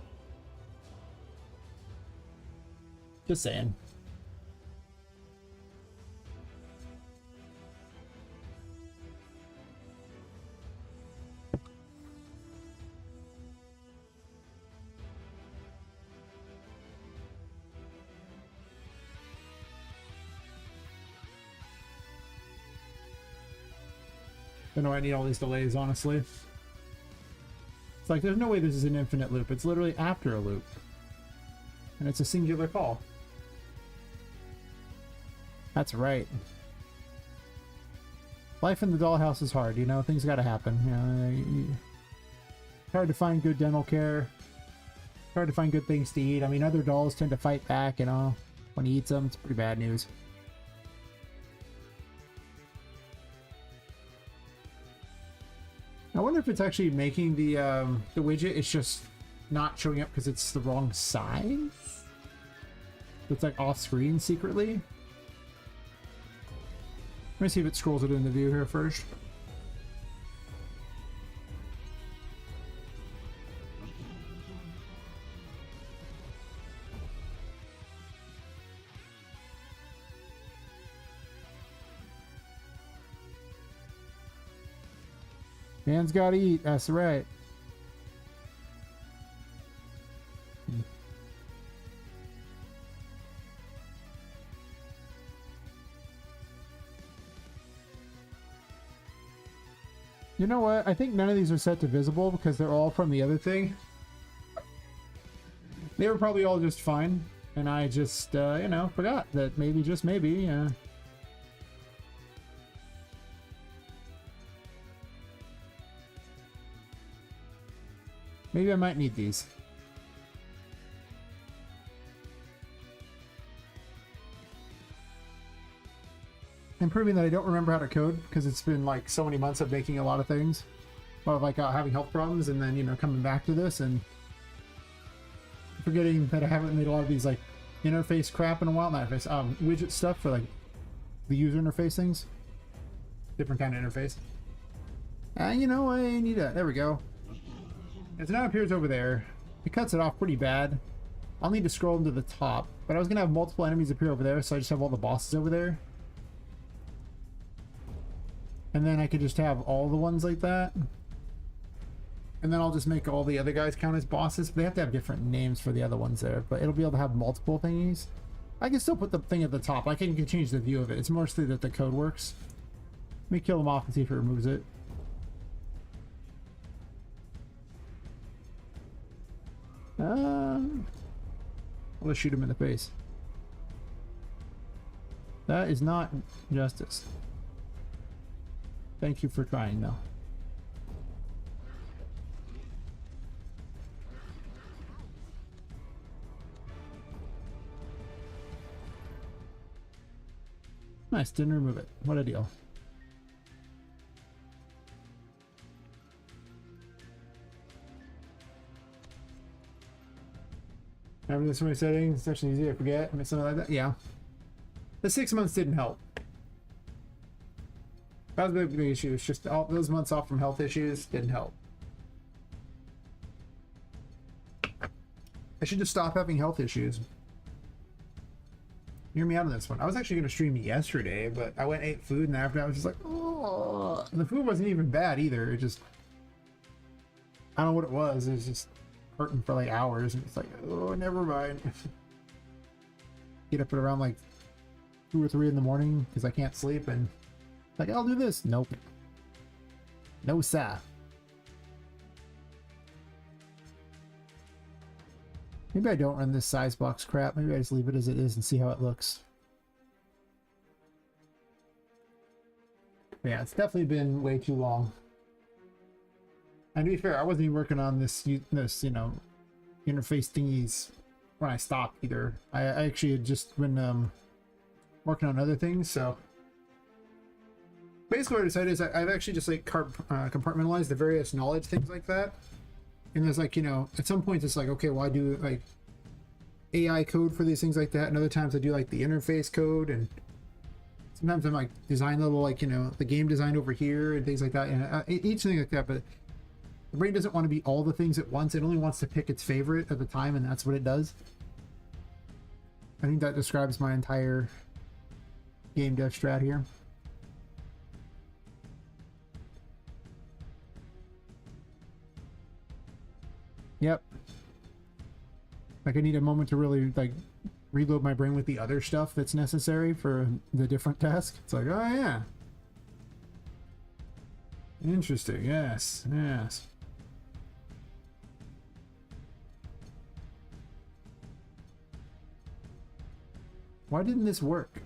S2: Just saying. Don't know why I need all these delays, honestly. It's like, there's no way this is an infinite loop. It's literally after a loop. And it's a singular call. That's right. Life in the dollhouse is hard, you know? Things gotta happen. You know, it's hard to find good dental care. It's hard to find good things to eat. I mean, other dolls tend to fight back, you know? When he eats them, it's pretty bad news. I wonder if it's actually making the widget. It's just not showing up because it's the wrong size. It's like off screen secretly. Let me see if it scrolls it in the view here first. Man's gotta eat, that's right. You know what? I think none of these are set to visible because they're all from the other thing. They were probably all just fine, and I just, you know, forgot that maybe, just maybe, maybe I might need these. I'm proving that I don't remember how to code because it's been like so many months of making a lot of things. Well, like having health problems and then, you know, coming back to this and forgetting that I haven't made a lot of these like interface crap in a while. Not interface, widget stuff for like the user interface things. Different kind of interface. You know, I need that. There we go. And so now it appears over there. It cuts it off pretty bad. I'll need to scroll them to the top, but I was gonna have multiple enemies appear over there, so I just have all the bosses over there. And then I could just have all the ones like that. And then I'll just make all the other guys count as bosses. But they have to have different names for the other ones there. But it'll be able to have multiple thingies. I can still put the thing at the top. I can change the view of it. It's mostly that the code works. Let me kill them off and see if it removes it. Let's shoot him in the face. That is not justice. Thank you for trying, though. Nice, didn't remove it. What a deal. Having this many settings, it's actually easy to forget. I mean, something like that. Yeah. The 6 months didn't help. That was the big issue. It's just all those months off from health issues didn't help. I should just stop having health issues. Hear me out on this one. I was actually going to stream yesterday, but I went and ate food, and after I was just like, oh. And the food wasn't even bad either. It just, I don't know what it was. It was just hurting for like hours, and it's like, oh, never mind. Get up at around like 2 or 3 in the morning because I can't sleep, and like, I'll do this. Nope. No, sir. Maybe I don't run this size box crap. Maybe I just leave it as it is and see how it looks. But yeah, it's definitely been way too long. And to be fair, I wasn't even working on this, you know, interface thingies when I stopped either. I actually had just been working on other things, so basically what I decided is I've actually just like compartmentalized the various knowledge things like that. And there's like, you know, at some points it's like, okay, well, I do like AI code for these things like that, and other times I do like the interface code, and sometimes I'm like design little, like, you know, the game design over here and things like that, and each thing like that. But the brain doesn't want to be all the things at once. It only wants to pick its favorite at the time, and that's what it does. I think that describes my entire game dev strat here. Yep. Like, I need a moment to really like reload my brain with the other stuff that's necessary for the different task. It's like, oh yeah. Interesting. Yes. Yes. Why didn't this work?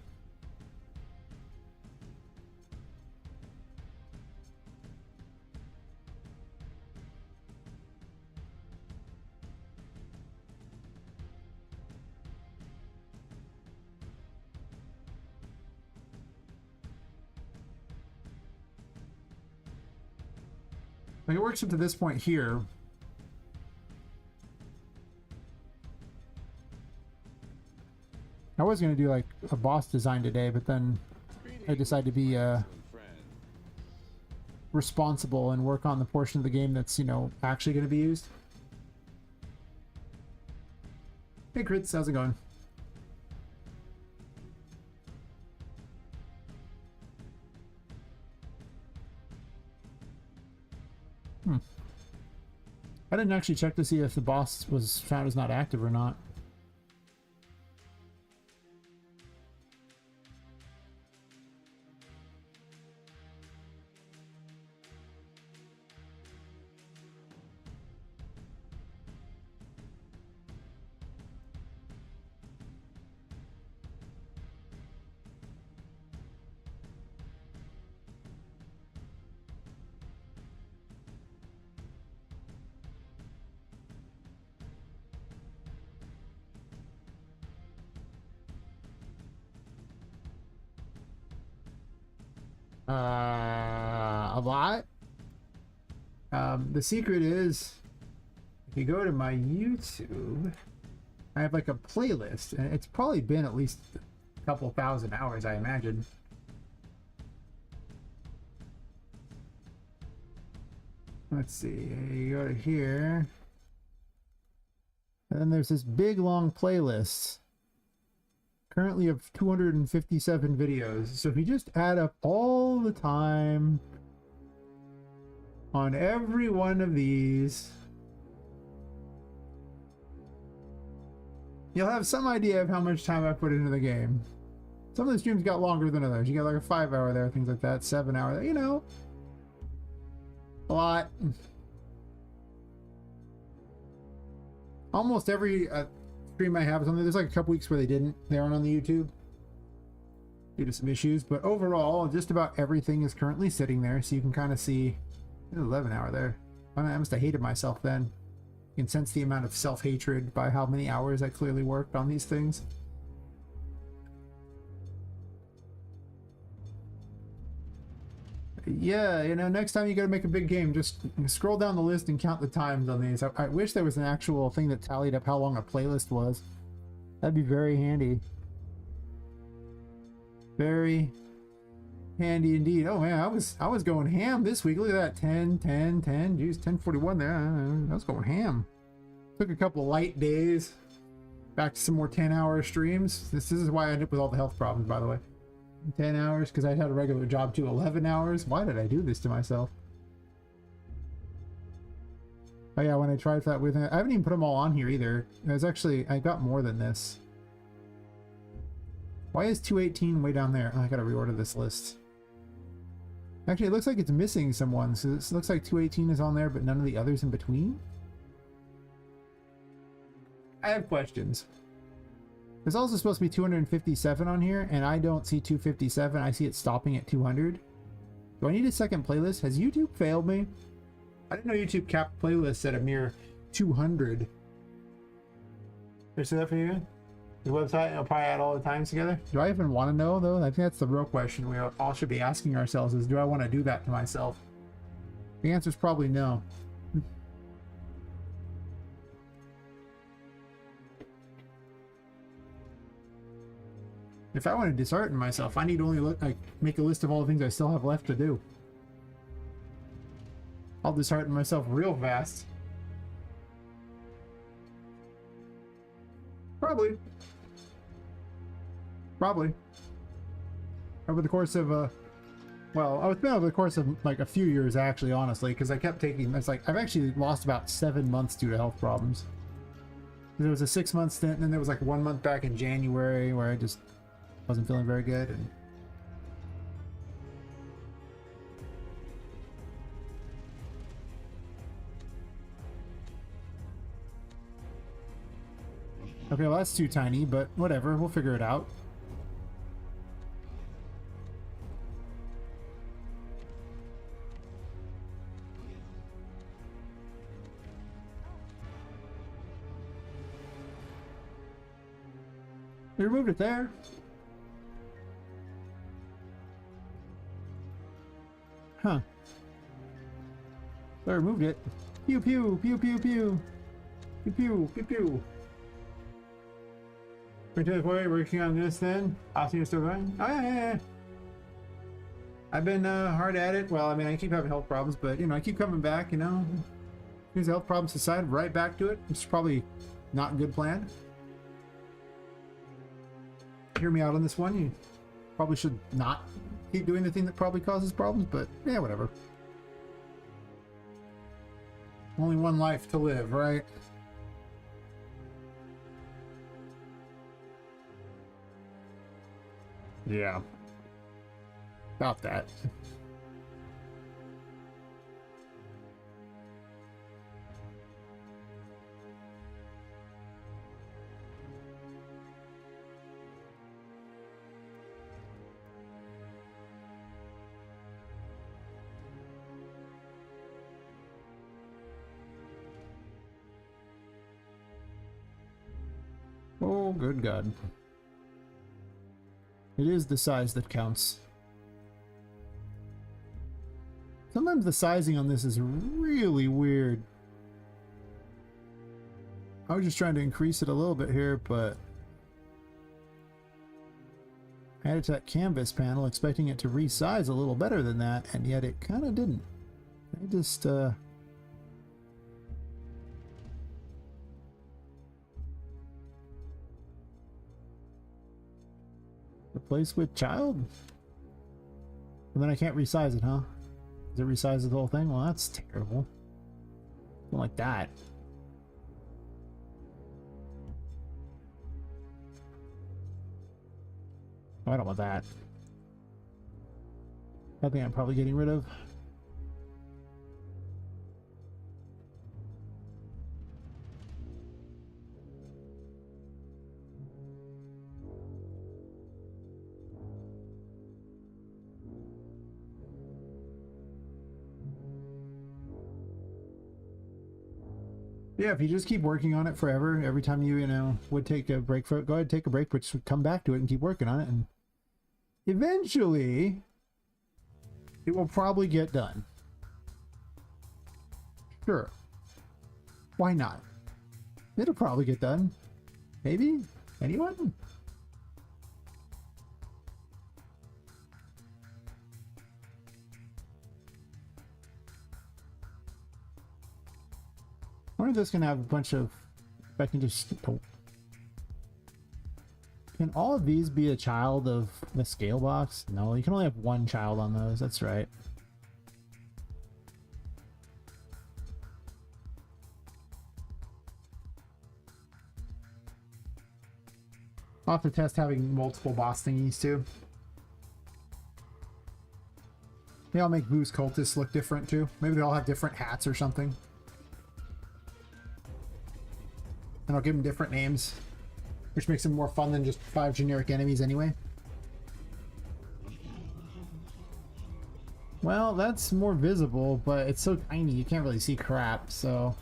S2: Like, it works up to this point here. I was going to do like a boss design today, but then I decided to be responsible and work on the portion of the game that's, you know, actually going to be used. Hey Crits, how's it going? I didn't actually check to see if the boss was found as not active or not. A lot. The secret is, if you go to my YouTube, I have like a playlist, and it's probably been at least a couple thousand hours, I imagine. Let's see, you go to here, and then there's this big long playlist. Currently of 257 videos. So if you just add up all the time on every one of these, you'll have some idea of how much time I put into the game. Some of the streams got longer than others. You got like a 5-hour there, things like that, 7-hour there, you know. A lot. Almost every stream I have is on there. There's like a couple weeks where they aren't on the YouTube due to some issues, but overall just about everything is currently sitting there, so you can kind of see. There's 11-hour there. I must have hated myself then. You can sense the amount of self-hatred by how many hours I clearly worked on these things. Yeah, you know, next time you gotta make a big game, just scroll down the list and count the times on these. I wish there was an actual thing that tallied up how long a playlist was. That'd be very handy. Very handy indeed. Oh man, I was going ham this week. Look at that, 10, 10, 10. Geez, 10:41 there. I was going ham. Took a couple light days. Back to some more 10-hour streams. This is why I ended up with all the health problems, by the way. 10 hours because I had a regular job too. 11 hours. Why did I do this to myself? Oh yeah, when I tried that with it, I haven't even put them all on here either. It was actually, I got more than this. Why is 218 way down there? Oh, I gotta reorder this list. Actually, it looks like it's missing someone. So this looks like 218 is on there, but none of the others in between. I have questions. There's also supposed to be 257 on here, and I don't see 257. I see it stopping at 200. Do I need a second playlist? Has YouTube failed me? I didn't know YouTube capped playlists at a mere 200. Did I say that for you? The website, I'll probably add all the times together. Do I even want to know, though? I think that's the real question we all should be asking ourselves is, do I want to do that to myself? The answer is probably no. If I want to dishearten myself, I need to only make a list of all the things I still have left to do. I'll dishearten myself real fast. Probably. Over the course of well, I was been over the course of like a few years actually, honestly, because I kept taking. It's like I've actually lost about 7 months due to health problems. There was a 6-month stint, and then there was like 1 month back in January where I just wasn't feeling very good, and Okay, well that's too tiny, but whatever, we'll figure it out. They removed it there. Huh. They removed it. Pew pew pew pew pew. Pew pew pew pew. We're working on this then. Austin, you're still going? Oh yeah. I've been hard at it. Well, I mean, I keep having health problems, but you know, I keep coming back. You know, these health problems aside, right back to it. It's probably not a good plan. Hear me out on this one. You probably should not keep doing the thing that probably causes problems, but yeah, whatever. Only one life to live, right? Yeah. About that. Oh, good God. It is the size that counts. Sometimes the sizing on this is really weird. I was just trying to increase it a little bit here, but I added to that canvas panel expecting it to resize a little better than that, and yet it kind of didn't. I just, replace with child? And then I can't resize it, huh? Does it resize the whole thing? Well, that's terrible. Something like that. Oh, I don't want that. I think I'm probably getting rid of. Yeah, if you just keep working on it forever, every time you know, would take a break for it, go ahead, take a break, but just come back to it and keep working on it, and eventually it will probably get done. Sure. Why not? It'll probably get done. Maybe? Anyone? I wonder if this can have a bunch of... If I can just... Oh. Can all of these be a child of the scale box? No, you can only have one child on those. That's right. I'll have to test having multiple boss thingies too. Maybe I'll make Vu's cultists look different too. Maybe they all have different hats or something. And I'll give them different names, which makes them more fun than just 5 generic enemies anyway. Well, that's more visible, but it's so tiny you can't really see crap, so...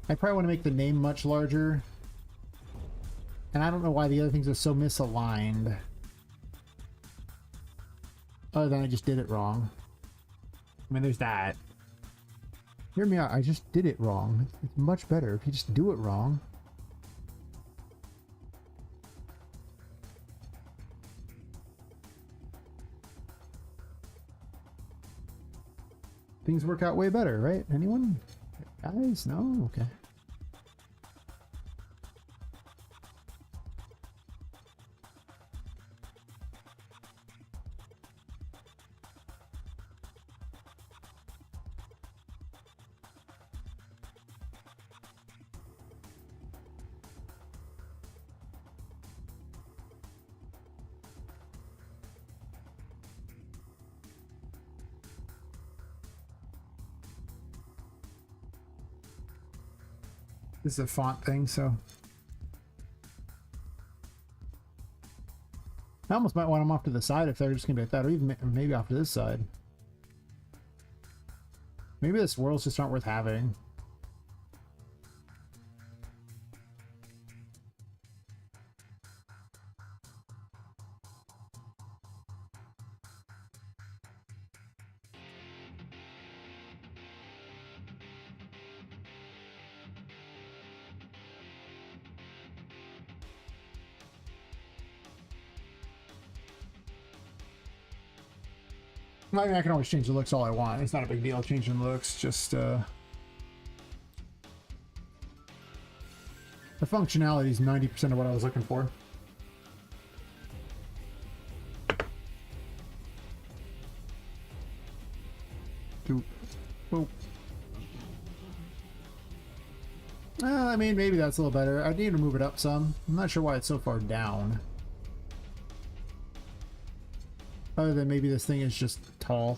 S2: I probably want to make the name much larger. And I don't know why the other things are so misaligned. Other than I just did it wrong. I mean, there's that. Hear me out, I just did it wrong. It's much better if you just do it wrong. Things work out way better, right? Anyone? Guys? No? Okay. This is a font thing, so I almost might want them off to the side if they're just gonna be like that, or even maybe off to this side. Maybe the swirls just aren't worth having. I mean, I can always change the looks all I want. It's not a big deal changing the looks, just the functionality is 90% of what I was looking for. Boop. I mean, maybe that's a little better. I need to move it up some. I'm not sure why it's so far down. Other than maybe this thing is just tall.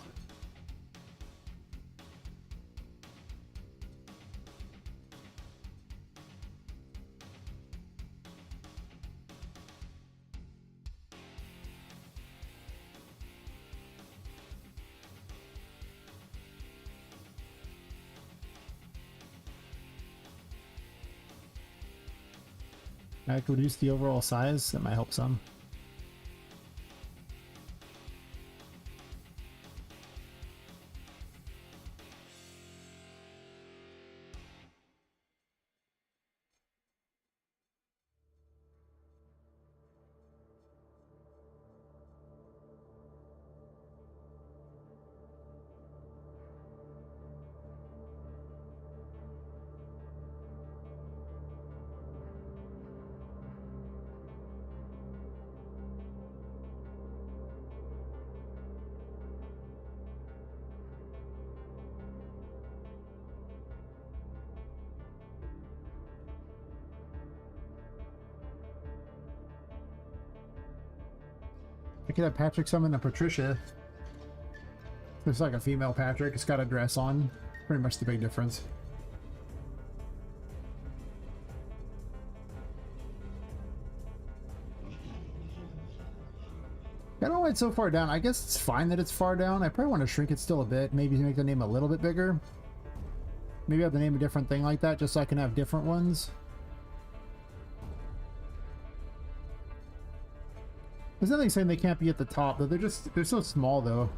S2: I could reduce the overall size. That might help some. I could have Patrick summon a Patricia. It's like a female Patrick. It's got a dress on. Pretty much the big difference. I don't know why it's so far down. I guess it's fine that it's far down. I probably want to shrink it still a bit. Maybe make the name a little bit bigger. Maybe have the name a different thing like that just so I can have different ones. There's nothing saying they can't be at the top, though. They're so small, though.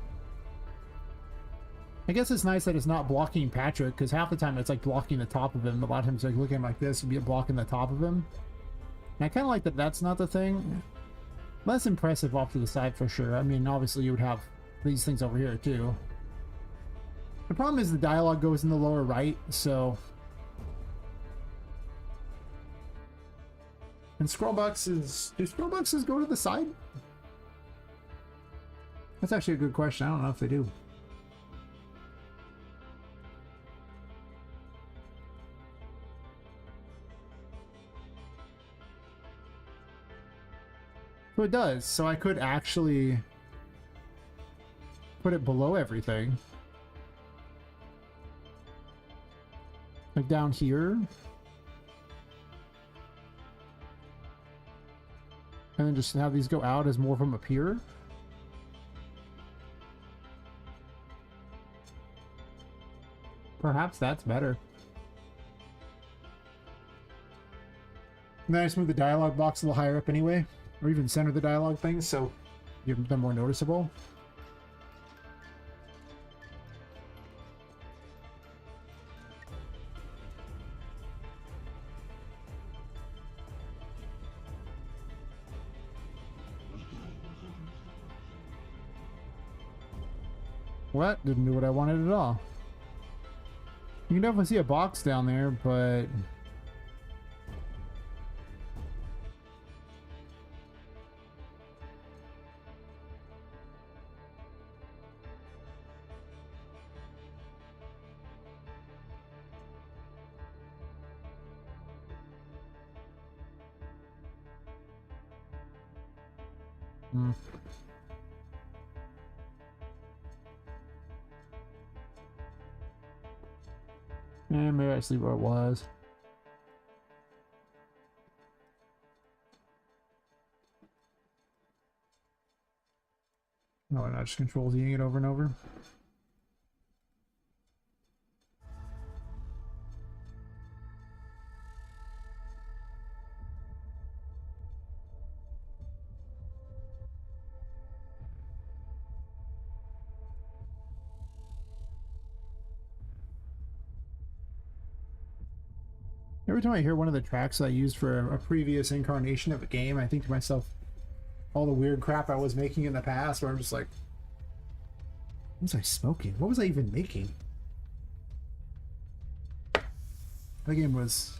S2: I guess it's nice that it's not blocking Patrick, because half the time it's like blocking the top of him. A lot of times it's like looking like this and be blocking the top of him. And I kind of like that that's not the thing. Less impressive off to the side for sure. I mean, obviously you would have these things over here too. The problem is the dialogue goes in the lower right, so... And scroll boxes... Do scroll boxes go to the side? That's actually a good question. I don't know if they do. So it does. So I could actually put it below everything. Like down here. And then just have these go out as more from up here. Perhaps that's better. And then I just move the dialogue box a little higher up anyway. Or even center the dialogue things so give them more noticeable. What? Didn't do what I wanted at all. You can definitely see a box down there, but... And maybe I see where it was. just control Zing it over and over. Every time I hear one of the tracks I used for a previous incarnation of a game, I think to myself, all the weird crap I was making in the past, where I'm just like, what was I smoking? What was I even making? That game was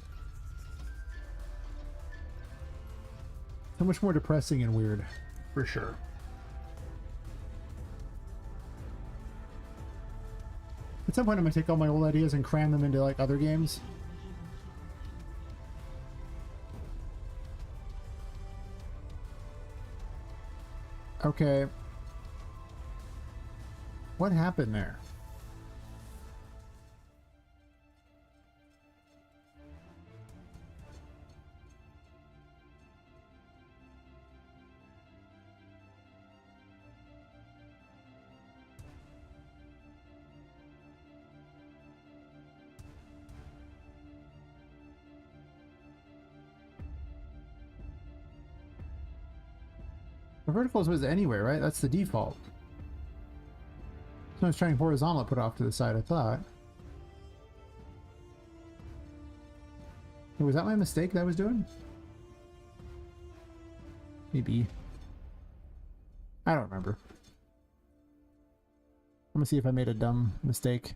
S2: so much more depressing and weird, for sure. At some point I'm gonna take all my old ideas and cram them into like other games. Okay. What happened there? The verticals was anywhere, right? That's the default. So I was trying horizontal, put off to the side, I thought. Hey, was that my mistake that I was doing? Maybe. I don't remember. I'm gonna see if I made a dumb mistake.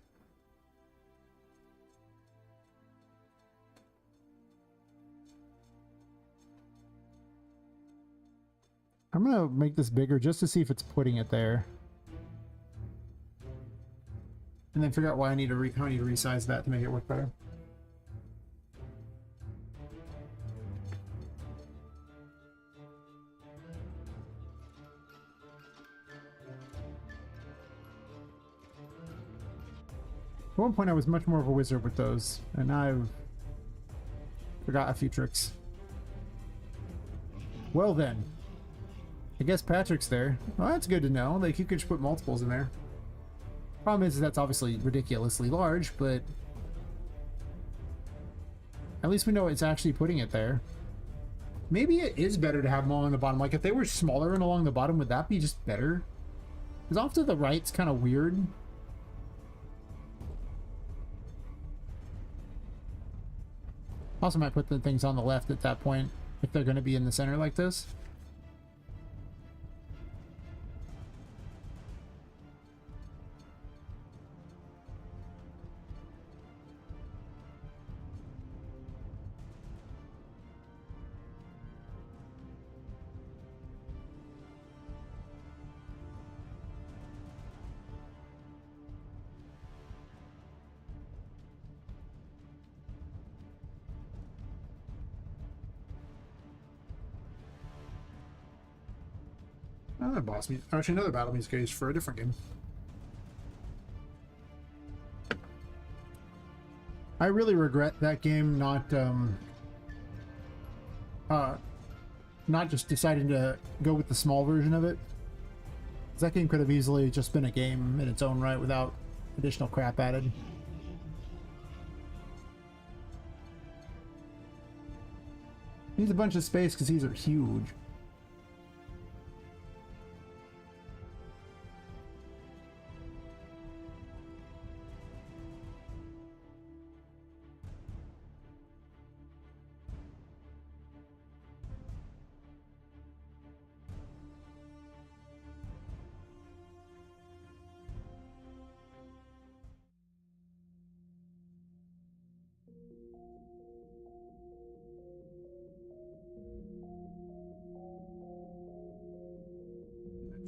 S2: I'm gonna make this bigger just to see if it's putting it there. And then figure out why I need to how I need to resize that to make it work better. At one point I was much more of a wizard with those, and now I've forgot a few tricks. Well then. I guess Patrick's there. Well, that's good to know. Like, you could just put multiples in there. Problem is that's obviously ridiculously large, but at least we know it's actually putting it there. Maybe it is better to have them all on the bottom. Like, if they were smaller and along the bottom, would that be just better? Because off to the right's kind of weird. Also might put the things on the left at that point, if they're going to be in the center like this. Another boss music. Actually, another battle music is for a different game. I really regret that game not just deciding to go with the small version of it. 'Cause that game could have easily just been a game in its own right without additional crap added. Needs a bunch of space because these are huge.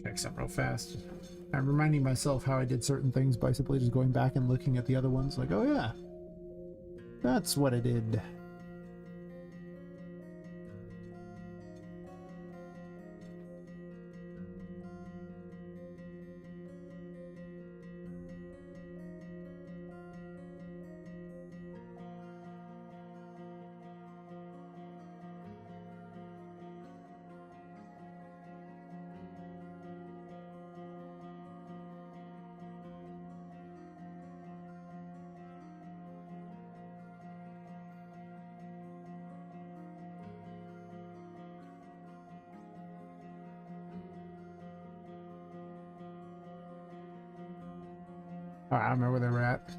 S2: Check something real fast. I'm reminding myself how I did certain things by simply just going back and looking at the other ones. Like, oh yeah, that's what I did. Oh, I don't remember where they were at.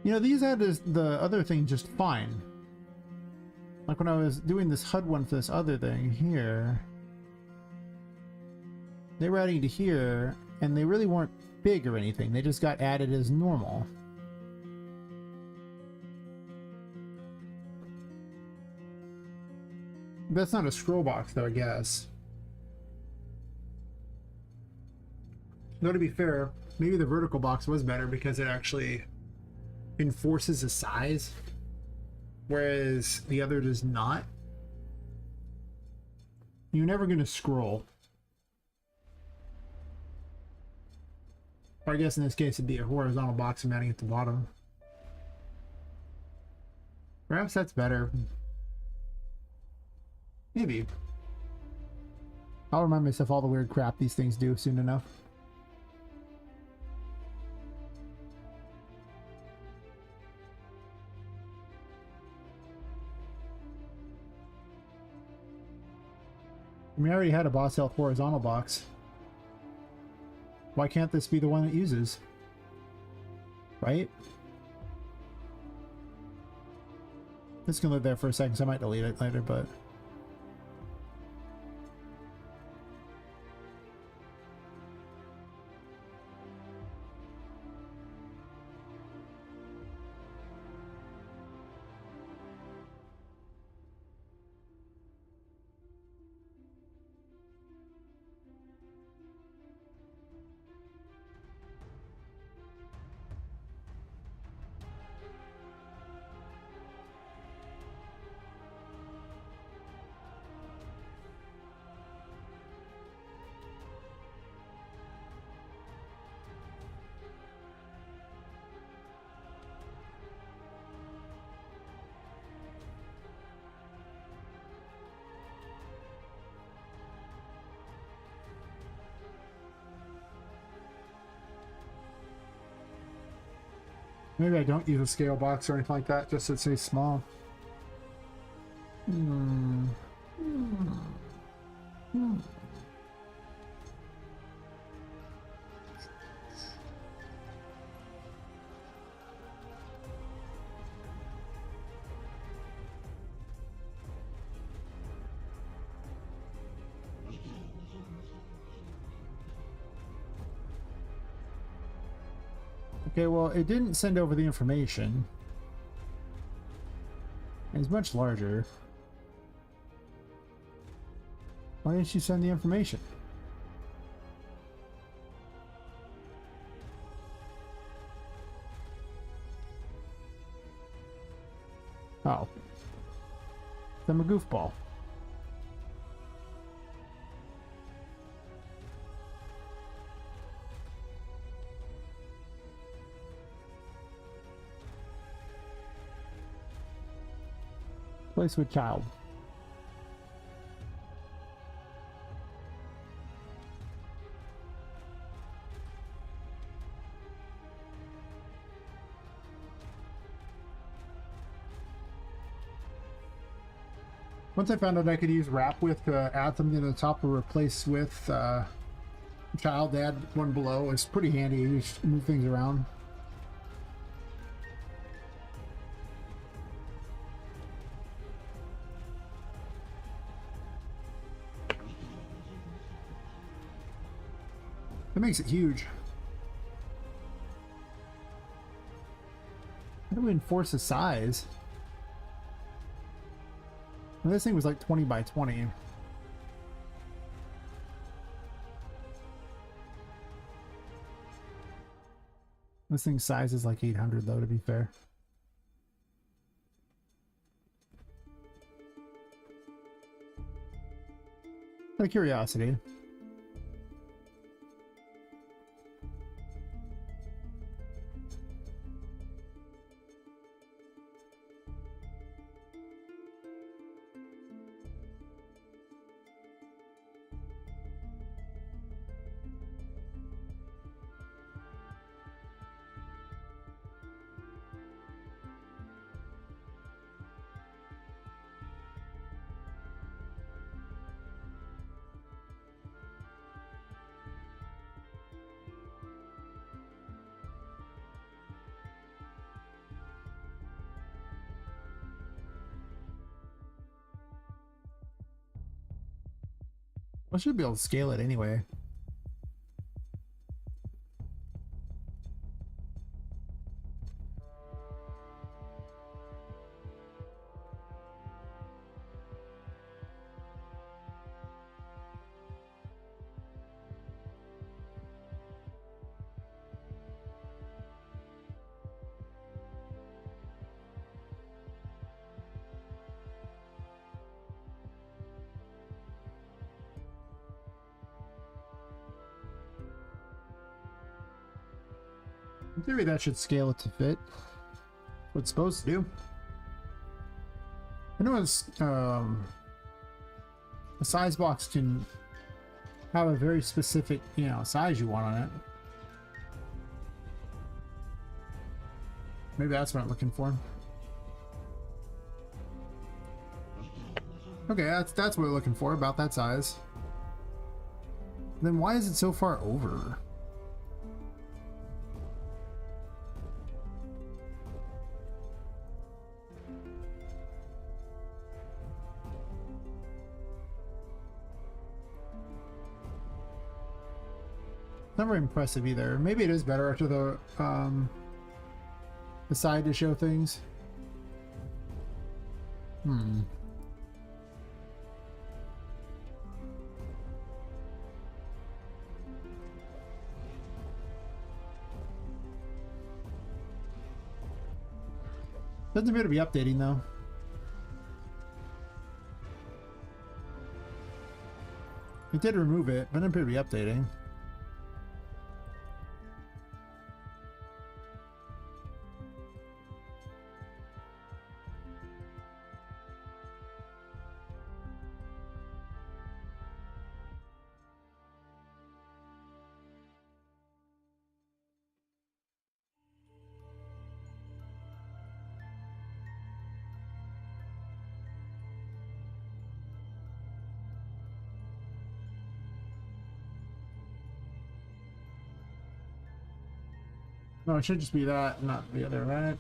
S2: You know, these had the other thing just fine. Like when I was doing this HUD one for this other thing here, they were adding to here, and they really weren't big or anything. They just got added as normal. That's not a scroll box, though, I guess. Though, to be fair, maybe the vertical box was better because it actually enforces the size, whereas the other does not. You're never going to scroll. Or I guess in this case it'd be a horizontal box mounting at the bottom. Perhaps that's better. Maybe. I'll remind myself all the weird crap these things do soon enough. I mean, I already had a boss health horizontal box. Why can't this be the one it uses? Right? This can live there for a second, so I might delete it later, but... Maybe I don't use a scale box or anything like that, just so it stays small. Okay, well, it didn't send over the information. It's much larger. Why didn't you send the information? Oh. I'm a goofball. Place with child. Once I found out I could use wrap with to add something to the top or replace with child to add one below, it's pretty handy. You just move things around. That makes it huge. How do we enforce the size? Well, this thing was like 20 by 20. This thing's size is like 800 though, to be fair. Out of curiosity. I should be able to scale it anyway. In theory, that should scale it to fit what it's supposed to do. I know it's, a size box can have a very specific, you know, size you want on it. Maybe that's what I'm looking for. Okay, that's what we're looking for, about that size. Then why is it so far over? Not very impressive either. Maybe it is better after the side to show things. Doesn't appear to be updating though. It did remove it, but it doesn't appear to be updating. No, it should just be that, not the other, right?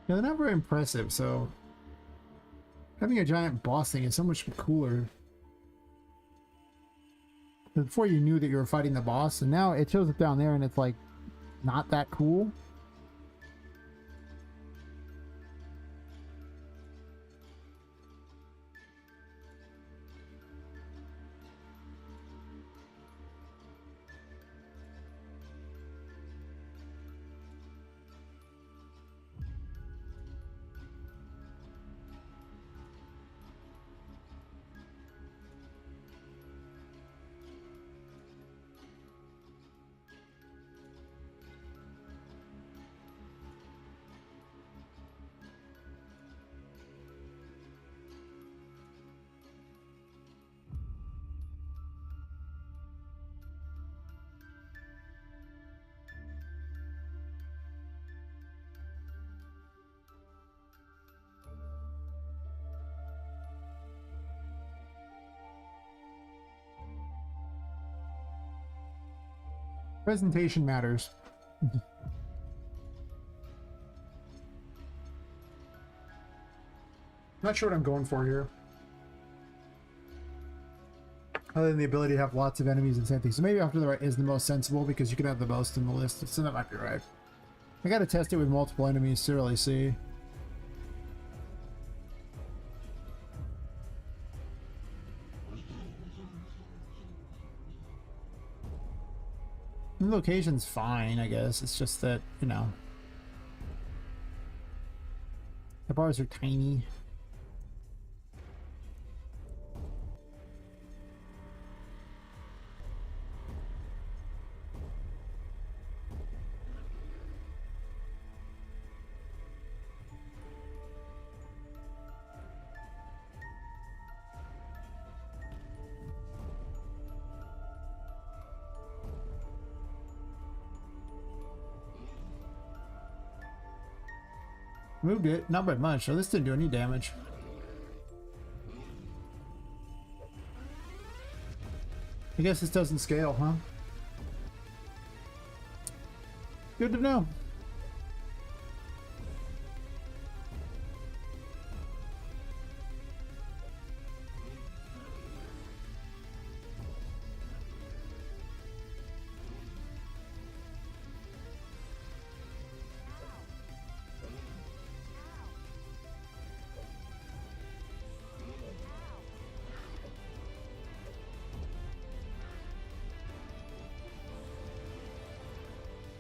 S2: Yeah, they're not very impressive, so having a giant boss thing is so much cooler. Before you knew that you were fighting the boss, and now it shows it down there and it's like not that cool. Presentation matters. Not sure what I'm going for here. Other than the ability to have lots of enemies and same things. So maybe after the right is the most sensible because you can have the most in the list. So that might be right. I gotta test it with multiple enemies to really see. The location's fine, I guess. It's just that, you know, the bars are tiny. Moved it, not by much, so this didn't do any damage. I guess this doesn't scale, huh? Good to know.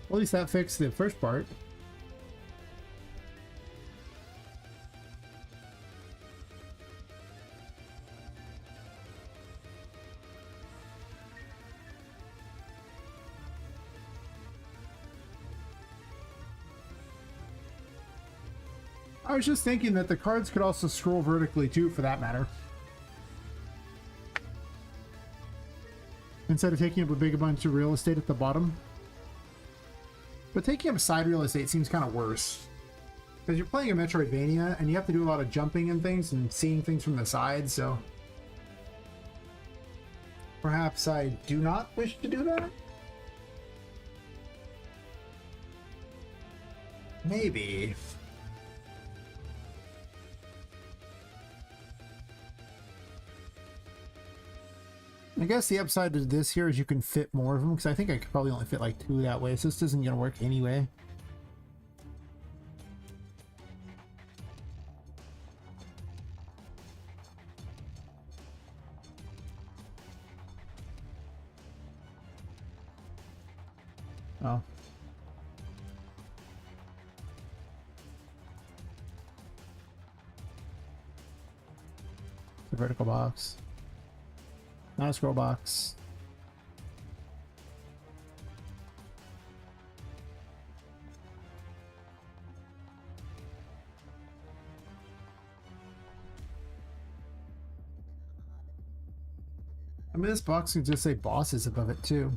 S2: Well, at least that fixed the first part. I was just thinking that the cards could also scroll vertically too, for that matter. Instead of taking up a big bunch of real estate at the bottom. But taking up side real estate seems kind of worse. Because you're playing a Metroidvania, and you have to do a lot of jumping and things, and seeing things from the side, so... Perhaps I do not wish to do that? Maybe. I guess the upside to this here is you can fit more of them, because I think I could probably only fit like 2 that way, so this isn't going to work anyway. Oh. The vertical box. Not a scroll box. I mean, this box can just say bosses above it too.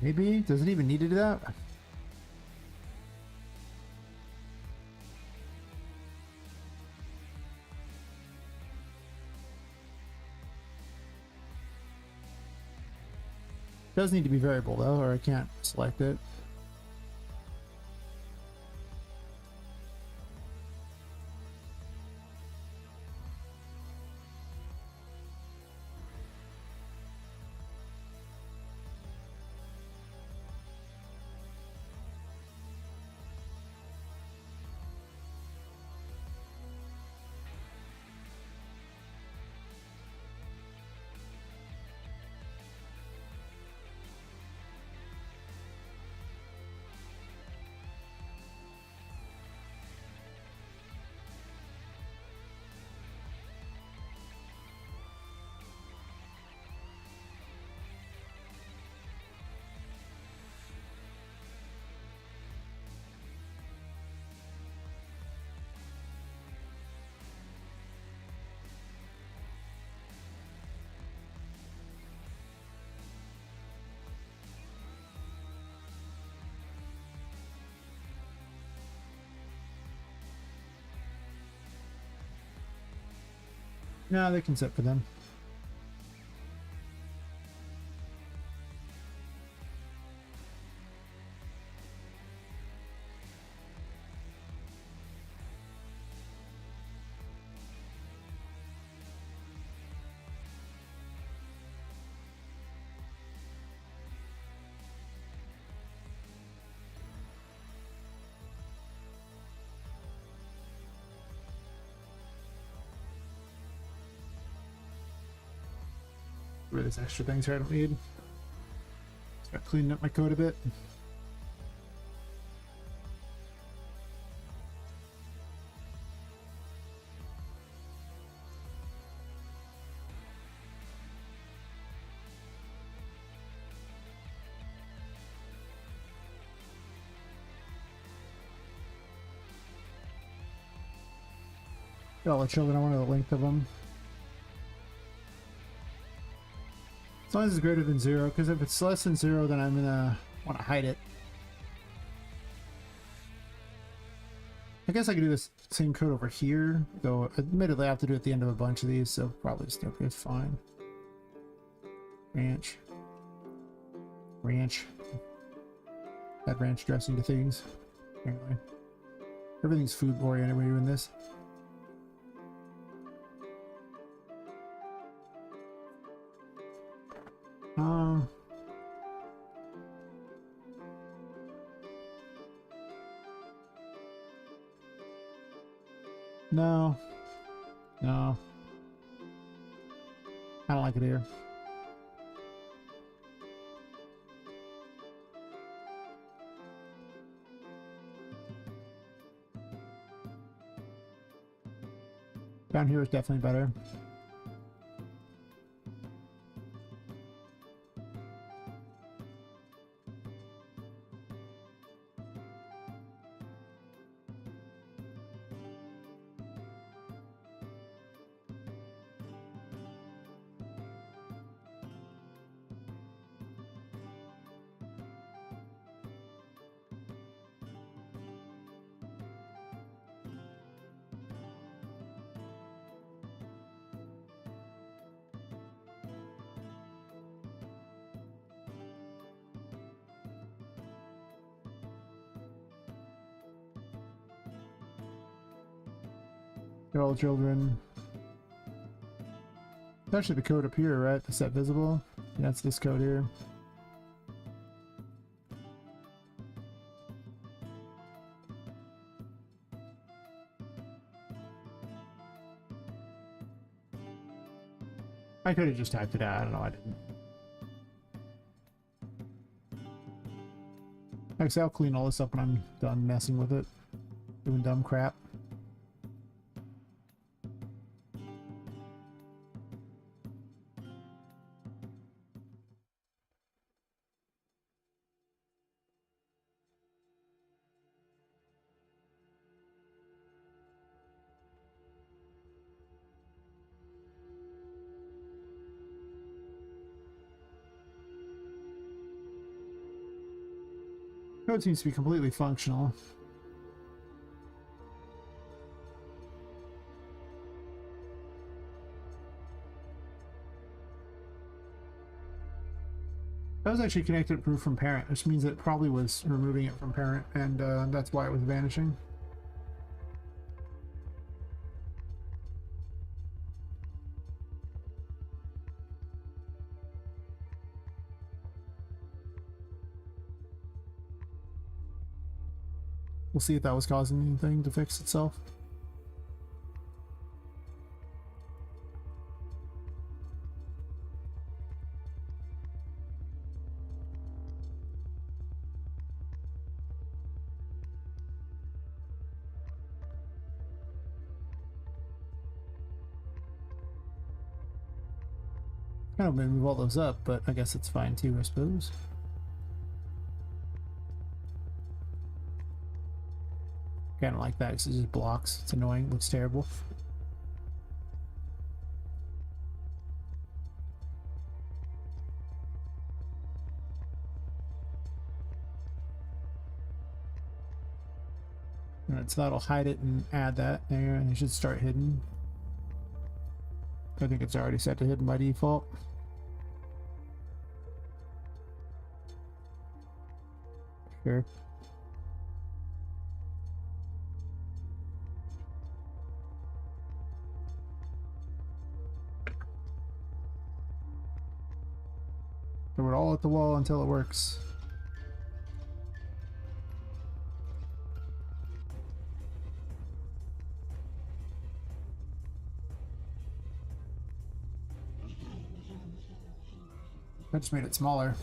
S2: Maybe? Does it even need to do that? Does need to be variable though, or I can't select it. No, they can set for them. Where there's extra things here I don't need. Start cleaning up my code a bit. All the children, I want to know the length of them. As long as it's greater than 0, because if it's less than 0, then I'm gonna want to hide it. I guess I could do this same code over here, though admittedly I have to do it at the end of a bunch of these, so probably still okay, fine. Ranch. Ranch. Add ranch dressing to things. Apparently. Everything's food oriented when you're doing this. No. No. I don't like it here. Down here is definitely better. Get all the children. It's actually the code up here, right? The set visible. Yeah, it's this code here. I could have just typed it out. I don't know. I didn't. Actually, I'll clean all this up when I'm done messing with it. Doing dumb crap. Code seems to be completely functional. That was actually connected to proof from parent, which means it probably was removing it from parent, and that's why it was vanishing. We'll see if that was causing anything to fix itself. Kind of move all those up, but I guess it's fine too, I suppose. Kind of like that because it just blocks. It's annoying. Looks terrible. Alright, so that'll hide it and add that there, and it should start hidden. I think it's already set to hidden by default. Sure. Throw it all at the wall until it works. I just made it smaller.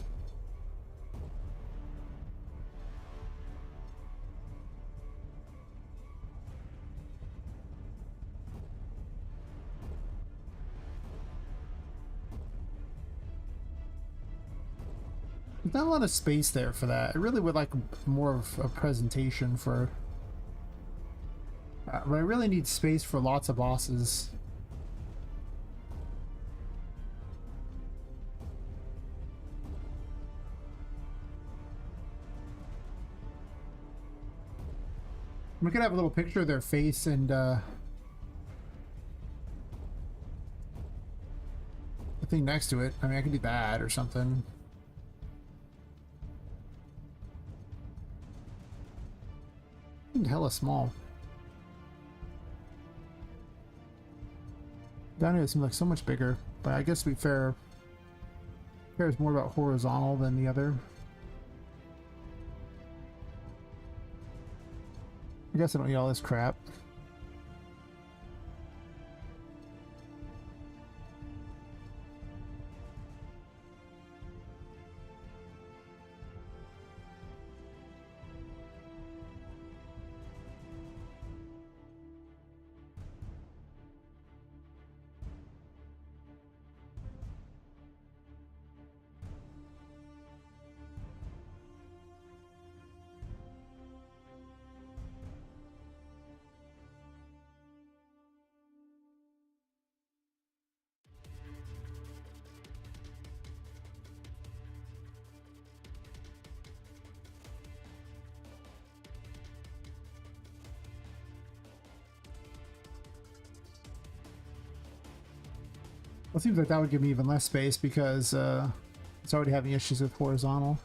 S2: There's not a lot of space there for that. I really would like more of a presentation for But I really need space for lots of bosses. We could have a little picture of their face and the thing next to it. I mean, I could do that or something. Hella small. Down here it seems like so much bigger, but I guess to be fair, cares more about horizontal than the other. I guess I don't need all this crap. Well, it seems like that would give me even less space because it's already having issues with horizontal.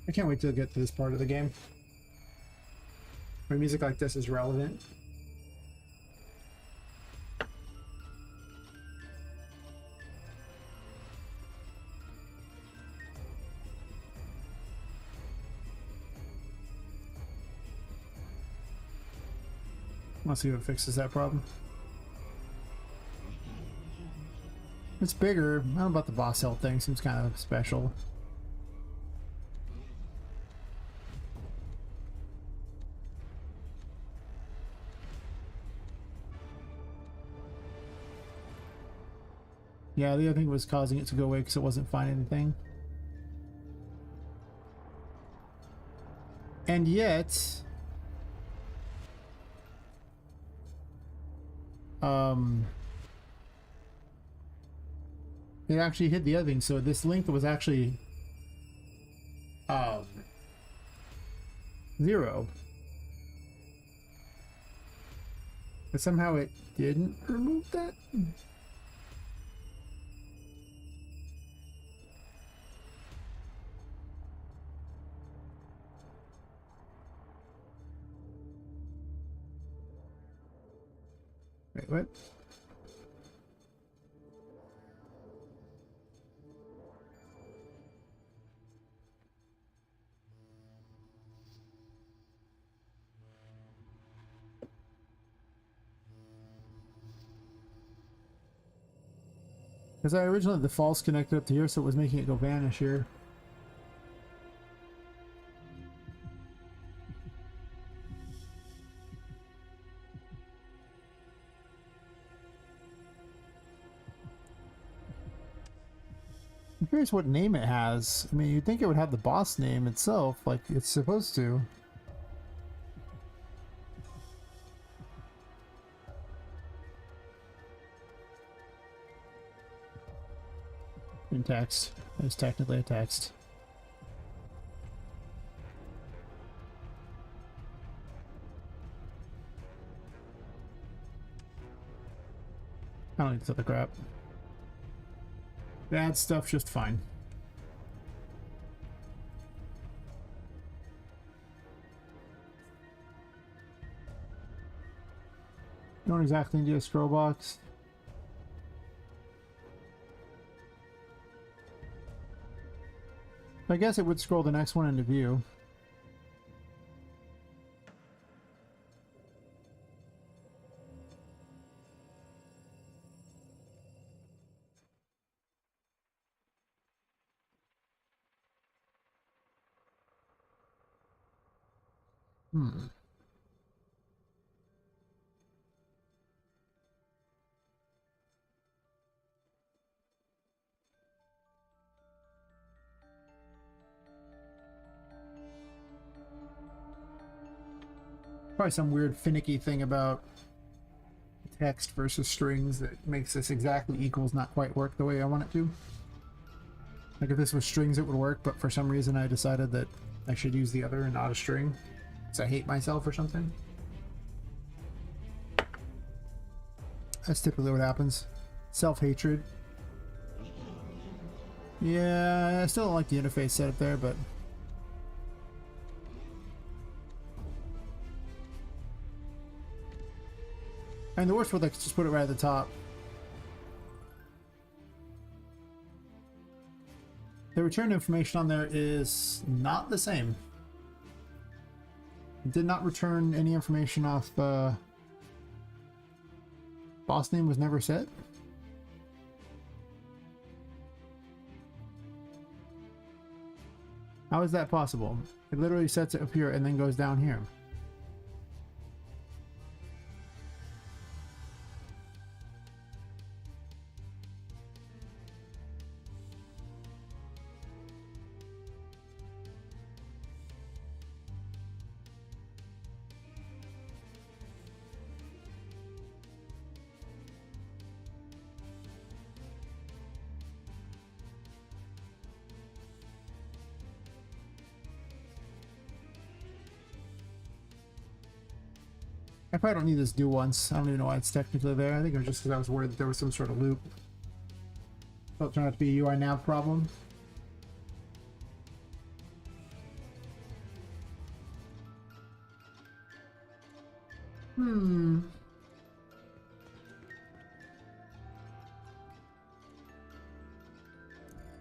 S2: I can't wait to get to this part of the game where music like this is relevant. Let's see if it fixes that problem. It's bigger. I don't know about the boss health thing. Seems kind of special. Yeah, the other thing was causing it to go away because it wasn't finding anything. And yet... it actually hit the other thing, so this length was actually... 0. But somehow it didn't remove that? Wait, what? Because I originally had the false connected up to here, so it was making it go vanish here. I'm curious what name it has. I mean, you'd think it would have the boss name itself, like it's supposed to. In text. It's technically a text. I don't need this other crap. Bad stuff just fine. Don't exactly need a scroll box. I guess it would scroll the next one into view. Hmm. Probably some weird finicky thing about text versus strings that makes this exactly equals not quite work the way I want it to. Like if this was strings it would work, but for some reason I decided that I should use the other and not a string because I hate myself or something. That's typically what happens. Self-hatred. Yeah, I still don't like the interface setup there, but and the worst would like just put it right at the top. The return information on there is not the same. It did not return any information off boss name was never set. How is that possible? It literally sets it up here and then goes down here. I probably don't need this do once. I don't even know why it's technically there. I think it was just because I was worried that there was some sort of loop. So it turned out to be a UI nav problem.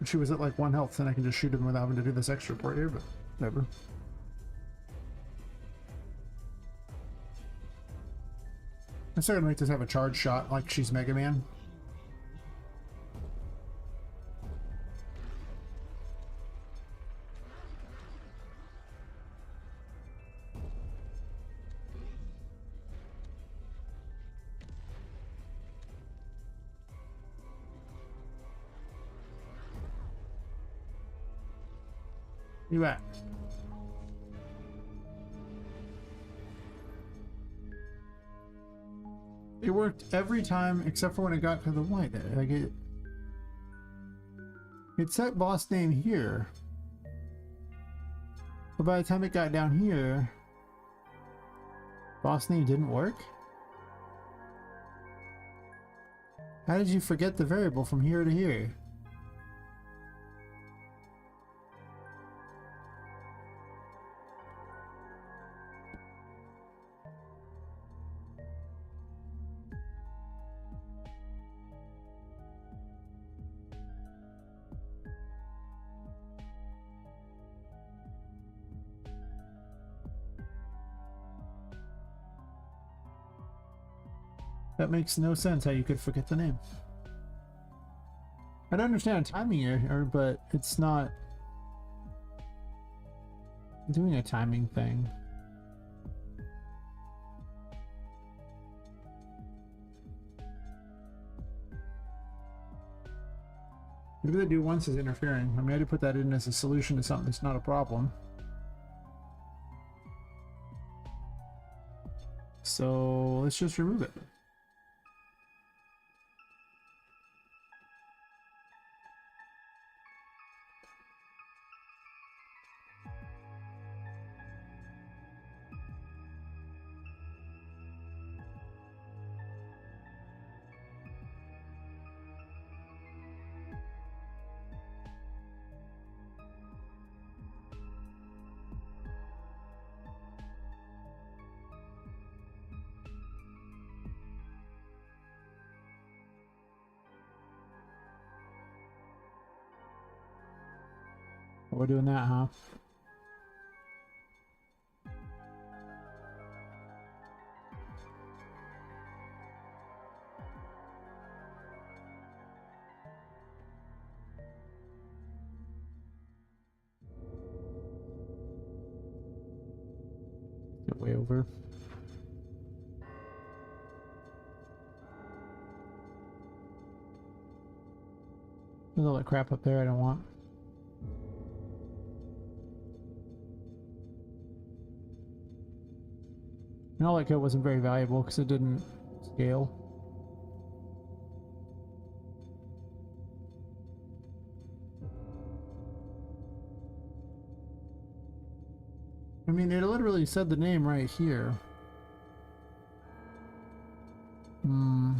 S2: If she was at like 1 health, then I can just shoot him without having to do this extra part here, but whatever. I'm still gonna make this have a charge shot like she's Mega Man. You at? It worked every time except for when it got to the white. Like it set boss name here, but by the time it got down here, boss name didn't work. How did you forget the variable from here to here? That makes no sense how you could forget the name. I don't understand a timing error, but it's not doing a timing thing. Maybe the do once is interfering. I mean, I had to put that in as a solution to something that's not a problem. So let's just remove it. We're doing that, huh? Get way over. There's all that crap up there I don't want. And all that kit wasn't very valuable because it didn't scale. I mean, it literally said the name right here. Hmm.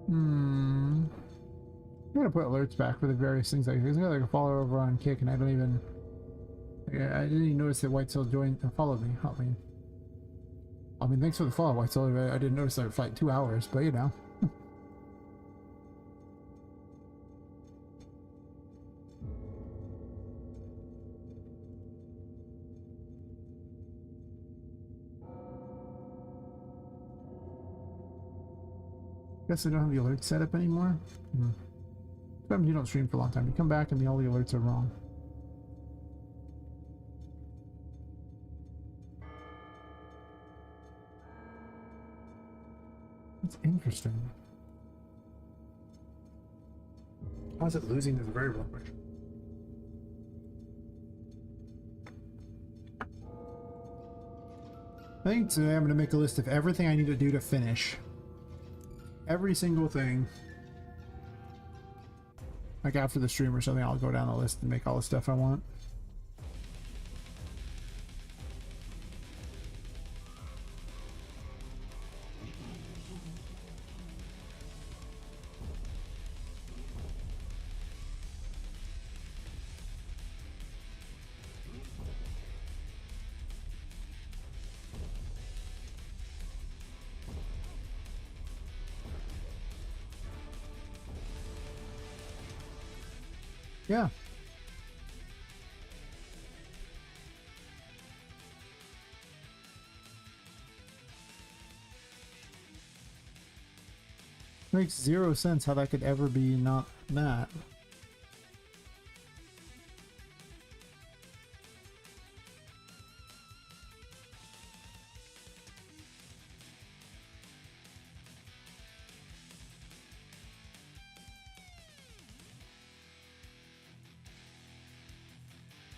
S2: I'm gonna put alerts back for the various things like this. I got like a follower over on Kick, and I don't even. I didn't even notice that White Soul joined and followed me. I mean, thanks for the follow, White Soul. I didn't notice that for like 2 hours, but you know. Guess I don't have the alerts set up anymore. Sometimes you don't stream for a long time. You come back and all the alerts are wrong. That's interesting. How is it losing this variable? I think today I'm going to make a list of everything I need to do to finish. Every single thing. Like after the stream or something, I'll go down the list and make all the stuff I want. Yeah. Makes zero sense how that could ever be not that.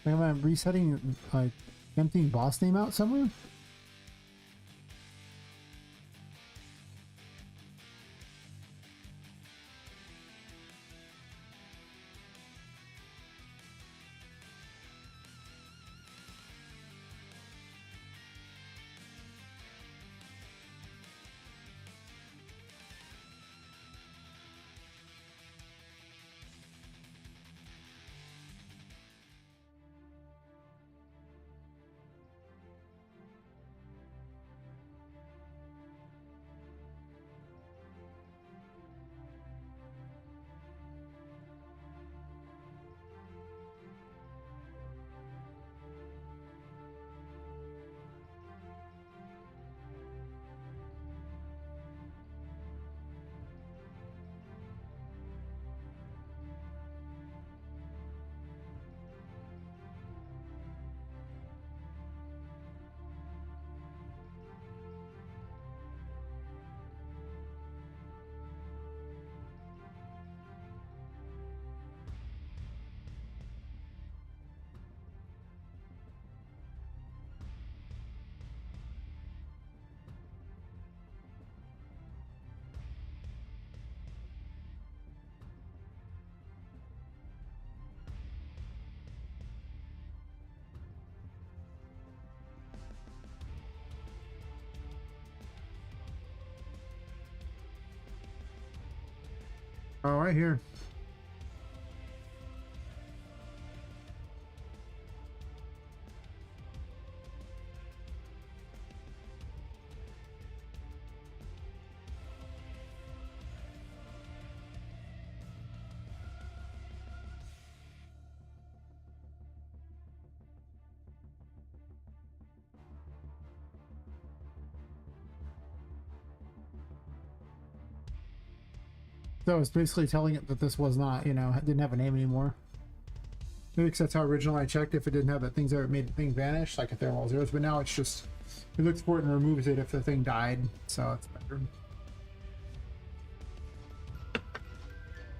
S2: Am I resetting, like, emptying boss name out somewhere? Oh, right here. So I was basically telling it that this was not, you know, didn't have a name anymore. Maybe because that's how originally I checked if it didn't have the things there, it made the thing vanish, like if there were all zeros, but now it's just, it looks for it and removes it if the thing died, so it's better.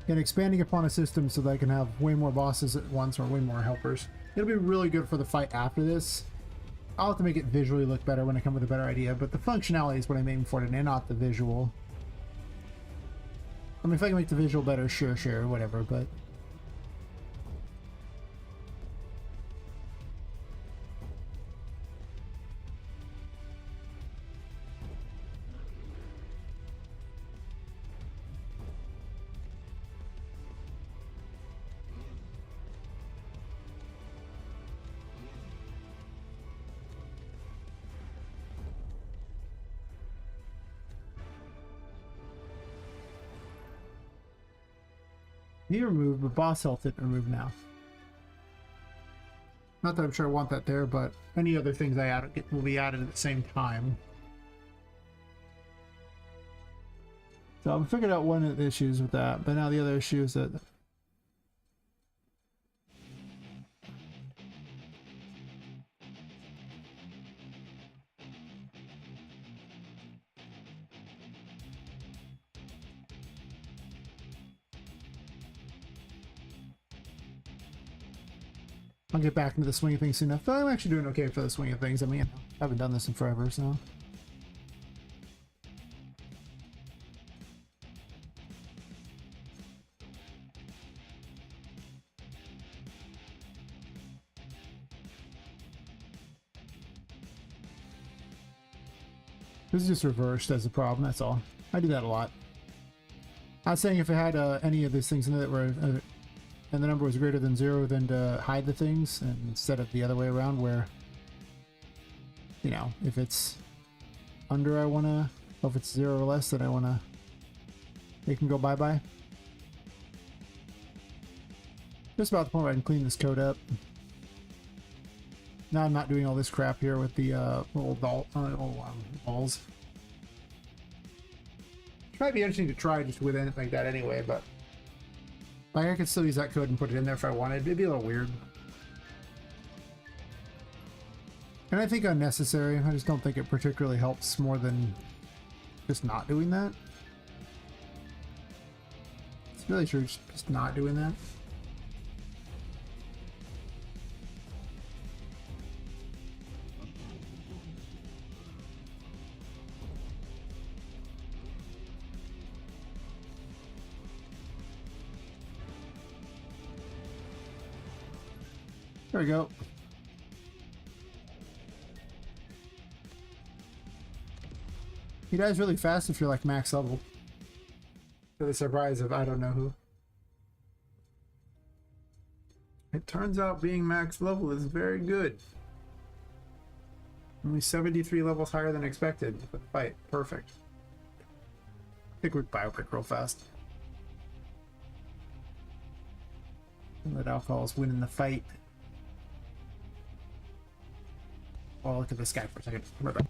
S2: And expanding upon a system so that I can have way more bosses at once or way more helpers. It'll be really good for the fight after this. I'll have to make it visually look better when I come with a better idea, but the functionality is what I'm aiming for today, not the visual. I mean, if I can make the visual better, sure, whatever, but... He removed, but boss health didn't remove now. Not that I'm sure I want that there, but any other things I add will be added at the same time. So I've figured out one of the issues with that, but now the other issue is that I'll get back into the swing of things soon enough. But I'm actually doing okay for the swing of things. I mean, I haven't done this in forever, so. This is just reversed as a problem, that's all. I do that a lot. I was saying if it had any of these things in it that were and the number was greater than 0, then to hide the things, and instead of the other way around where, you know, if it's under I want to, if it's 0 or less, then I want to make them go bye-bye. Just about the point where I can clean this code up. Now I'm not doing all this crap here with the balls. Which might be interesting to try just with anything like that anyway, but like I could still use that code and put it in there if I wanted. It'd be a little weird. And I think unnecessary. I just don't think it particularly helps more than just not doing that. It's really true, just not doing that. There we go. He dies really fast if you're like max level. To the surprise of I don't know who. It turns out being max level is very good. Only 73 levels higher than expected for the fight. Perfect. Take a quick biopic real fast. Let alcohol's winning the fight. Oh, look at this guy for a second. Right back.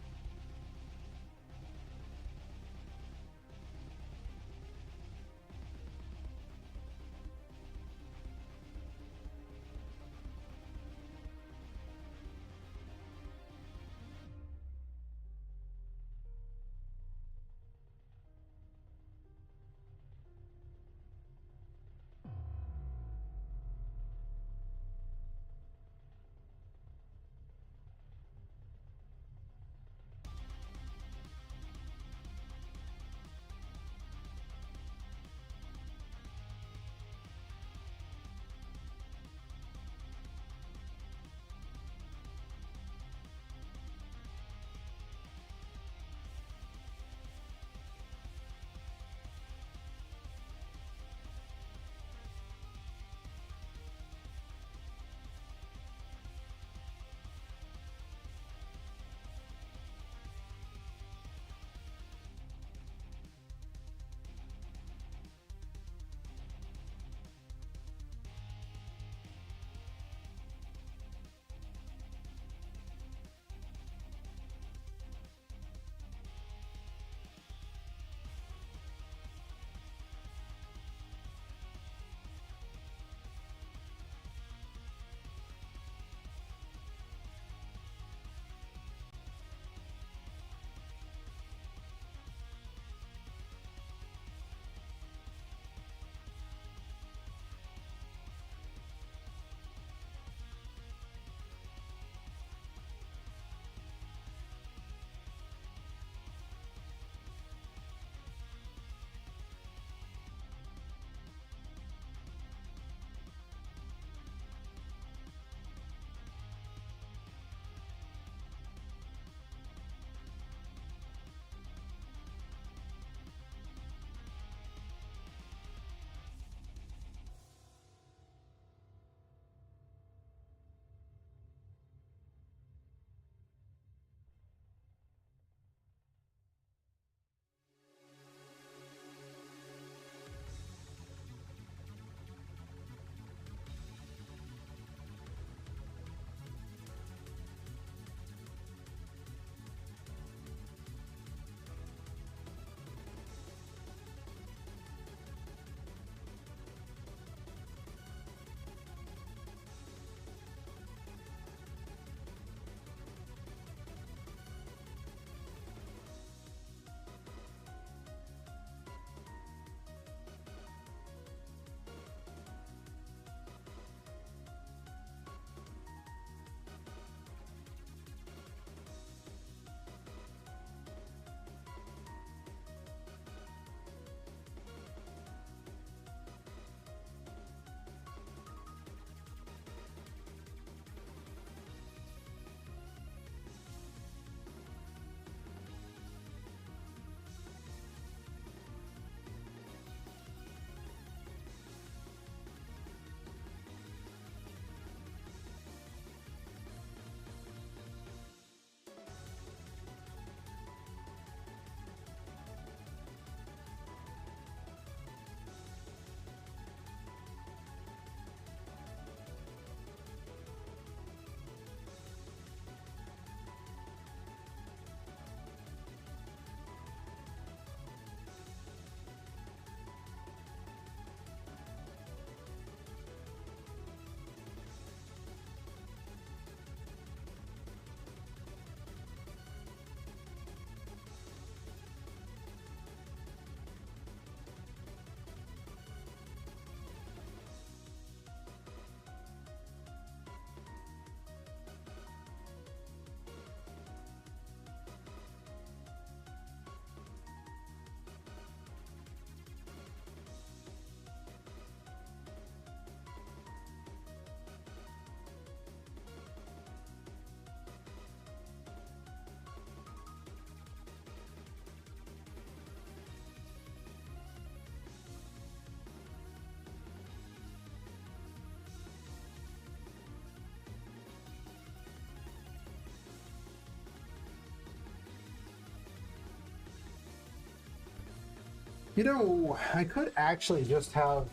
S1: You know, I could actually just have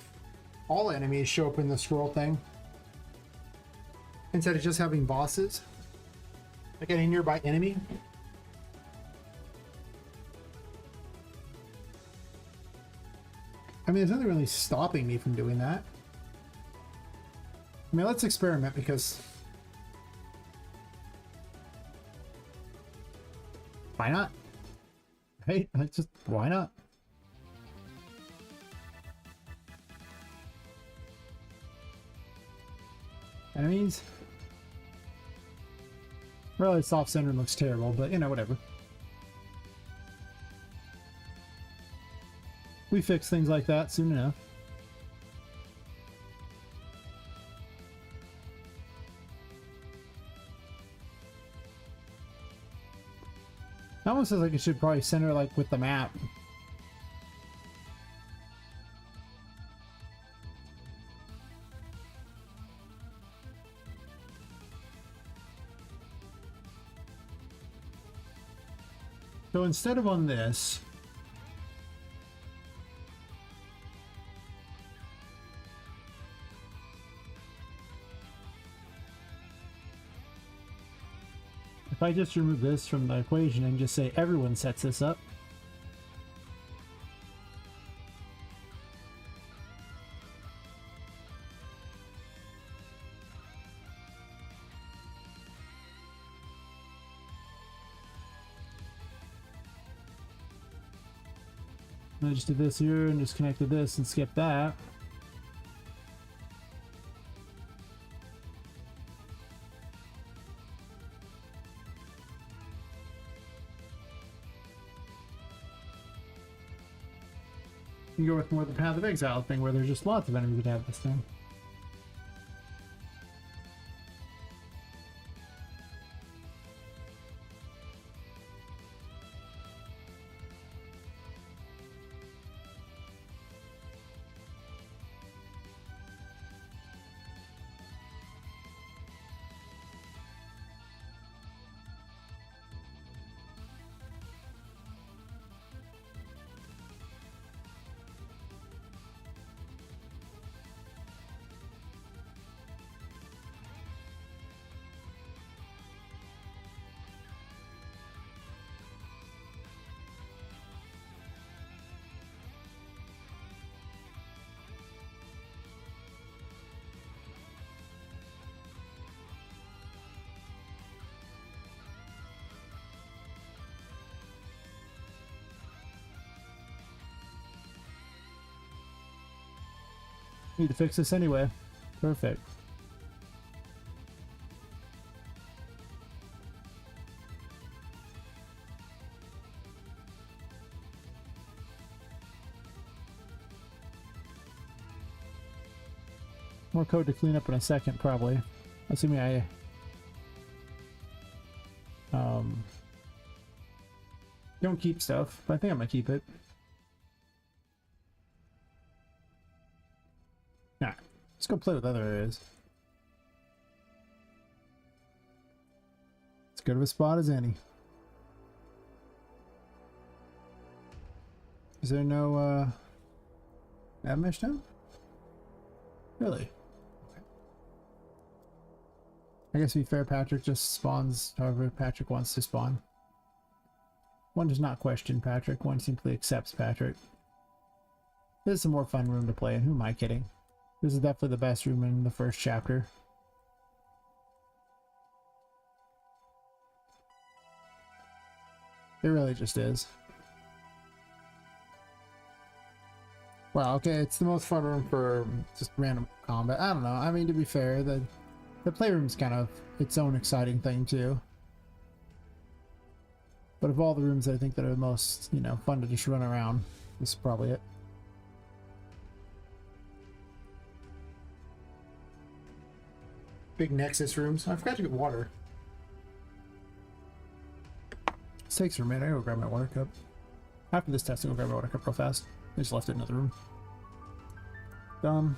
S1: all enemies show up in the scroll thing instead of just having bosses. Like any nearby enemy. I mean, there's nothing really stopping me from doing that. I mean, let's experiment because... Why not? Hey, let's just... Why not? Enemies? Really, soft center looks terrible, but you know, whatever. We fix things like that soon enough. It almost feels like it should probably center like with the map. So instead of on this, if I just remove this from the equation and just say everyone sets this up, I just did this here and just connected this and skip that. You go with more the Path of Exile thing where there's just lots of enemies that have this thing. Need to fix this anyway. Perfect. More code to clean up in a second, probably. Assuming I don't keep stuff, but I think I'm gonna keep it. Nah, let's go play with other areas. As good of a spot as any. Is there no nav mesh now? Really? Okay. I guess to be fair, Patrick just spawns however Patrick wants to spawn. One does not question Patrick, one simply accepts Patrick. This is a more fun room to play in, who am I kidding? This is definitely the best room in the first chapter. It really just is. Well, okay, it's the most fun room for just random combat. I don't know. I mean, to be fair, the playroom's kind of its own exciting thing too. But of all the rooms I think that are the most, you know, fun to just run around, this is probably it. Big Nexus rooms. I forgot to get water. This takes a minute. I gotta go grab my water cup. After this test, I'm gonna grab my water cup real fast. I just left it in another room. Dumb.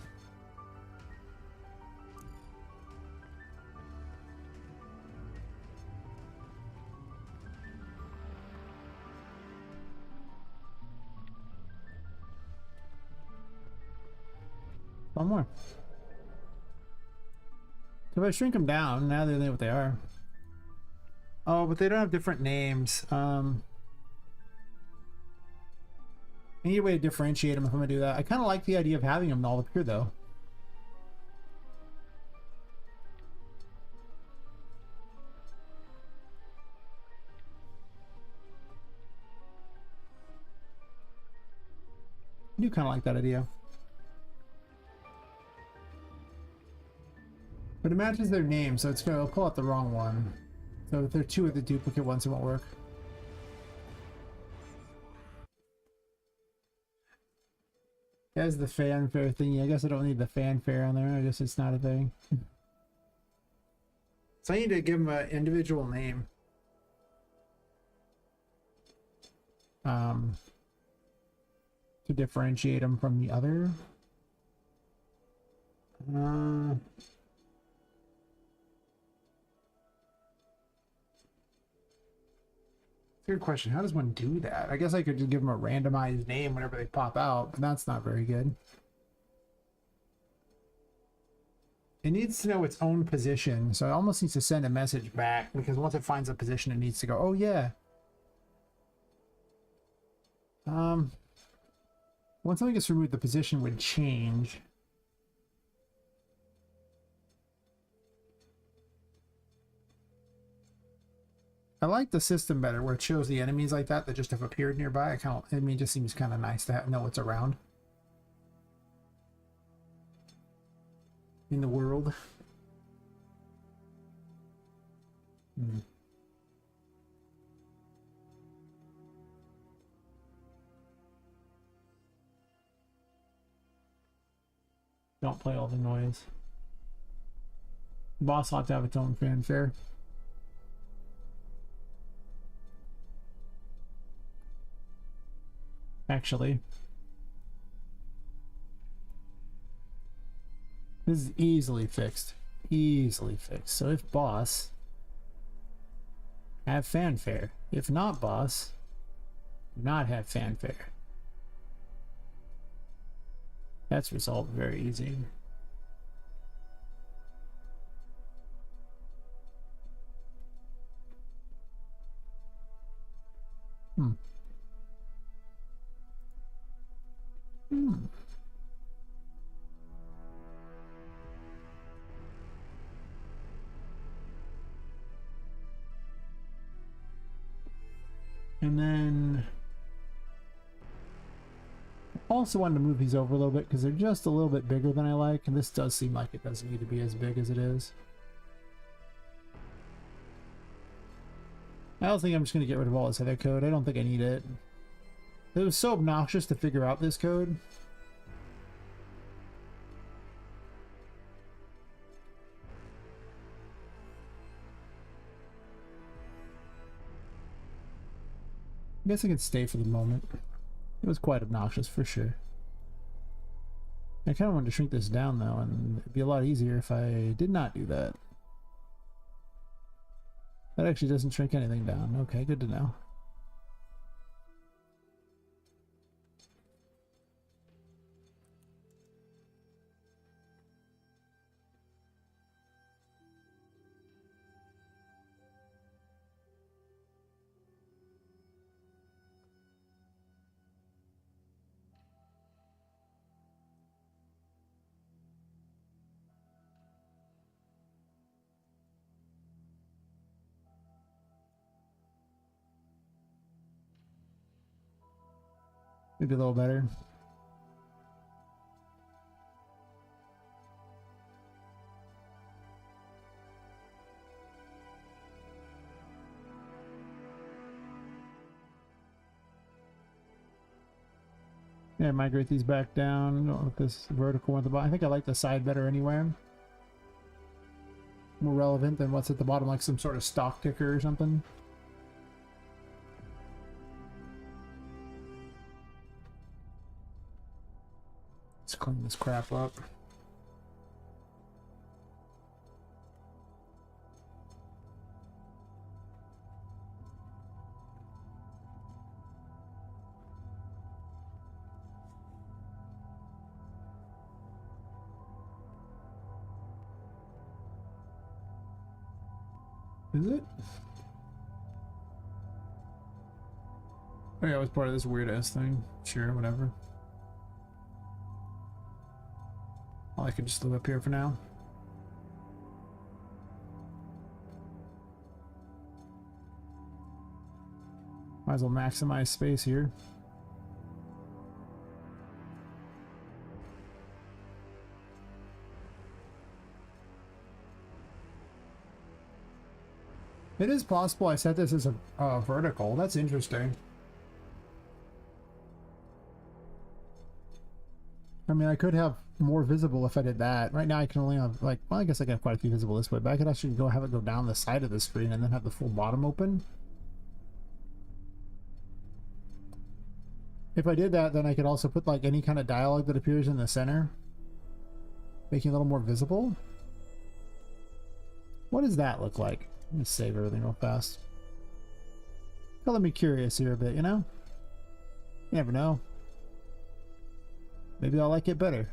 S2: One more. So if I shrink them down, now they know what they are.
S1: Oh, but they don't have different names.
S2: I need a way to differentiate them if I'm gonna do that. I kind of like the idea of having them all appear though. I do kind of like that idea. But it matches their name, so it's gonna pull out the wrong one. So if they're two of the duplicate ones, it won't work. As the fanfare thingy, I guess I don't need the fanfare on there. I guess it's not a thing.
S1: So I need to give them an individual name.
S2: To differentiate them from the other.
S1: Good question. How does one do that?
S2: I guess I could just give them a randomized name whenever they pop out, but that's not very good. It needs to know its own position, so it almost needs to send a message back, because once it finds a position, it needs to go, oh yeah. Once something gets removed, the position would change. I like the system better, where it shows the enemies like that just have appeared nearby. I mean, it just seems kind of nice to know what's around in the world. Don't play all the noise. Boss ought to have its own fanfare. Actually, this is easily fixed. Easily fixed. So if boss, have fanfare. If not boss, not have fanfare. That's resolved very easy. And then also wanted to move these over a little bit because they're just a little bit bigger than I like, and this does seem like it doesn't need to be as big as it is. I don't think I'm just going to get rid of all this other code. I don't think I need it. It was so obnoxious to figure out this code. I guess I can stay for the moment. It was quite obnoxious for sure. I kind of wanted to shrink this down though, and it'd be a lot easier if I did not do that. That actually doesn't shrink anything down. Okay, good to know. Maybe a little better. Yeah, migrate these back down with this vertical one at the bottom. I think I like the side better anyway. More relevant than what's at the bottom, like some sort of stock ticker or something. Let's clean this crap up. Is it? Oh yeah, it was part of this weird ass thing. Sure, whatever. Well, I could just live up here for now. Might as well maximize space here. It is possible I set this as a vertical. That's interesting. I mean, I could have more visible if I did that. Right now I can only have, like, well, I guess I can have quite a few visible this way, but I could actually have it go down the side of the screen and then have the full bottom open. If I did that, then I could also put, like, any kind of dialogue that appears in the center, making it a little more visible. What does that look like? Let me save everything real fast. Color me curious here a bit, you know? You never know. Maybe I'll like it better.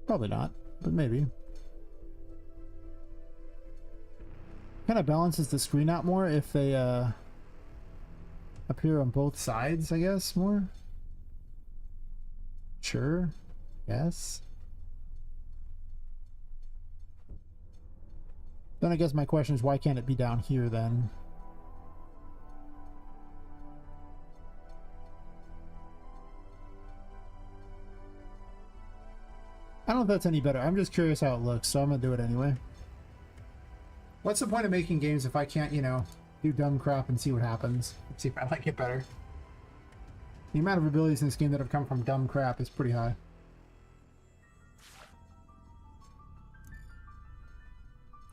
S2: Probably not, but maybe. Kind of balances the screen out more if they appear on both sides, I guess, more. Sure. Yes. Then I guess my question is, why can't it be down here then? I don't know if that's any better. I'm just curious how it looks, so I'm gonna do it anyway. What's the point of making games if I can't, you know, do dumb crap and see what happens? See if I like it better. The amount of abilities in this game that have come from dumb crap is pretty high.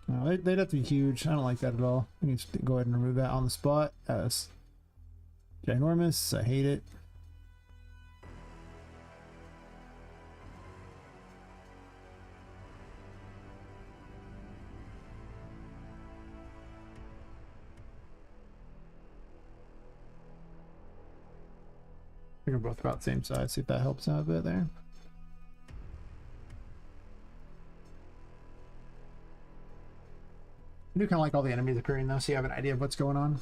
S2: No, they'd have to be huge. I don't like that at all. I need to go ahead and remove that on the spot. That's ginormous. I hate it. I think they're both about the same size. See if that helps out a bit there. I do kind of like all the enemies appearing though, so you have an idea of what's going on.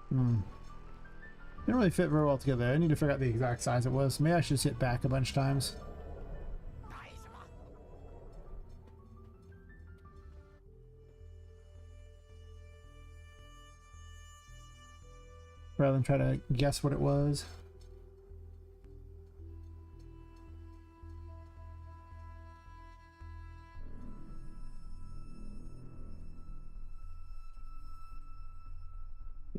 S2: Didn't really fit very well together. I need to figure out the exact size it was. Maybe I should just hit back a bunch of times. Rather than try to guess what it was.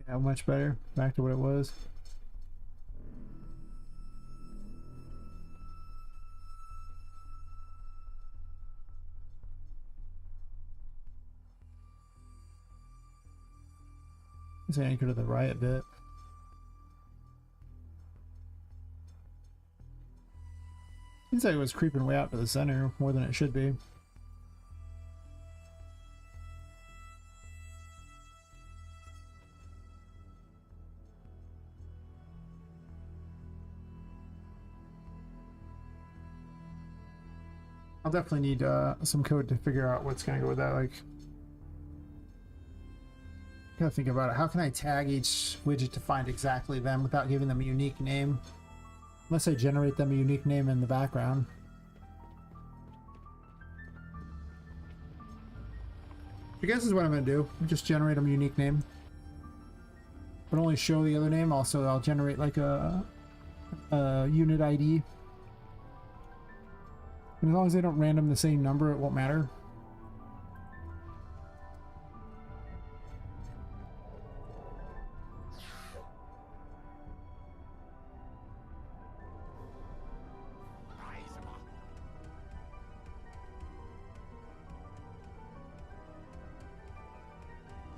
S2: Yeah, much better. Back to what it was. Let's anchor to the right a bit. Seems like it was creeping way out to the center more than it should be. I'll definitely need some code to figure out what's going to go with that. Like, gotta think about it. How can I tag each widget to find exactly them without giving them a unique name? Unless I generate them a unique name in the background. I guess is what I'm going to do. Just generate them a unique name. But only show the other name. Also, I'll generate like a unit ID. And as long as they don't random the same number, it won't matter.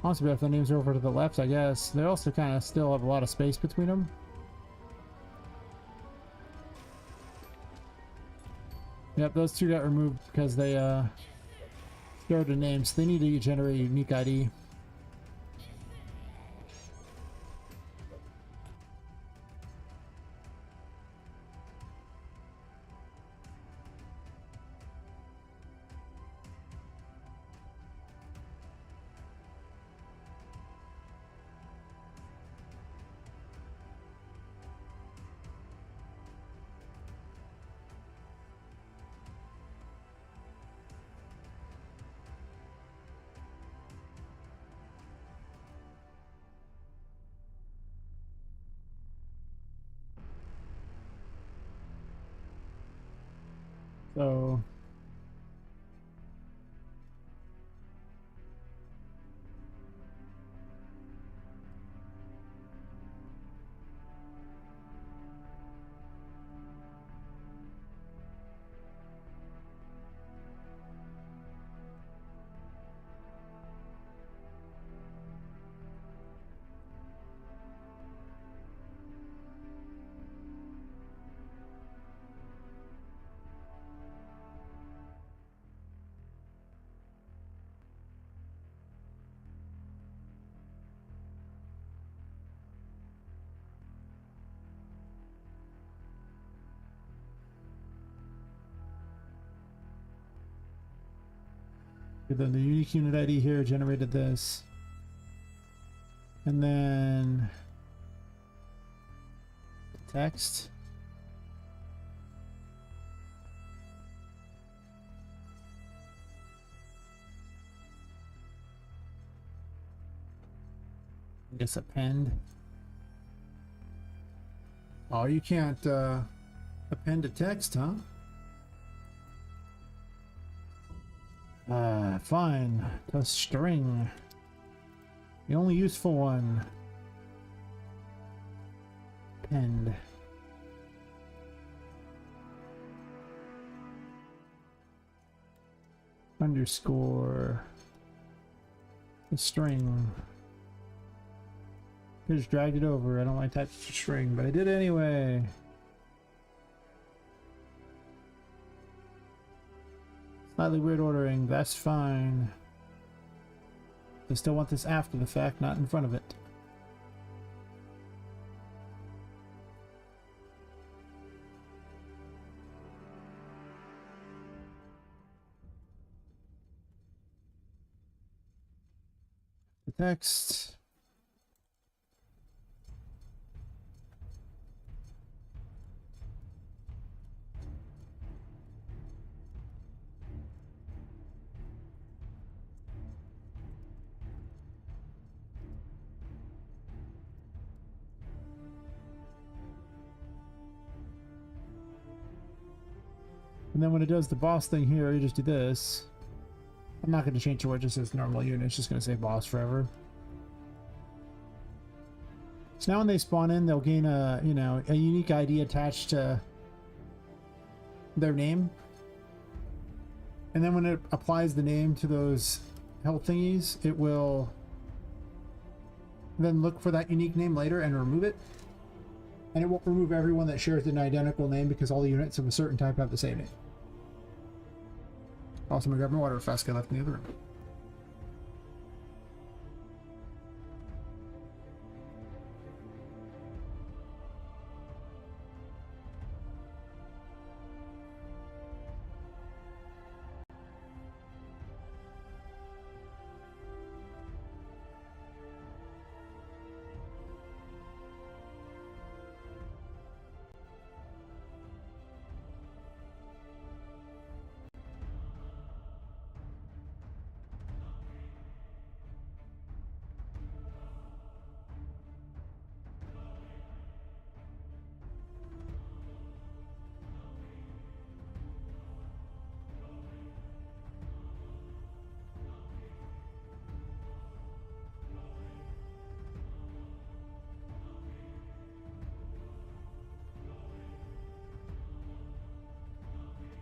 S2: Honestly, if the names are over to the left, I guess. They also kind of still have a lot of space between them. Yep, those two got removed because they started names. They need to generate a unique ID. So then the unique unit ID here generated this. And then the text. I guess append. Oh, you can't append a text, huh? Fine. A string. The only useful one. Append. Underscore. A string. I just dragged it over. I don't like types of string, but I did anyway. Slightly weird ordering. That's fine. I still want this after the fact, not in front of it. The text. And then when it does the boss thing here, you just do this. I'm not going to change to where it just says normal unit. It's just going to say boss forever. So now when they spawn in, they'll gain a, you know, a unique ID attached to their name. And then when it applies the name to those health thingies, it will then look for that unique name later and remove it. And it won't remove everyone that shares an identical name because all the units of a certain type have the same name. Also, I'm gonna grab my water fast. I left in the other room.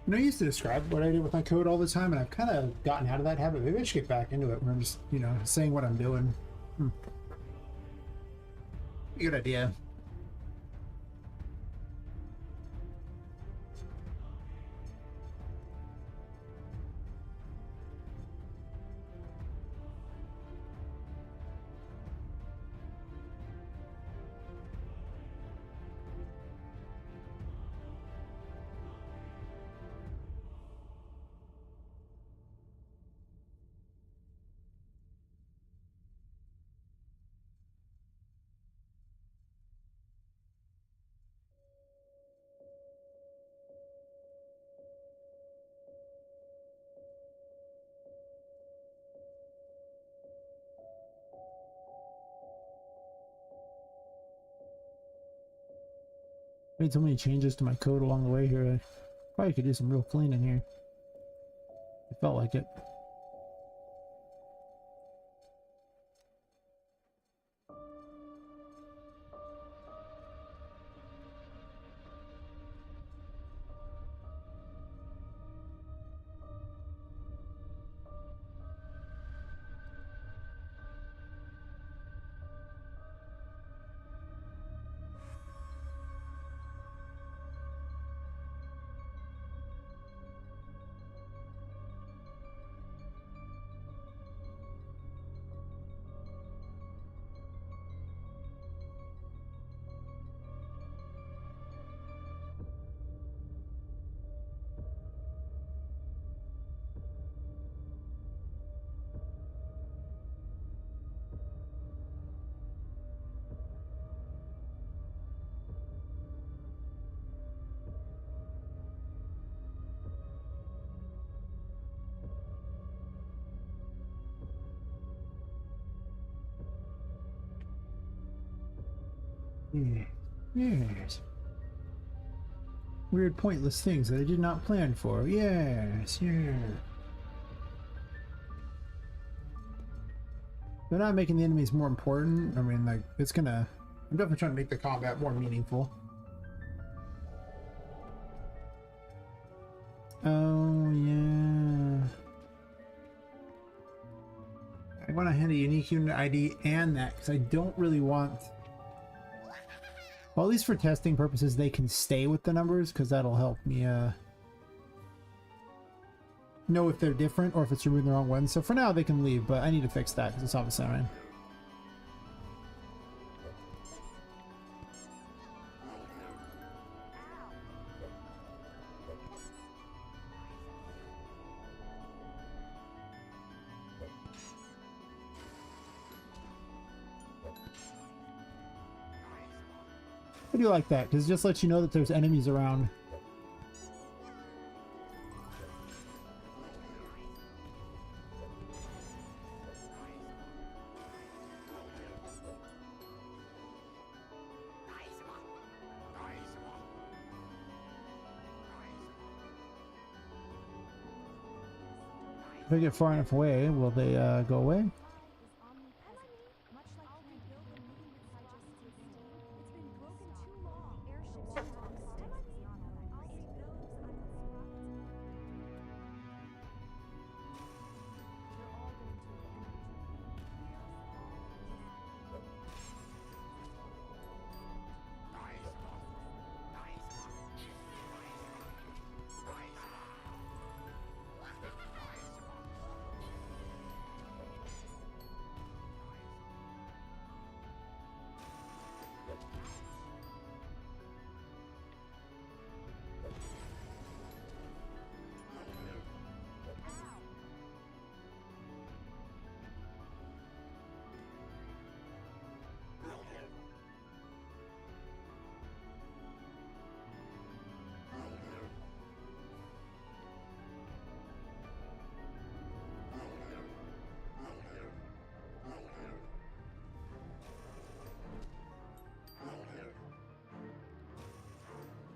S2: You know, I used to describe what I did with my code all the time, and I've kind of gotten out of that habit. Maybe I should get back into it where I'm just, you know, saying what I'm doing. Good idea. Made so many changes to my code along the way here. Probably could do some real cleaning here. It felt like it. Yeah. Yes. Weird, pointless things that I did not plan for. Yes, yeah. They're not making the enemies more important. I mean, like, it's gonna... I'm definitely trying to make the combat more meaningful. Oh, yeah. I want to hand a unique unit ID and that, because I don't really want... Well, at least for testing purposes, they can stay with the numbers, because that'll help me know if they're different or if it's removing the wrong one. So for now, they can leave, but I need to fix that because it's obviously not right. I do like that because it just lets you know that there's enemies around. If I get far enough away, will they go away?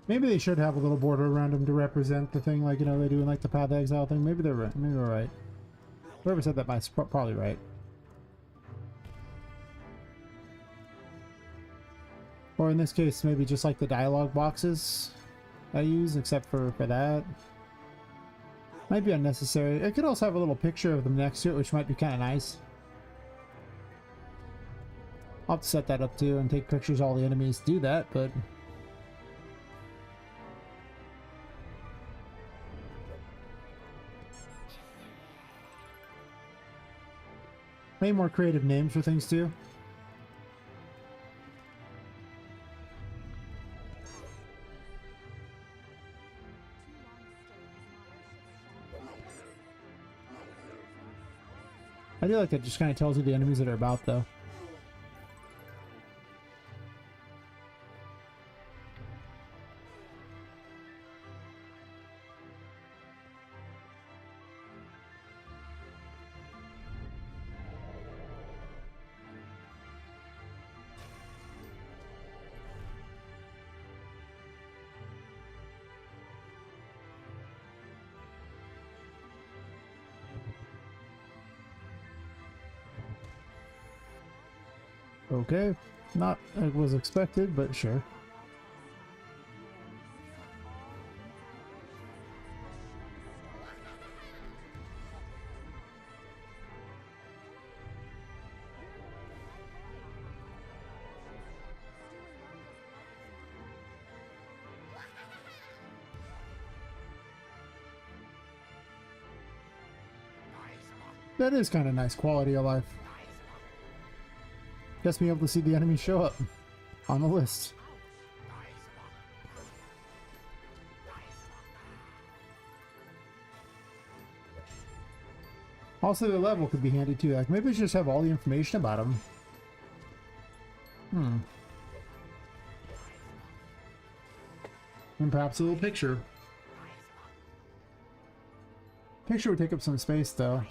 S2: Maybe they should have a little border around them to represent the thing, like, you know, they do in, like, the Path of Exile thing. Maybe they're right. Maybe they're right. Whoever said that might's probably right. Or in this case, maybe just like the dialogue boxes I use, except for that. Might be unnecessary. It could also have a little picture of them next to it, which might be kind of nice. I'll have to set that up too and take pictures of all the enemies. Do that, but... Maybe more creative names for things too. I do like that. Just kind of tells you the enemies that are about, though. Okay. Not as was expected, but sure. That is kind of nice quality of life. Just being able to see the enemies show up on the list. Also, the level could be handy too. Like maybe we should just have all the information about them. And perhaps a little picture. Picture would take up some space though.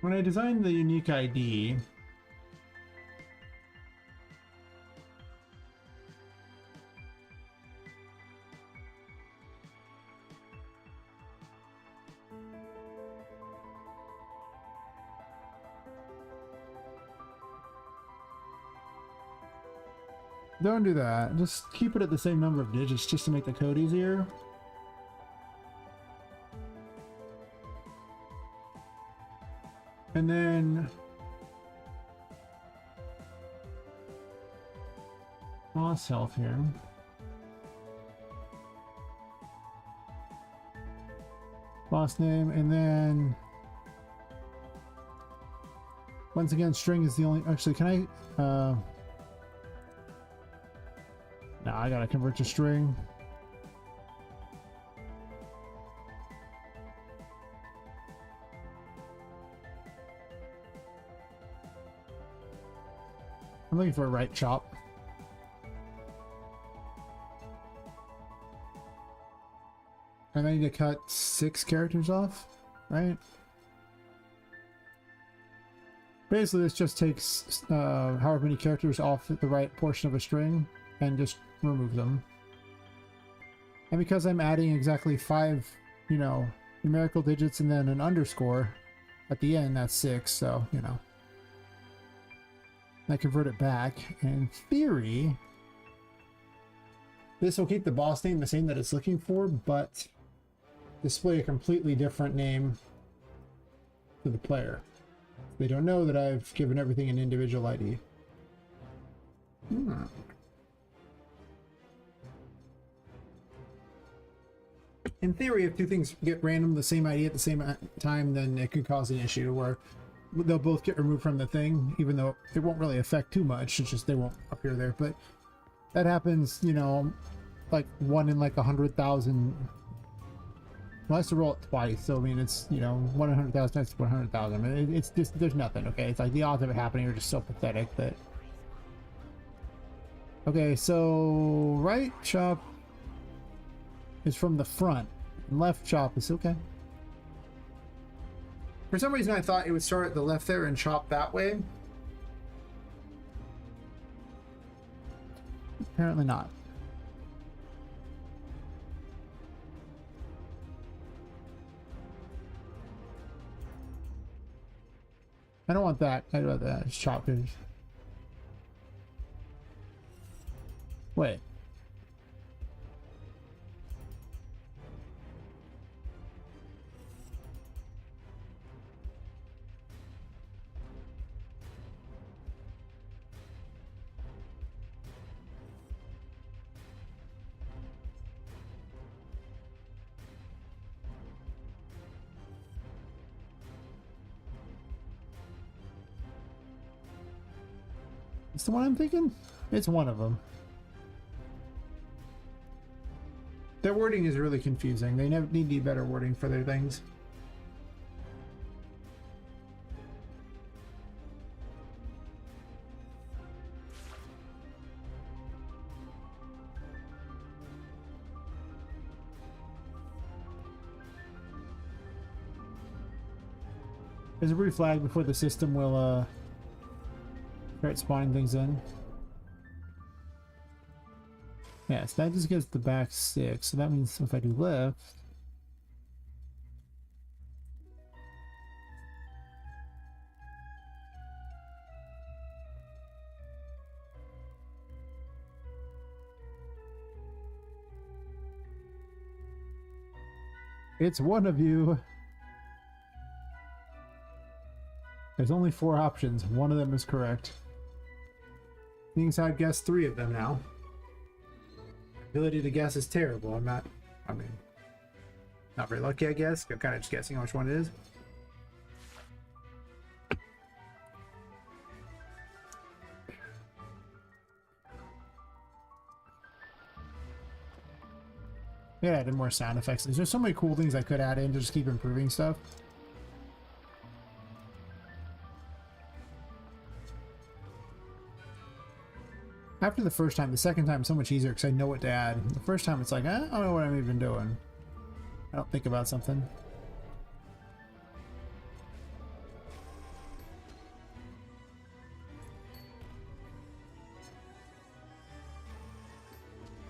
S2: When I designed the unique ID, don't do that. Just keep it at the same number of digits just to make the code easier. And then boss health here. Boss name, and then once again, string is the only. Actually, can I? No, I gotta convert to string. I'm looking for a right chop. And I need to cut 6 characters off, right? Basically, this just takes however many characters off the right portion of a string and just remove them. And because I'm adding exactly 5, you know, numerical digits and then an underscore at the end, that's 6, so, you know. I convert it back, and in theory, this will keep the boss name the same that it's looking for, but display a completely different name to the player. They don't know that I've given everything an individual ID. In theory, if two things get random the same ID at the same time, then it could cause an issue where they'll both get removed from the thing, even though it won't really affect too much. It's just they won't appear there. But that happens, you know, like 1 in like 100,000. Well, I have to roll it twice, so I mean, it's, you know, 1 in 100,000 times 100,000. I mean, it's just, there's nothing, okay? It's like the odds of it happening are just so pathetic that. Okay, so right chop is from the front, and left chop is okay. For some reason, I thought it would start at the left there and chop that way. Apparently not. I don't want that. I don't want that. It's chop it. Wait. It's the one I'm thinking? It's one of them. Their wording is really confusing. They need better wording for their things. There's a brief lag before the system will start spawning things in. Yes, that just gives the back 6, so that means if I do left... It's one of you! There's only 4 options. One of them is correct. Means I've guessed 3 of them now. Ability to guess is terrible. Not very lucky, I guess. I'm kind of just guessing which one it is. Yeah, I added more sound effects. There's just so many cool things I could add in to just keep improving stuff. After the first time, the second time is so much easier because I know what to add. The first time it's like, I don't know what I'm even doing. I don't think about something.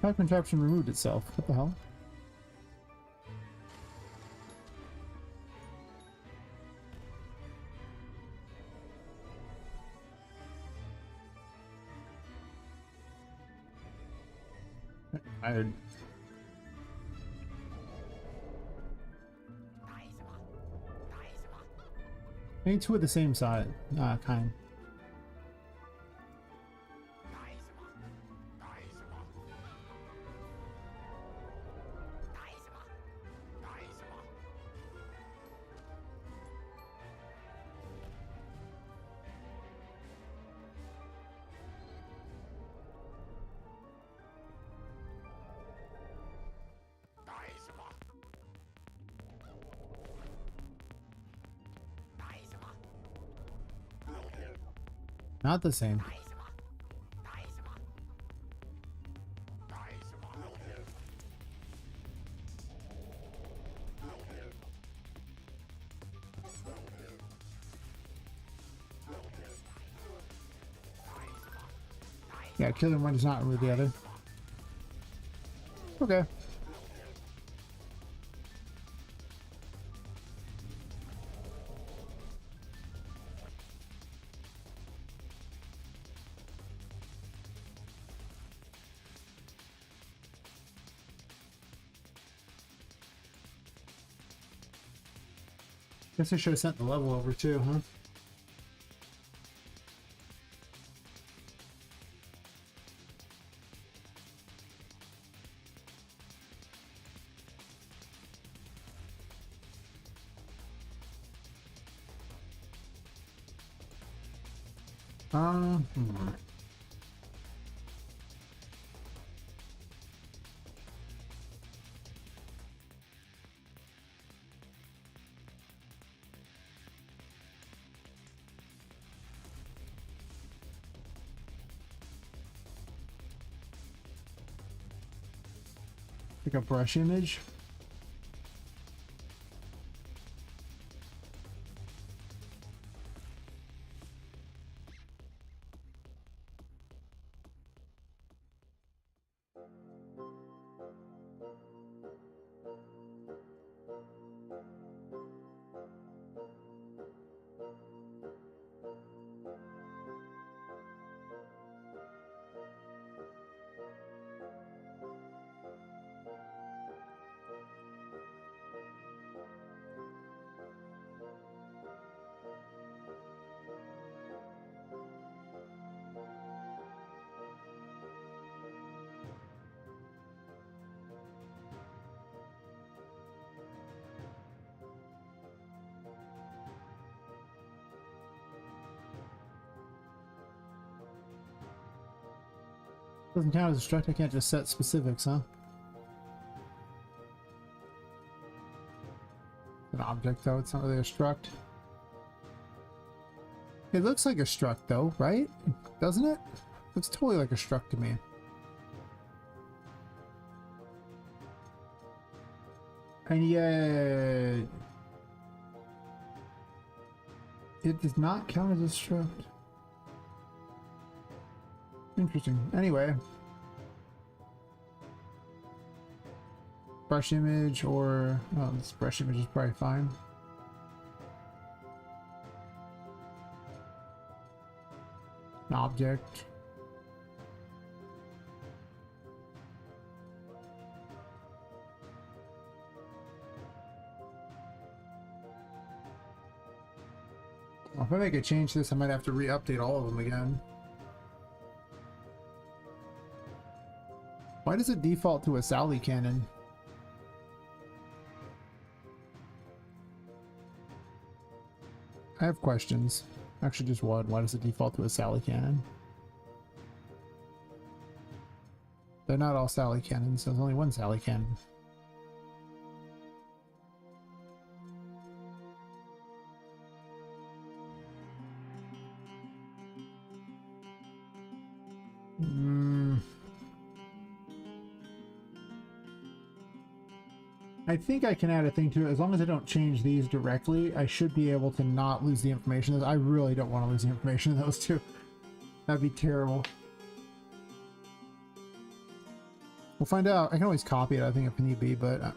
S2: Pipe contraption removed itself. What the hell? I need 2 of the same side, kind. Not the same. Yeah, killing one does not remove the other. Okay. Guess I should have sent the level over too, huh? Like a brush image. Doesn't count as a struct, I can't just set specifics, huh? object though, it's not really a struct. It looks like a struct though, right? Doesn't it? Looks totally like a struct to me. And yet it does not count as a struct. Interesting. Anyway. Brush image or... oh, this brush image is probably fine. An object. Well, if I make a change to this, I might have to re-update all of them again. Why does it default to a Sally cannon? I have questions. Actually, just one. Why does it default to a Sally cannon? They're not all Sally cannons. There's only one Sally cannon. I think I can add a thing to it. As long as I don't change these directly, I should be able to not lose the information. I really don't want to lose the information in those two. That'd be terrible. We'll find out. I can always copy it, I think, if need be, but...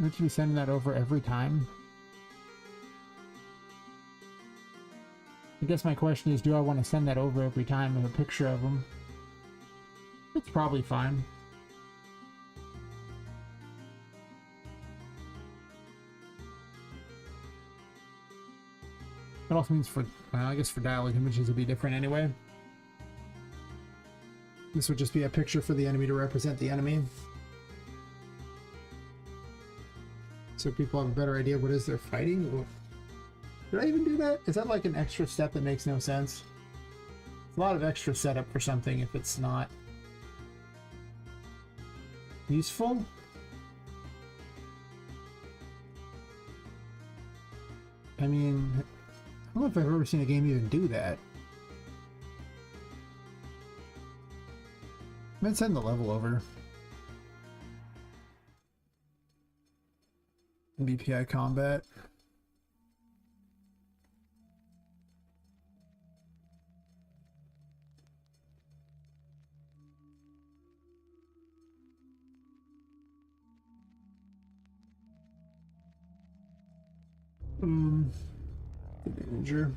S2: Would you be sending that over every time? I guess my question is, do I want to send that over every time with a picture of them? It's probably fine. That also means for, well, I guess for dialogue images it'd be different anyway. This would just be a picture for the enemy to represent the enemy. So people have a better idea what it is they're fighting. Did I even do that? Is that like an extra step that makes no sense? It's a lot of extra setup for something if it's not useful. I mean, I don't know if I've ever seen a game even do that. I'm gonna send the level over. BPI combat. Danger.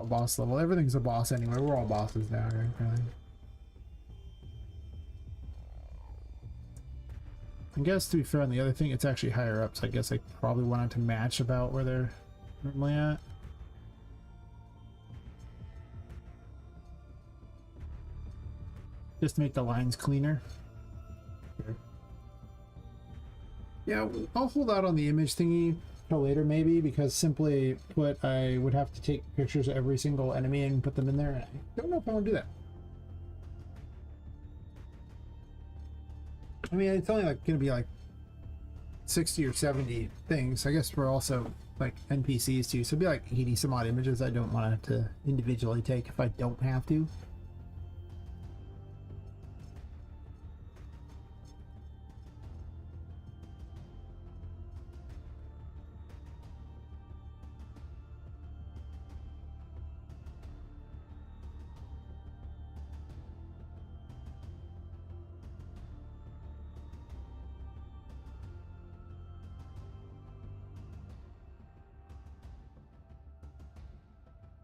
S2: Boss level. Everything's a boss anyway. We're all bosses now, right? Really. I guess to be fair on the other thing, it's actually higher up, so I guess I probably wanted to match about where they're normally at. Just to make the lines cleaner. Sure. Yeah, I'll hold out on the image thingy till later maybe, because simply put, I would have to take pictures of every single enemy and put them in there, and I don't know if I want to do that. I mean, it's only like going to be like 60 or 70 things. I guess we're also like NPCs too, so it'd be like 80 some odd images I don't want to individually take if I don't have to.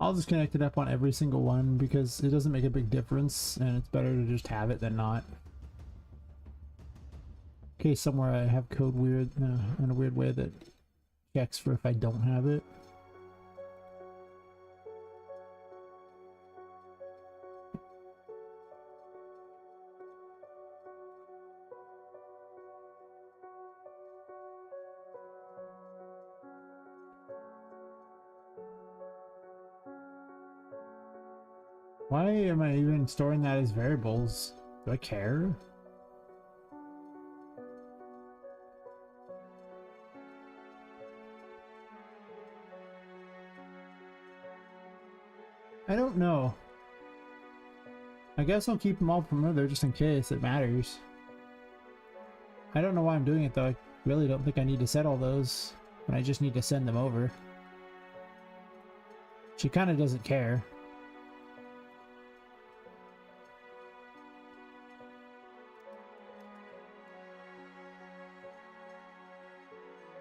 S2: I'll just connect it up on every single one because it doesn't make a big difference and it's better to just have it than not. In case somewhere I have code weird in a weird way that checks for if I don't have it. Why am I even storing that as variables? Do I care? I don't know. I guess I'll keep them all from there just in case it matters. I don't know why I'm doing it though. I really don't think I need to set all those. And I just need to send them over. She kind of doesn't care.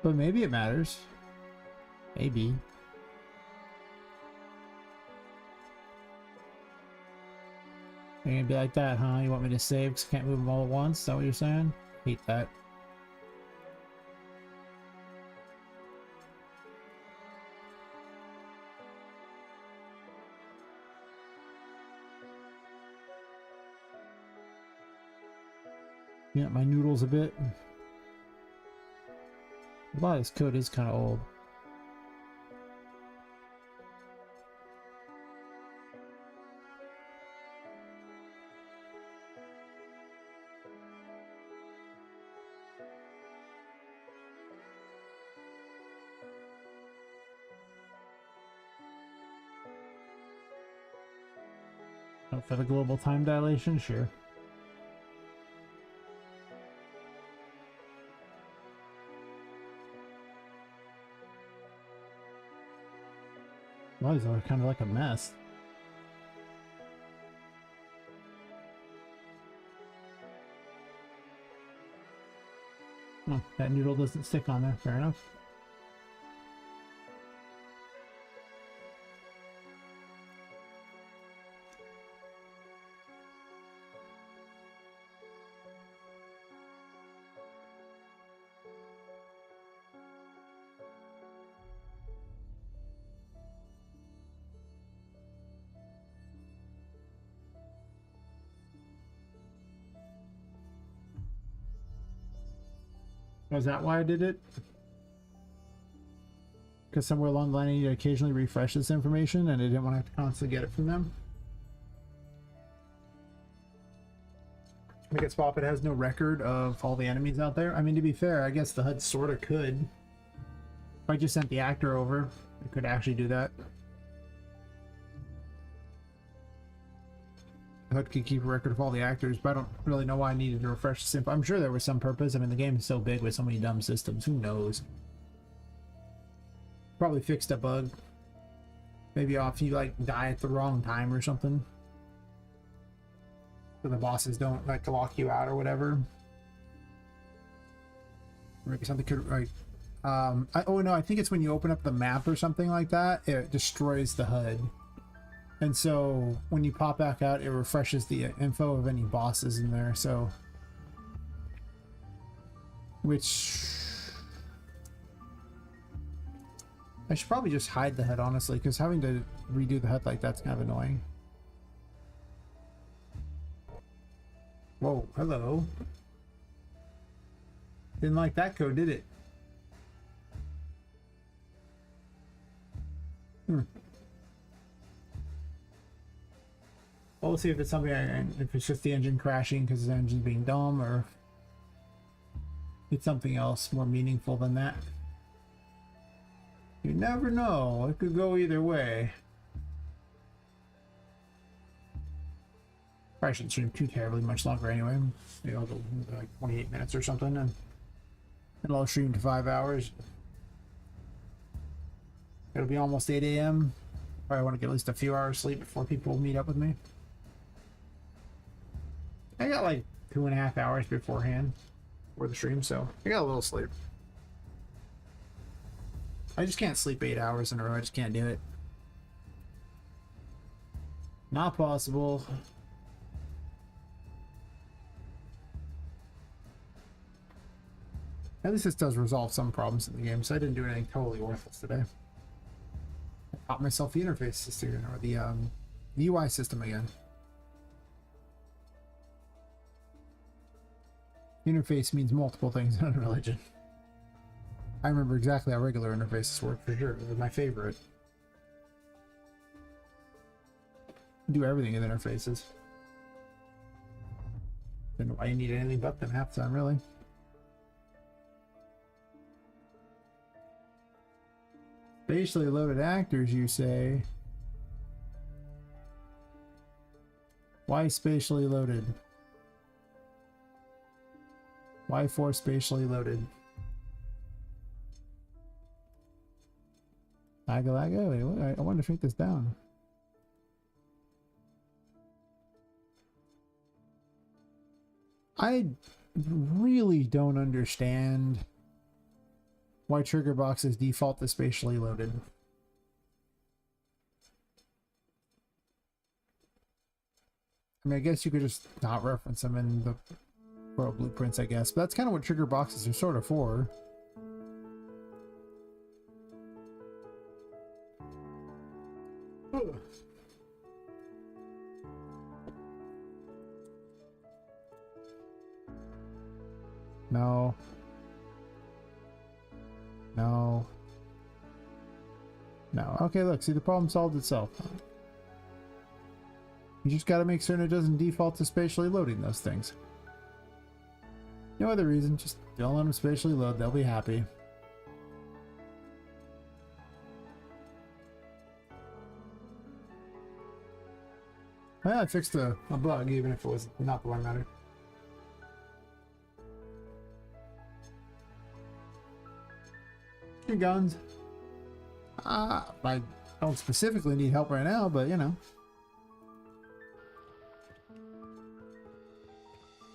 S2: But maybe it matters. Maybe. You're gonna be like that, huh? You want me to save because I can't move them all at once? Is that what you're saying? Hate that. Yeah, my noodles a bit. A lot of this code is kind of old. Oh, for the global time dilation, sure. Well, these are kind of like a mess. Oh, that noodle doesn't stick on there. Fair enough. Was that why I did it? Because somewhere along the line I need to occasionally refresh this information and I didn't want to have to constantly get it from them. I guess Poppet has no record of all the enemies out there. I mean, to be fair, I guess the HUD sort of could. If I just sent the actor over, it could actually do that. The HUD could keep a record of all the actors, but I don't really know why I needed to refresh the simp. I'm sure there was some purpose. I mean, the game is so big with so many dumb systems. Who knows? Probably fixed a bug. Maybe off you like die at the wrong time or something. So the bosses don't like to lock you out or whatever. Or maybe something could like oh no, I think it's when you open up the map or something like that, it destroys the HUD. And so when you pop back out, it refreshes the info of any bosses in there, so which I should probably just hide the HUD, honestly, because having to redo the HUD like that's kind of annoying. Whoa, hello. Didn't like that code, did it? Well, we'll see if it's something, if it's just the engine crashing because the engine's being dumb, or it's something else more meaningful than that. You never know. It could go either way. Probably shouldn't stream too terribly much longer anyway. Maybe I'll go like 28 minutes or something, and I'll stream to 5 hours. It'll be almost 8 a.m. Probably want to get at least a few hours sleep before people meet up with me. I got like 2.5 hours beforehand for the stream, so I got a little sleep. I just can't sleep 8 hours in a row. I just can't do it. Not possible. At least this does resolve some problems in the game, so I didn't do anything totally worthless today. I taught myself the interface system, or the UI system again. Interface means multiple things in a religion. I remember exactly how regular interfaces work for sure. They're my favorite. Do everything in interfaces. Don't know why you need anything but them half the time, really. Spatially loaded actors, you say? Why spatially loaded? Why for spatially loaded? Wait, I want to shrink this down. I really don't understand why trigger boxes default to spatially loaded. I mean, I guess you could just not reference them in the Pro blueprints, I guess, but that's kind of what trigger boxes are sort of for. No. No. No. Okay, look, see, the problem solved itself. You just gotta make certain it doesn't default to spatially loading those things. No other reason, just don't let them spatially load, they'll be happy. Well, I fixed a bug, even if it was not the one matter. Your guns. I don't specifically need help right now, but you know.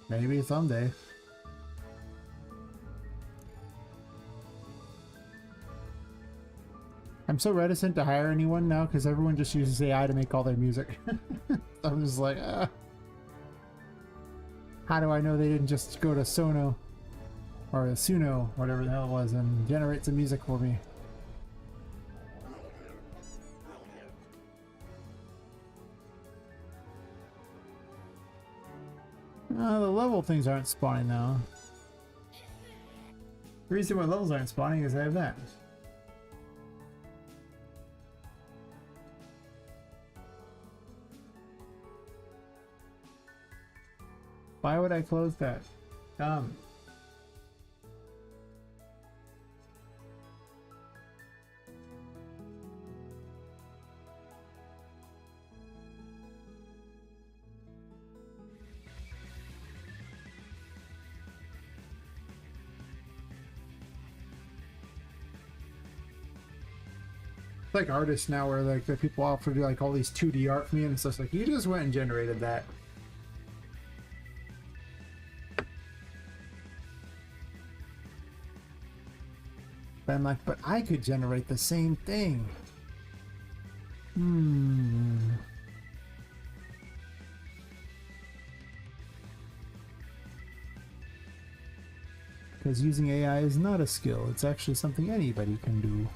S2: Maybe someday. I'm so reticent to hire anyone now because everyone just uses AI to make all their music. I'm just like, how do I know they didn't just go to Sono or Suno, whatever the hell it was, and generate some music for me? The level things aren't spawning now. The reason why levels aren't spawning is I have that. Why would I close that? Like artists now where like the people offer to do like all these 2D art for me, and it's just like, you just went and generated that. But I'm like, but I could generate the same thing. Because using AI is not a skill, it's actually something anybody can do.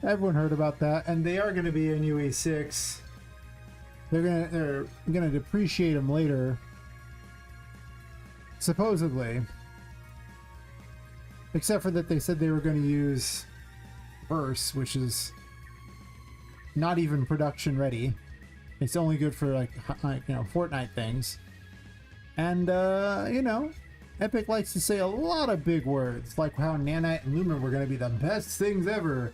S2: Everyone heard about that, and they are going to be in UE6. They're gonna depreciate them later, supposedly. Except for that they said they were going to use Verse, which is not even production ready. It's only good for like you know, Fortnite things. And you know, Epic likes to say a lot of big words, like how Nanite and Lumen were going to be the best things ever.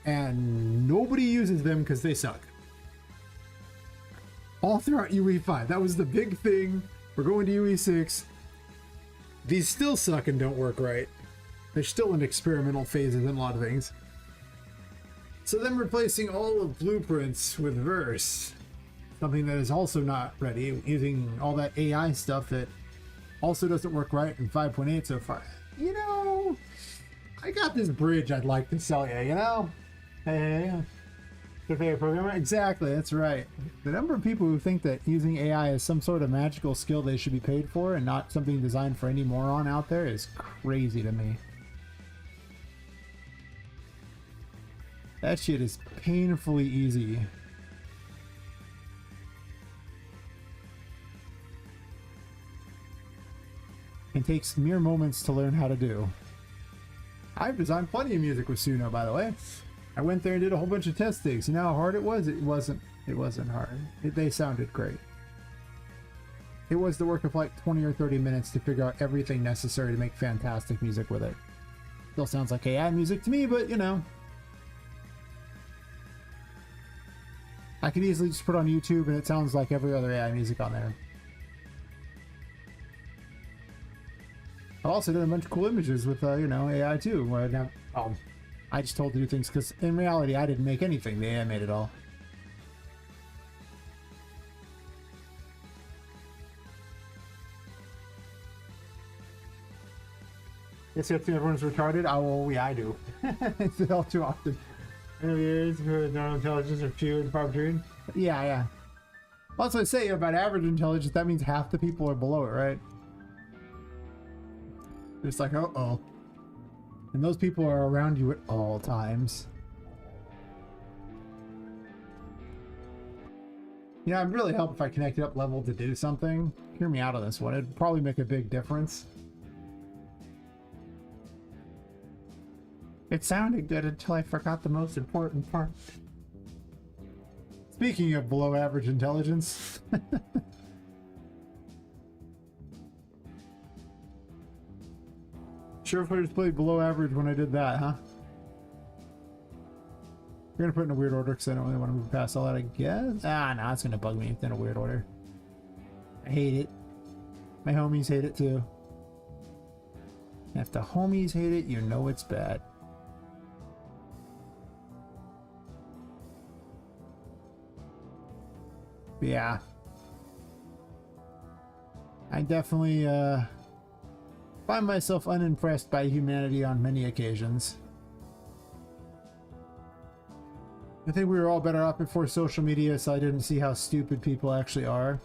S2: And nobody uses them because they suck. All throughout UE5, that was the big thing. We're going to UE6. These still suck and don't work right. They're still in experimental phases in a lot of things. So them replacing all of Blueprints with Verse, something that is also not ready, using all that AI stuff that also doesn't work right in 5.8 so far. You know,
S1: I got this bridge I'd like to sell you, you know? Hey, your favorite programmer?
S2: Exactly, that's right. The number of people who think that using AI is some sort of magical skill they should be paid for and not something designed for any moron out there is crazy to me. That shit is painfully easy. And takes mere moments to learn how to do. I've designed plenty of music with Suno, by the way. I went there and did a whole bunch of test digs. You know how hard it was? It wasn't hard. They sounded great. It was the work of like 20 or 30 minutes to figure out everything necessary to make fantastic music with it. Still sounds like AI music to me, but you know. I could easily just put it on YouTube and it sounds like every other AI music on there. I've also done a bunch of cool images with, you know, AI too. Where I just told it to do things because in reality I didn't make anything. The AI made it all.
S1: Yes, you have to everyone's retarded? Oh, yeah, I do. It's all too often. Years for normal intelligence are few and far between.
S2: Yeah, yeah. Well, that's what I say about average intelligence. That means half the people are below it, right? It's like, uh-oh. And those people are around you at all times. You know, it'd really help if I connected up level to do something. Hear me out on this one. It'd probably make a big difference. It sounded good until I forgot the most important part. Speaking of below average intelligence. Sure, if I just played below average when I did that, huh? We're gonna put it in a weird order because I don't really want to move past all that, I guess. Ah, no, it's gonna bug me in a weird order. I hate it. My homies hate it too. And if the homies hate it, you know it's bad. But yeah. I definitely, find myself unimpressed by humanity on many occasions. I think we were all better off before social media, so I didn't see how stupid people actually are.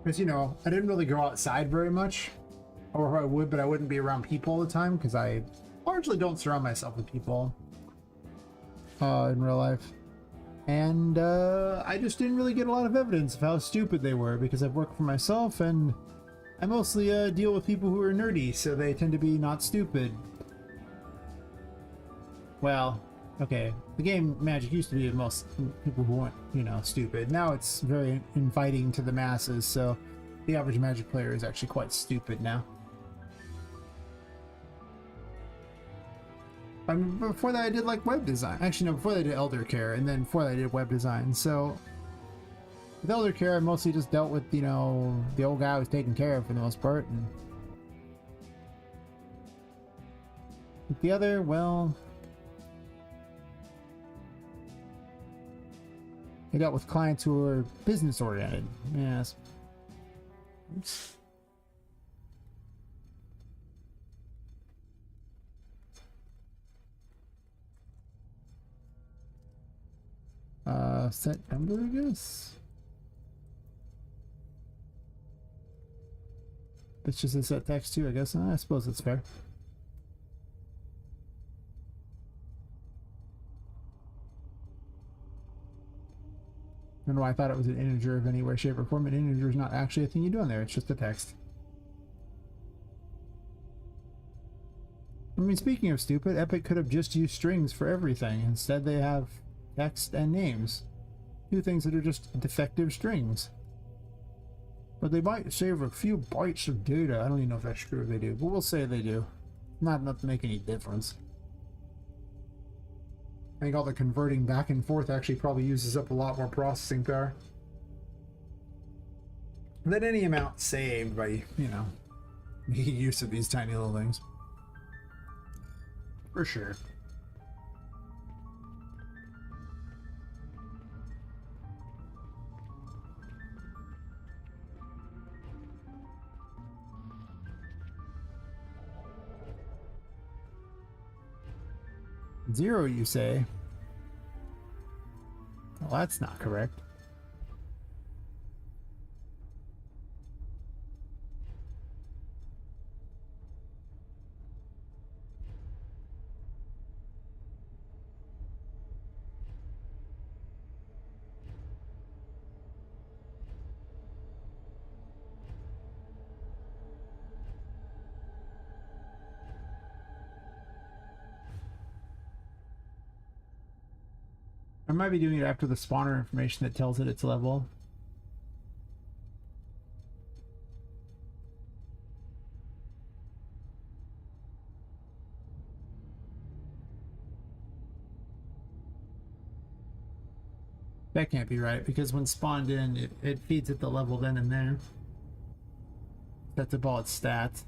S2: Because, you know, I didn't really go outside very much. Or I would, but I wouldn't be around people all the time because I largely don't surround myself with people in real life. And I just didn't really get a lot of evidence of how stupid they were because I've worked for myself and I mostly deal with people who are nerdy, so they tend to be not stupid. Well, okay, the game Magic used to be most people who weren't, you know, stupid. Now it's very inviting to the masses, so the average Magic player is actually quite stupid now. I mean, before that I did like web design. Actually, no, before that I did elder care, and then before that I did web design. So with elder care, I mostly just dealt with, you know, the old guy I was taking care of for the most part. And with the other, well, I dealt with clients who were business oriented. Yes. Oops. Set number, I guess. It's just a set text too, I guess. I suppose it's fair. I don't know why I thought it was an integer of any way, shape, or form. An integer is not actually a thing you do on there. It's just a text. I mean, speaking of stupid, Epic could have just used strings for everything. Instead, they have text and names. Two things that are just defective strings. But they might save a few bytes of data. I don't even know if that's true if they do, but we'll say they do. Not enough to make any difference. I think all the converting back and forth actually probably uses up a lot more processing power than any amount saved by, you know, making use of these tiny little things. For sure. Zero, you say? Well, that's not correct. I might be doing it after the spawner information that tells it its level. That can't be right, because when spawned in, it feeds it the level then and there. That's about its stats.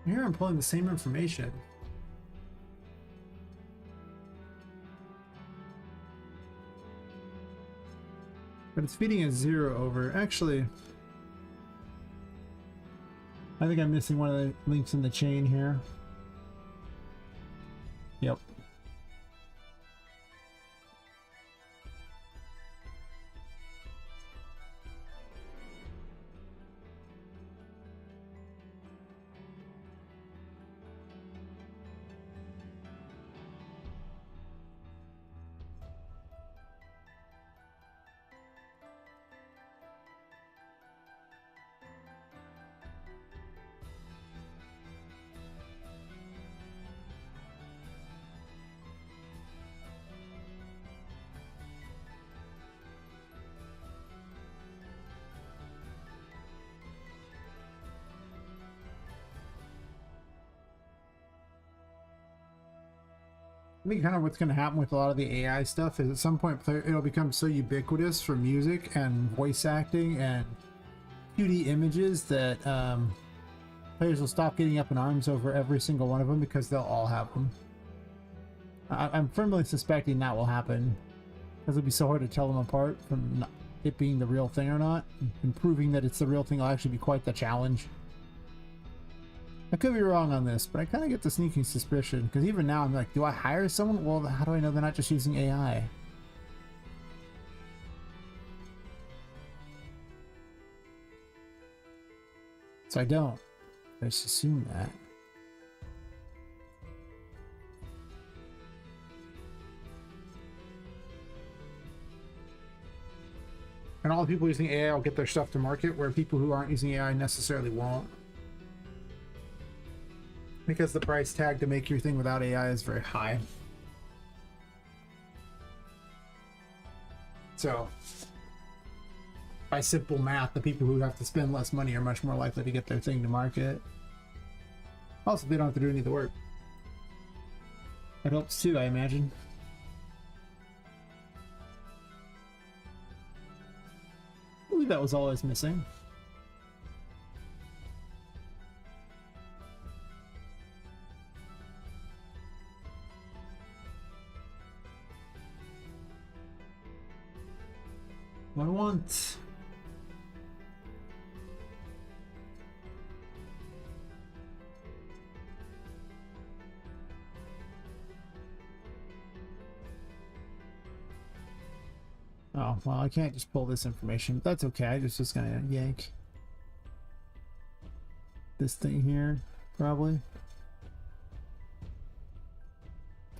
S2: Here I'm pulling the same information. But it's feeding a 0 over. Actually, I think I'm missing one of the links in the chain here. Yep. I think kind of what's going to happen with a lot of the AI stuff is at some point it'll become so ubiquitous for music and voice acting and 2D images that players will stop getting up in arms over every single one of them because they'll all have them. I'm firmly suspecting that will happen because it'll be so hard to tell them apart from it being the real thing or not, and proving that it's the real thing will actually be quite the challenge. I could be wrong on this, but I kind of get the sneaking suspicion, because even now I'm like, do I hire someone? Well, how do I know they're not just using AI? So I don't. I just assume that. And all the people using AI will get their stuff to market, where people who aren't using AI necessarily won't. Because the price tag to make your thing without AI is very high. So, by simple math, the people who have to spend less money are much more likely to get their thing to market. Also, they don't have to do any of the work. That helps too, I imagine. I believe that was all I was missing. I want... Oh, well, I can't just pull this information, but that's okay. I'm just gonna yank this thing here, probably.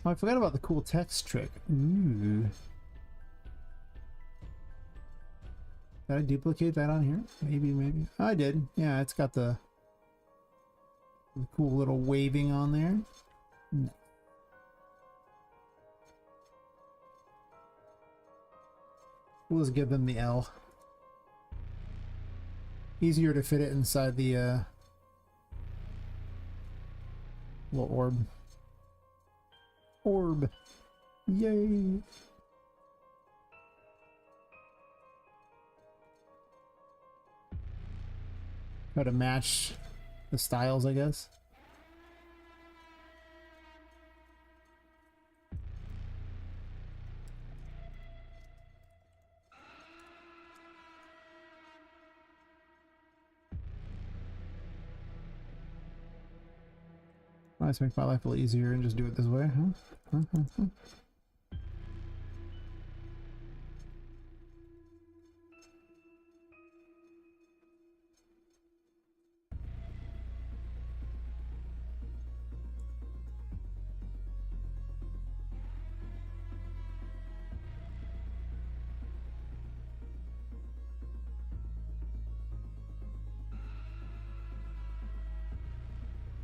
S2: Oh, I forgot about the cool text trick. Ooh. Did I duplicate that on here? Maybe, maybe. Oh, I did. Yeah, it's got the cool little waving on there. No. We'll just give them the L. Easier to fit it inside the little orb. Orb. Yay. Try to match the styles, I guess. Let's make my life a little easier and just do it this way, huh?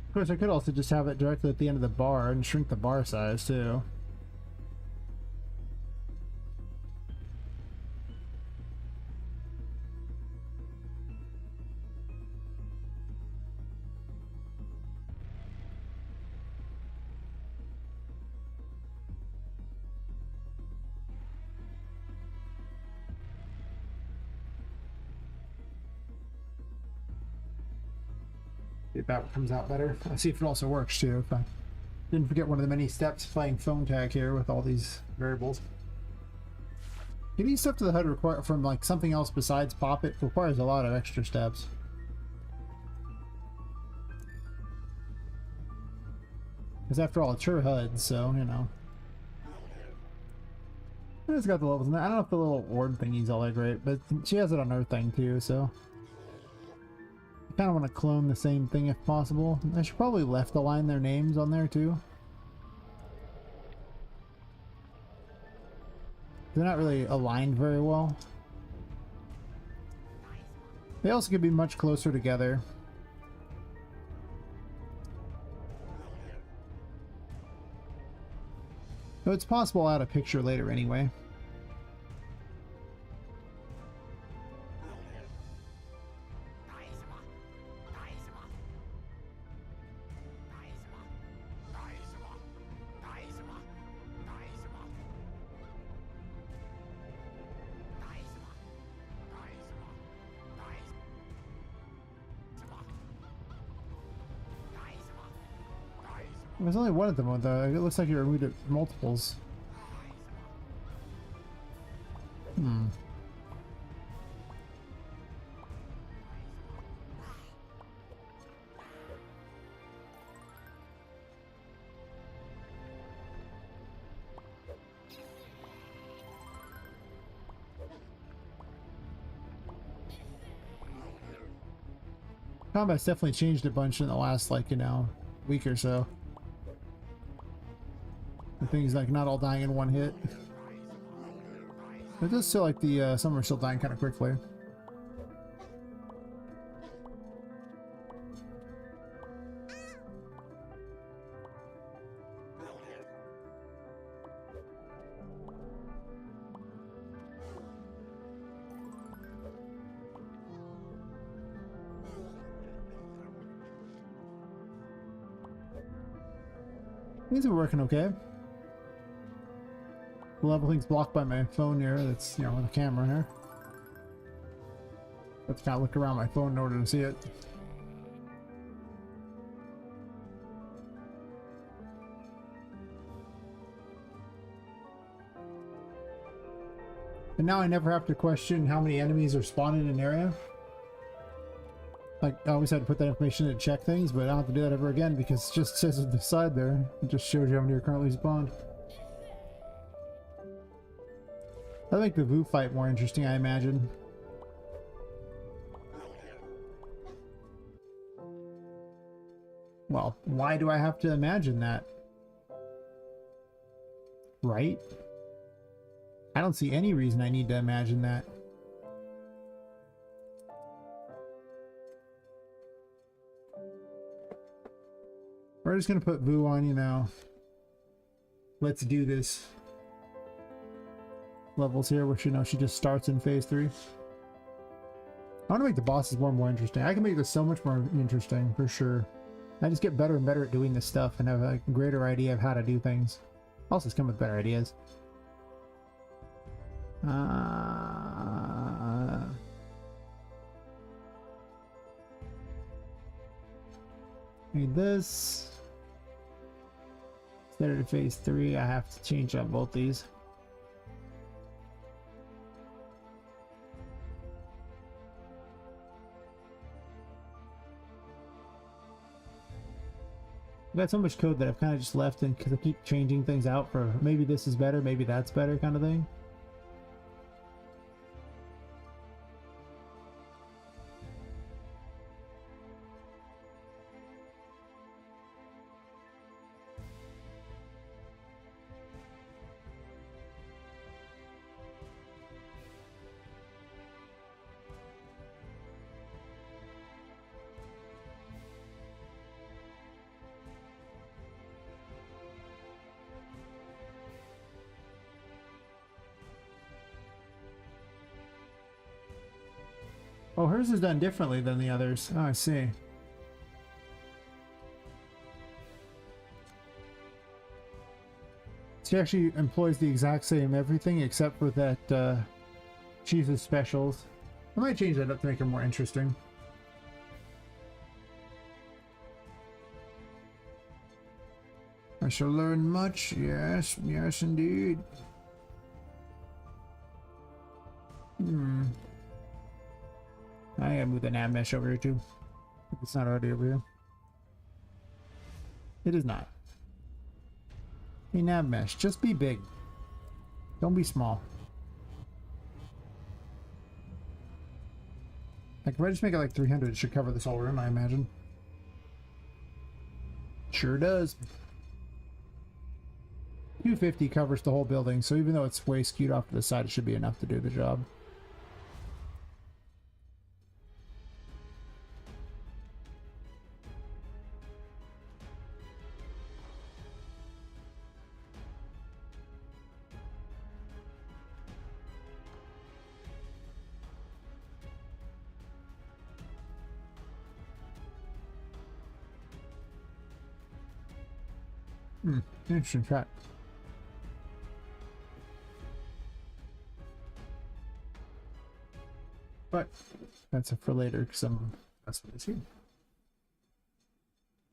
S2: Of course, I could also just have it directly at the end of the bar and shrink the bar size too. If that comes out better. I'll see if it also works too. If I didn't forget one of the many steps playing phone tag here with all these variables. Getting stuff to the HUD require from like something else besides Poppet requires a lot of extra steps. Because after all, it's her HUD, so you know. It's got the levels in there. I don't know if the little orb thingy's all that great, but she has it on her thing too, so. I kind of want to clone the same thing if possible. I should probably left align their names on there too. They're not really aligned very well. They also could be much closer together. Though it's possible I'll add a picture later anyway. There's only one at the moment though. It looks like you removed it multiples. Combat's definitely changed a bunch in the last, like, you know, week or so. The thing's like not all dying in one hit. It does feel like the some are still dying kind of quickly. These are working okay. The leveling's blocked by my phone here. That's, you know, with the camera here. I have to kind of look around my phone in order to see it. And now I never have to question how many enemies are spawned in an area. Like, I always had to put that information in to check things, but I don't have to do that ever again because it just says at the side there. It just shows you how many are currently spawned. That'll make the Vu fight more interesting, I imagine. Well, why do I have to imagine that? Right? I don't see any reason I need to imagine that. We're just gonna put Vu on, you know. Let's do this. Levels here, which, you know, she just starts in phase 3. I want to make the bosses more and more interesting. I can make this so much more interesting, for sure. I just get better and better at doing this stuff and have a greater idea of how to do things. Also, it's come with better ideas. Need this. Set it to phase 3. I have to change up both these. I've got so much code that I've kind of just left in because I keep changing things out for maybe this is better, maybe that's better kind of thing. Oh, hers is done differently than the others. Oh, I see. She actually employs the exact same everything except for that she uses specials. I might change that up to make her more interesting. I shall learn much. Yes, yes indeed. I gotta move the nav mesh over here too. If it's not already over here. It is not. Hey, nav mesh, just be big. Don't be small. Like, if I just make it like 300, it should cover this whole room, I imagine. Sure does. 250 covers the whole building, so even though it's way skewed off to the side, it should be enough to do the job. Interesting track. But that's for later because that's what it's here.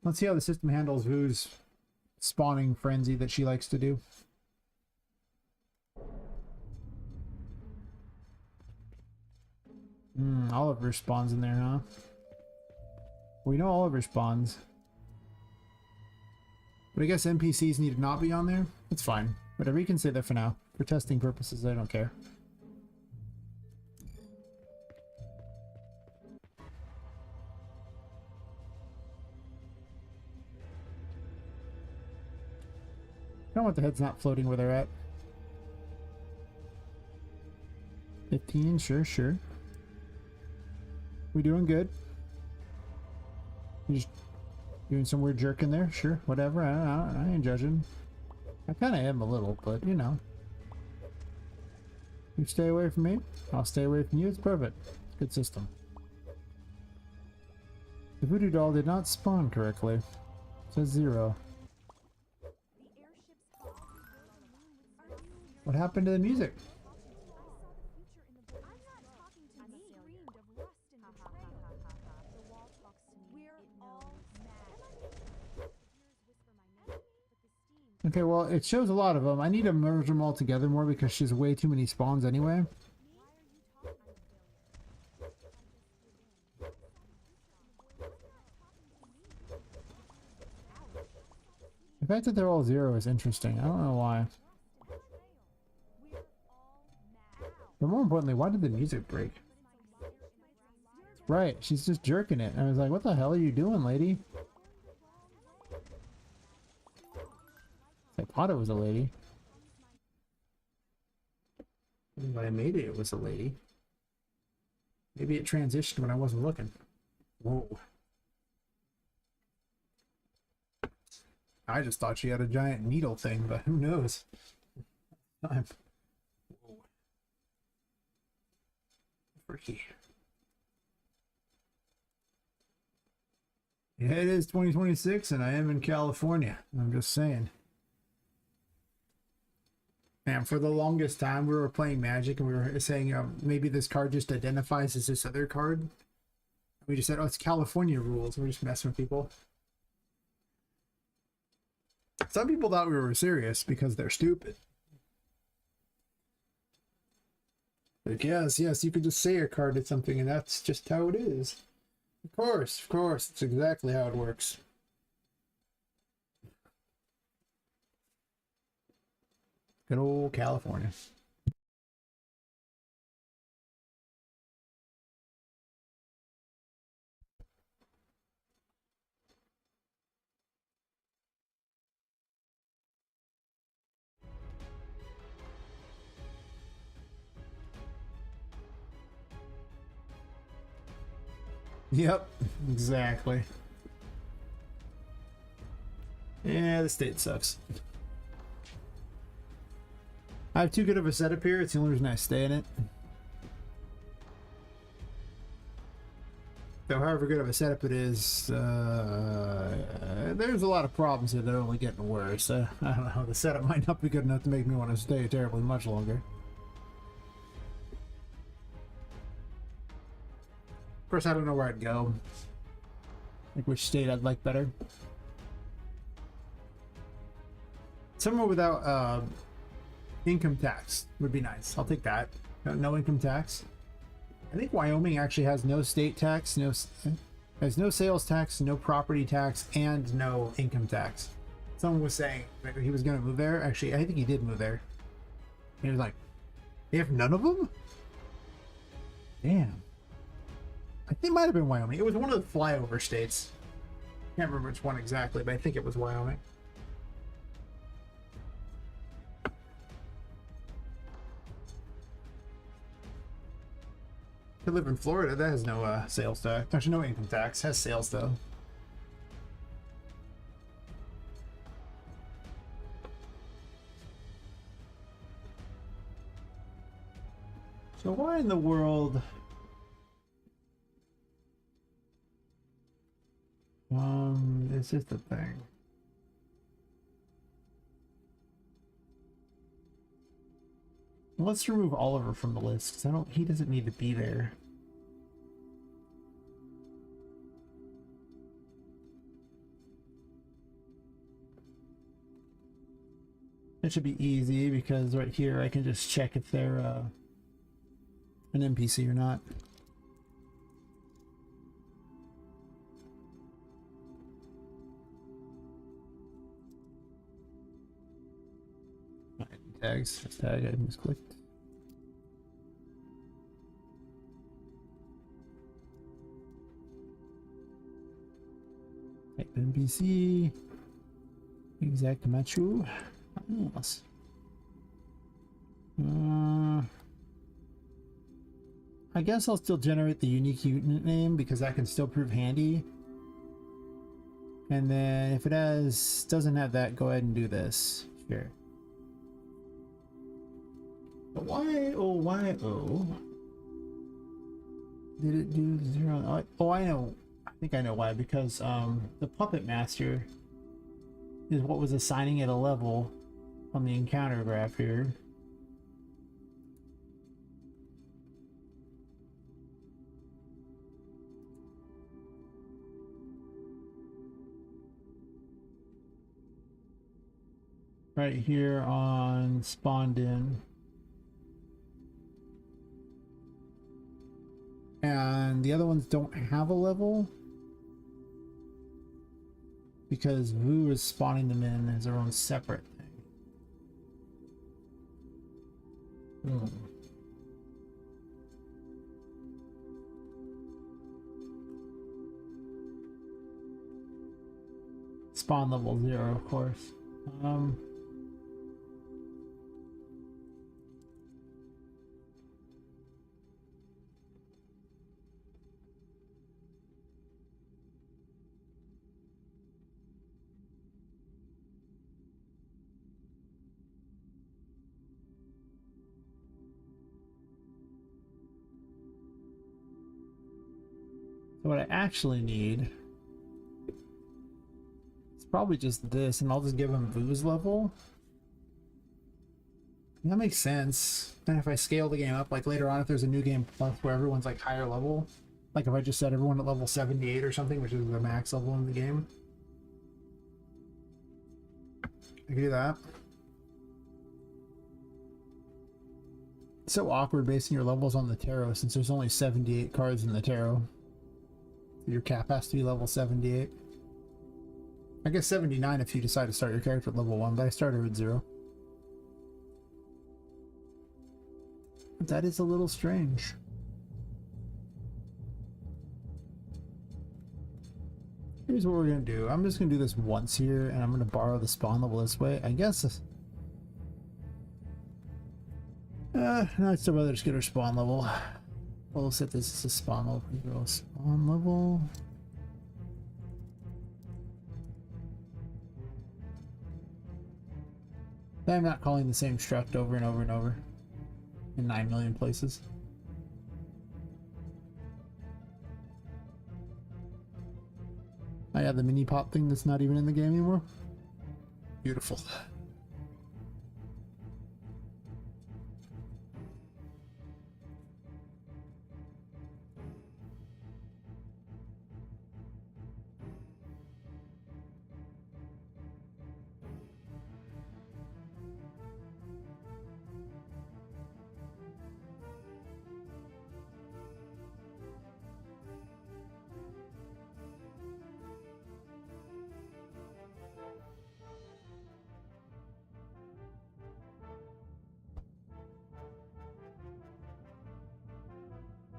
S2: Let's see how the system handles Vu's spawning frenzy that she likes to do. Oliver spawns in there, huh? We know Oliver spawns. But I guess NPCs need to not be on there. It's fine. Whatever, you can say that for now. For testing purposes, I don't care. I don't want the heads not floating where they're at. 15, sure. We doing good. You just doing some weird jerk in there? Sure, whatever. I ain't judging. I kind of am a little, but you know. You stay away from me, I'll stay away from you. It's perfect. Good system. The voodoo doll did not spawn correctly. It says 0. What happened to the music? Okay, well, it shows a lot of them. I need to merge them all together more because she's way too many spawns anyway. The fact that they're all 0 is interesting. I don't know why. But more importantly, why did the music break? Right, she's just jerking it. I was like, what the hell are you doing, lady? I thought it was a lady.
S1: But I made it. It was a lady. Maybe it transitioned when I wasn't looking. Whoa. I just thought she had a giant needle thing, but who knows? I'm... Whoa. Freaky. Yeah, it is 2026 and I am in California. I'm just saying. And for the longest time, we were playing Magic and we were saying maybe this card just identifies as this other card. We just said, oh, it's California rules. We're just messing with people. Some people thought we were serious because they're stupid. Like, yes, you could just say a card did something and that's just how it is. Of course, it's exactly how it works. Good old California. Yep, exactly. Yeah, the state sucks. I have too good of a setup here. It's the only reason I stay in it. So however good of a setup it is, there's a lot of problems that are only getting worse. I don't know, the setup might not be good enough to make me want to stay terribly much longer. Of course, I don't know where I'd go. Like which state I'd like better. Somewhere without income tax would be nice. I'll take that. No income tax. I think Wyoming actually has no state tax, has no sales tax, no property tax, and no income tax. Someone was saying maybe he was going to move there. Actually, I think he did move there. He was like, they have none of them? Damn. I think it might have been Wyoming. It was one of the flyover states. Can't remember which one exactly, but I think it was Wyoming. I live in Florida. That has no sales tax. Actually, no income tax. Has sales though. So why in the world? This is the thing. Let's remove Oliver from the list because he doesn't need to be there. It should be easy because right here I can just check if they're an NPC or not. Tags. Tag I misclicked. Type NPC. Exact machu. Yes. I guess I'll still generate the unique unit name because that can still prove handy. And then if it doesn't have that, go ahead and do this. Sure. But why, did it do 0? Oh, I know. I think I know why. Because the Puppet Master is what was assigning it a level on the encounter graph here. Right here on spawned in. And the other ones don't have a level because Vu is spawning them in as their own separate thing. Spawn level 0, of course.
S2: So what I actually need is probably just this, and I'll just give him Vu's level. That makes sense. Then if I scale the game up, like later on, if there's a new game plus where everyone's like higher level, like if I just set everyone at level 78 or something, which is the max level in the game, I can do that. It's so awkward basing your levels on the tarot since there's only 78 cards in the tarot. Your cap has to be level 78. I guess 79 if you decide to start your character at level 1, but I started with 0. That is a little strange. Here's what we're gonna do. I'm just gonna do this once here, and I'm gonna borrow the spawn level this way. I guess. No, I'd still rather just get our spawn level. We'll set this as a spawn level. Spawn level. I'm not calling the same struct over and over and over in 9 million places. I have the mini pop thing that's not even in the game anymore. Beautiful.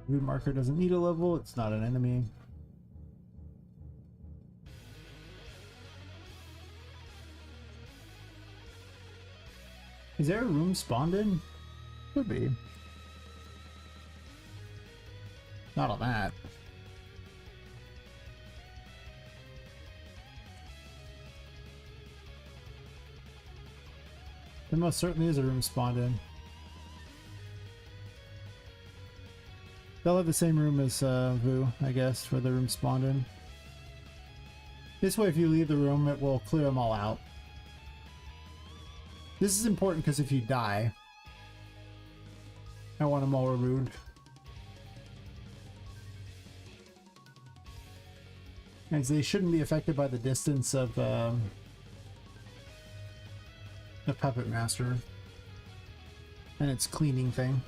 S2: Root marker doesn't need a level, it's not an enemy. Is there a room spawned in? Could be. Not on that. There most certainly is a room spawned in. They'll have the same room as Vu, I guess, where the room spawned in. This way, if you leave the room, it will clear them all out. This is important because if you die, I want them all removed. As they shouldn't be affected by the distance of the Puppet Master and its cleaning thing.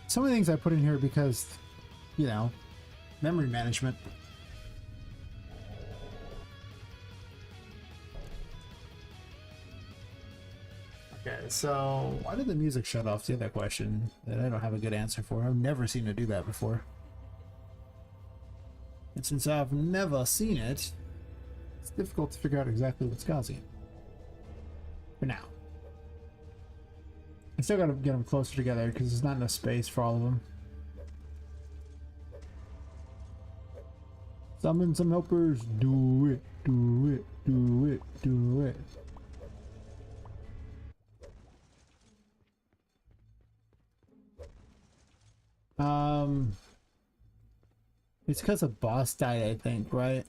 S2: Some of the things I put in here because, you know, memory management. Okay, so why did the music shut off? It's the other question that I don't have a good answer for. I've never seen it do that before. And since I've never seen it, it's difficult to figure out exactly what's causing it. For now. I still gotta get them closer together because there's not enough space for all of them. Summon some helpers. Do it, do it, do it, do it. It's because a boss died, I think, right?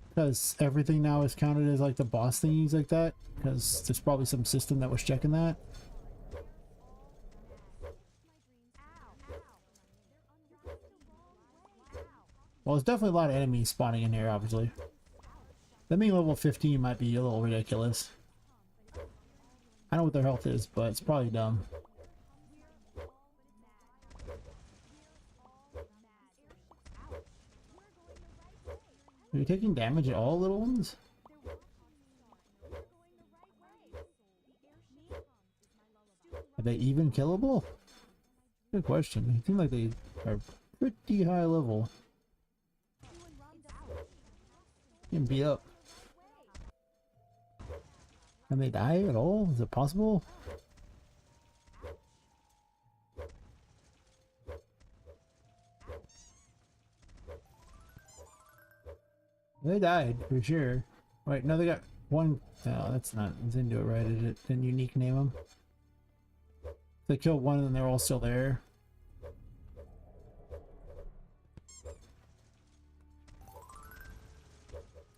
S2: Because everything now is counted as like the boss thingies like that. Because there's probably some system that was checking that. Well, there's definitely a lot of enemies spawning in here, obviously. Them being level 15 might be a little ridiculous. I know what their health is, but it's probably dumb. Are you taking damage at all, little ones? Are they even killable? Good question. They seem like they are pretty high level. Can beat up. Can they die at all? Is it possible? They died for sure. Wait, no, they got one. No, that's not. It didn't do it right. It didn't unique name them. They killed one and they're all still there.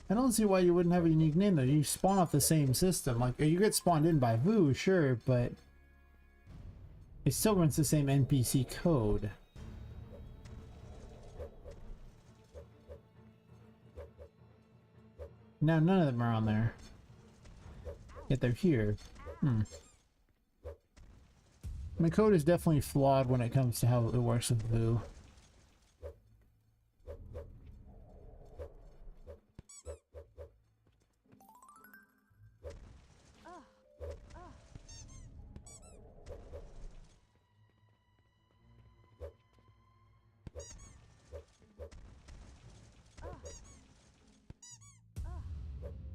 S2: I don't see why you wouldn't have a unique name though. You spawn off the same system. Like, you get spawned in by Vu, sure, but it still runs the same NPC code. Now none of them are on there. Yet they're here. My code is definitely flawed when it comes to how it works with Vu.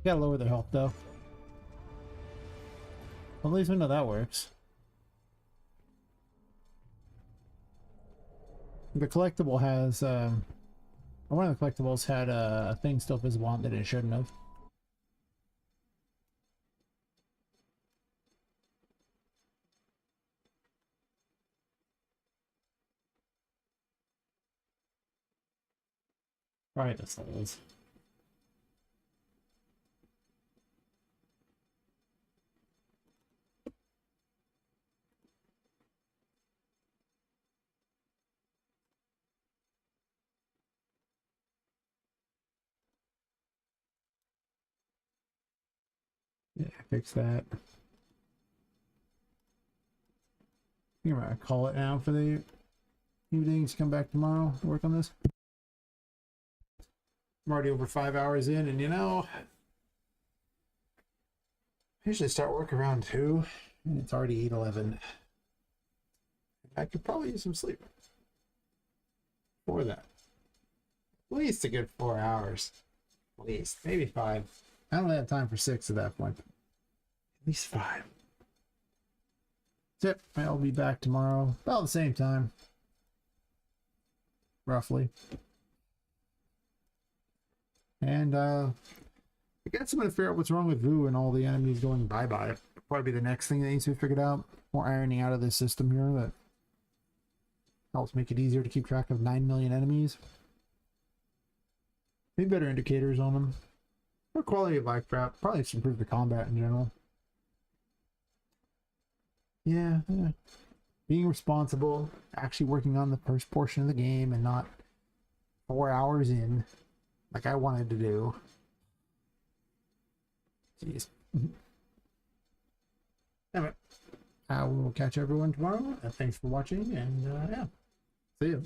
S2: Gotta lower their health though. At least we know that works. The collectible has, one of the collectibles had a thing still visible on that it shouldn't have. Right, that's what it is. Yeah, fix that. I'm gonna call it now for the evenings. Come back tomorrow to work on this. I'm already over 5 hours in, and you know, I usually start work around 2, and it's already 8:11. I could probably use some sleep for that. At least a good 4 hours. At least, maybe 5. I don't have time for 6 at that point. At least 5. That's it. I'll be back tomorrow about the same time. Roughly. And I guess I'm gonna figure out what's wrong with Vu and all the enemies going bye-bye. Probably be the next thing that needs to be figured out. More ironing out of this system here that helps make it easier to keep track of 9 million enemies. Maybe better indicators on them. Or quality of life, probably just improve the combat in general. Yeah. Being responsible, actually working on the first portion of the game and not 4 hours in, like I wanted to do. Jeez. Anyway, I will catch everyone tomorrow. Thanks for watching, and yeah, see you.